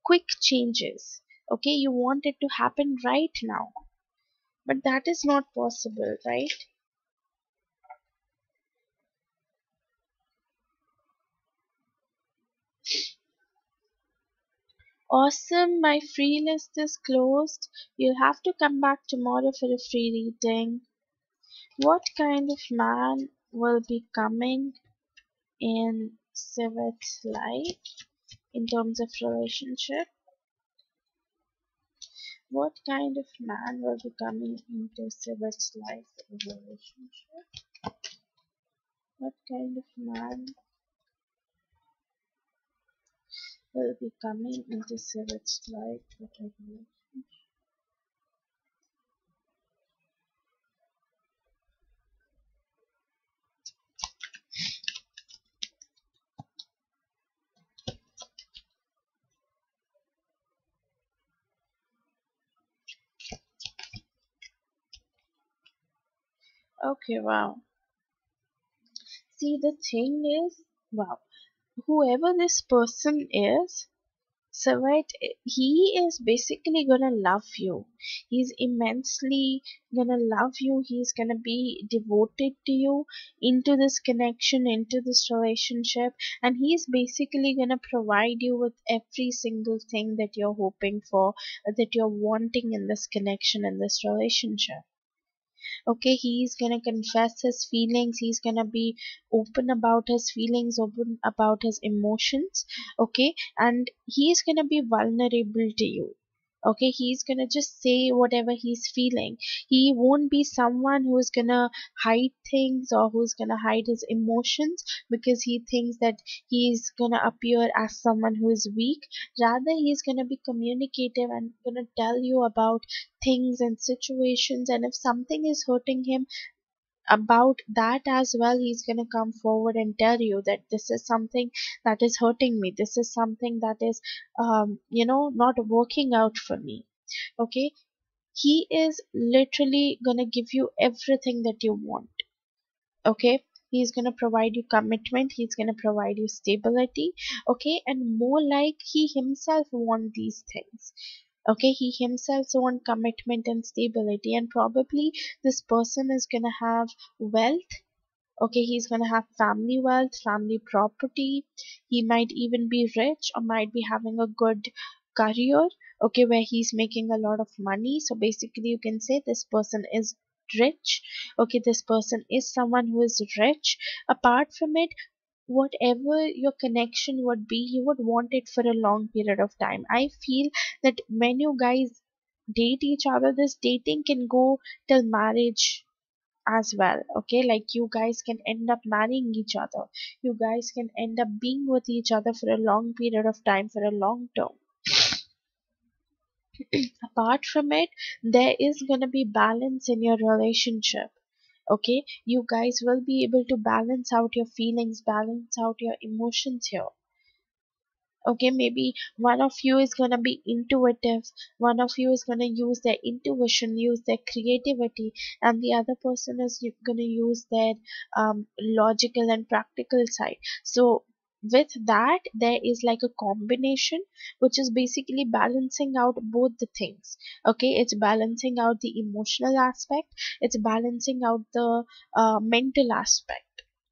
quick changes. Okay, you want it to happen right now, but that is not possible, right? Awesome, my free list is closed. You'll have to come back tomorrow for a free reading. What kind of man will be coming in Civet's life in terms of relationship? What kind of man will be coming into Sivat's life in a relationship? What kind of man will be coming into Sivat's life in a relationship? Okay, wow. See, the thing is, wow, whoever this person is, so right, he is basically gonna love you. He's immensely gonna love you. He's gonna be devoted to you, into this connection, into this relationship, and he's basically gonna provide you with every single thing that you're hoping for, that you're wanting in this connection, in this relationship. Okay, he's gonna confess his feelings, he's gonna be open about his feelings, open about his emotions. Okay, and he's gonna be vulnerable to you. Okay, he's gonna just say whatever he's feeling. He won't be someone who's gonna hide things or who's gonna hide his emotions because he thinks that he's gonna appear as someone who is weak. Rather, he's gonna be communicative and gonna tell you about things and situations, and if something is hurting him about that as well, he's going to come forward and tell you that this is something that is hurting me, this is something that is not working out for me. Okay, he is literally going to give you everything that you want. Okay, he's going to provide you commitment, he's going to provide you stability. Okay, and more like he himself want these things. Okay, he himself want commitment and stability, and probably this person is going to have wealth. Okay, he's going to have family wealth, family property. He might even be rich or might be having a good career, okay, where he's making a lot of money. So basically, you can say this person is rich. Okay, this person is someone who is rich. Apart from it, whatever your connection would be, you would want it for a long period of time. I feel that when you guys date each other, this dating can go till marriage as well. Okay, like you guys can end up marrying each other, you guys can end up being with each other for a long period of time, for a long term. Apart from it, there is going to be balance in your relationship. Okay, you guys will be able to balance out your feelings, balance out your emotions here. Okay, maybe one of you is going to be intuitive, one of you is going to use their intuition, use their creativity, and the other person is going to use their logical and practical side. So with that, there is like a combination which is basically balancing out both the things. Okay, it's balancing out the emotional aspect, it's balancing out the mental aspect.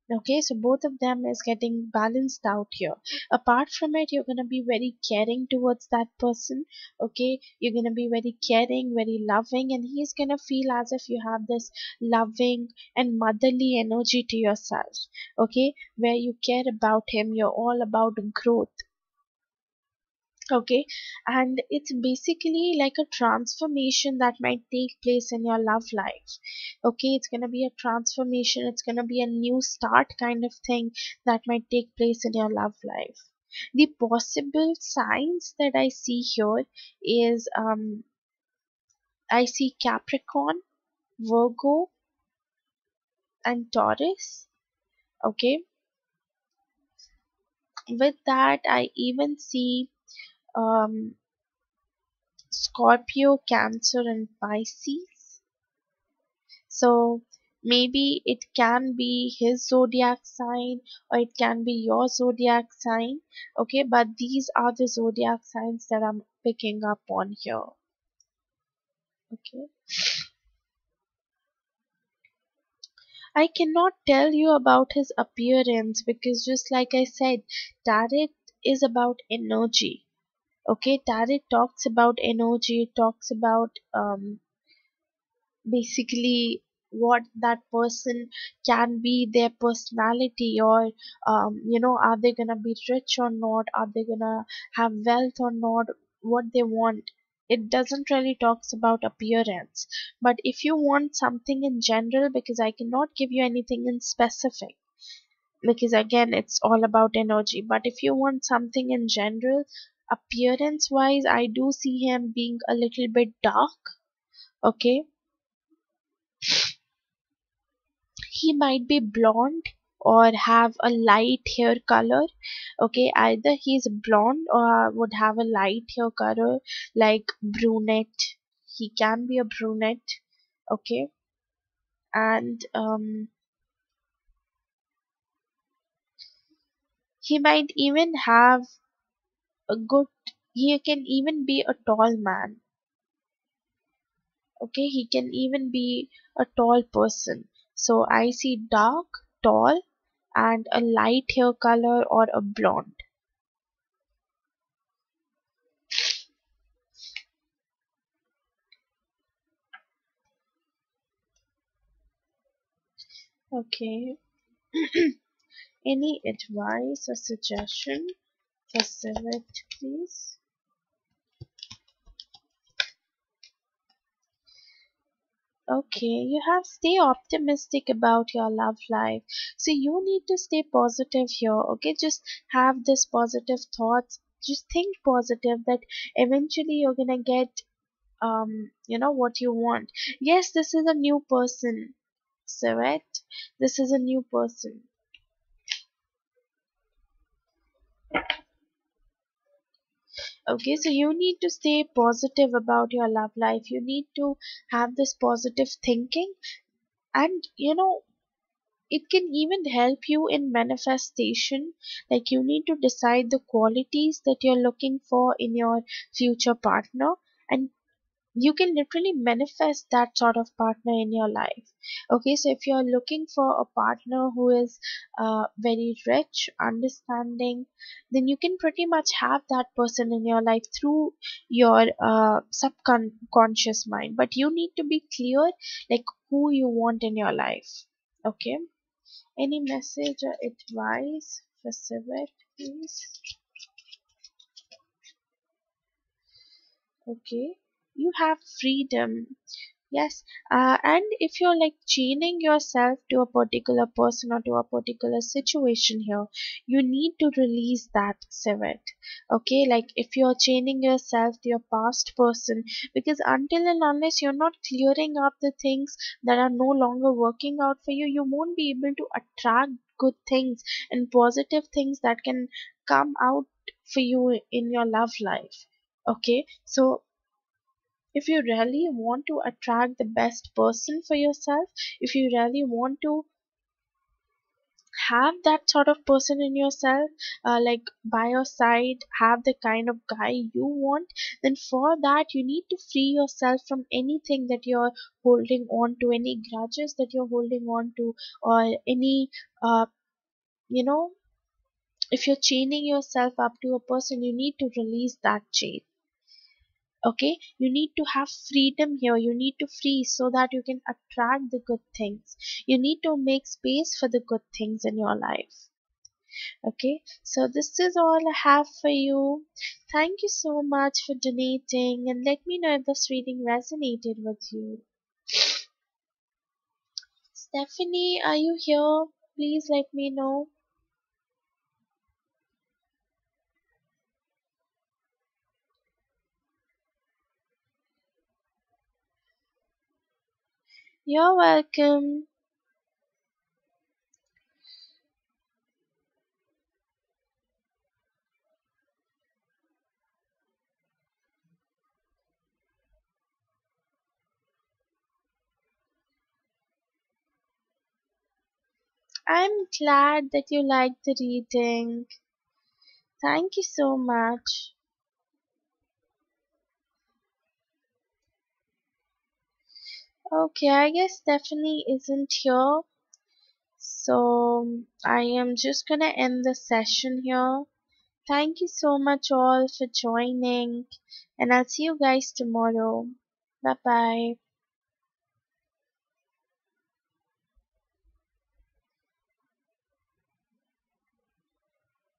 Okay, so both of them is getting balanced out here. Apart from it, you're going to be very caring towards that person. Okay, you're going to be very caring, very loving, and he's going to feel as if you have this loving and motherly energy to yourself. Okay, where you care about him, you're all about growth. Okay, and it's basically like a transformation that might take place in your love life. Okay, it's going to be a transformation, it's going to be a new start kind of thing that might take place in your love life. The possible signs that I see here is I see Capricorn, Virgo, and Taurus. Okay, with that I even see um Scorpio, Cancer, and Pisces. So maybe it can be his zodiac sign or it can be your zodiac sign. Okay, but these are the zodiac signs that I'm picking up on here. Okay, I cannot tell you about his appearance because, just like I said, tarot is about energy. Okay, tarot talks about energy, talks about basically what that person can be, their personality, or are they gonna be rich or not, are they gonna have wealth or not, what they want. it doesn't really talks about appearance. But if you want something in general, because I cannot give you anything in specific, because again it's all about energy, but if you want something in general, appearance wise, I do see him being a little bit dark. Okay, he might be blonde or have a light hair color. Okay, either he's blonde or would have a light hair color, like brunette. He can be a brunette. Okay, and he might even have a good, he can even be a tall man. Okay, he can even be a tall person. So I see dark, tall, and a light hair color or a blonde. Okay. Any advice or suggestion for Civet, please? Okay, you have stay optimistic about your love life. So you need to stay positive here. Okay, just have this positive thoughts. Just think positive that eventually you're gonna get what you want. Yes, this is a new person, Civet. This is a new person. Okay, so you need to stay positive about your love life. You need to have this positive thinking, and it can even help you in manifestation. Like, you need to decide the qualities that you're looking for in your future partner, and you can literally manifest that sort of partner in your life. Okay, so if you're looking for a partner who is very rich, understanding, then you can pretty much have that person in your life through your subconscious mind. But you need to be clear, like, who you want in your life. Okay, any message or advice for Civet, please? Okay, you have freedom. Yes, and if you're like chaining yourself to a particular person or to a particular situation here, you need to release that civet. Okay, like if you're chaining yourself to your past person, because until and unless you're not clearing up the things that are no longer working out for you, you won't be able to attract good things and positive things that can come out for you in your love life. Okay, so if you really want to attract the best person for yourself, if you really want to have that sort of person in yourself, like by your side, have the kind of guy you want, then for that you need to free yourself from anything that you're holding on to, any grudges that you're holding on to, or any, uh, you know, if you're chaining yourself up to a person, you need to release that chain. Okay, you need to have freedom here, you need to free so that you can attract the good things, you need to make space for the good things in your life. Okay, so this is all I have for you. Thank you so much for donating, and let me know if this reading resonated with you. Stephanie, are you here? Please let me know. You're welcome. I'm glad that you liked the reading. Thank you so much. Okay, I guess Stephanie isn't here. So I am just gonna end the session here. Thank you so much all for joining, and I'll see you guys tomorrow. Bye bye.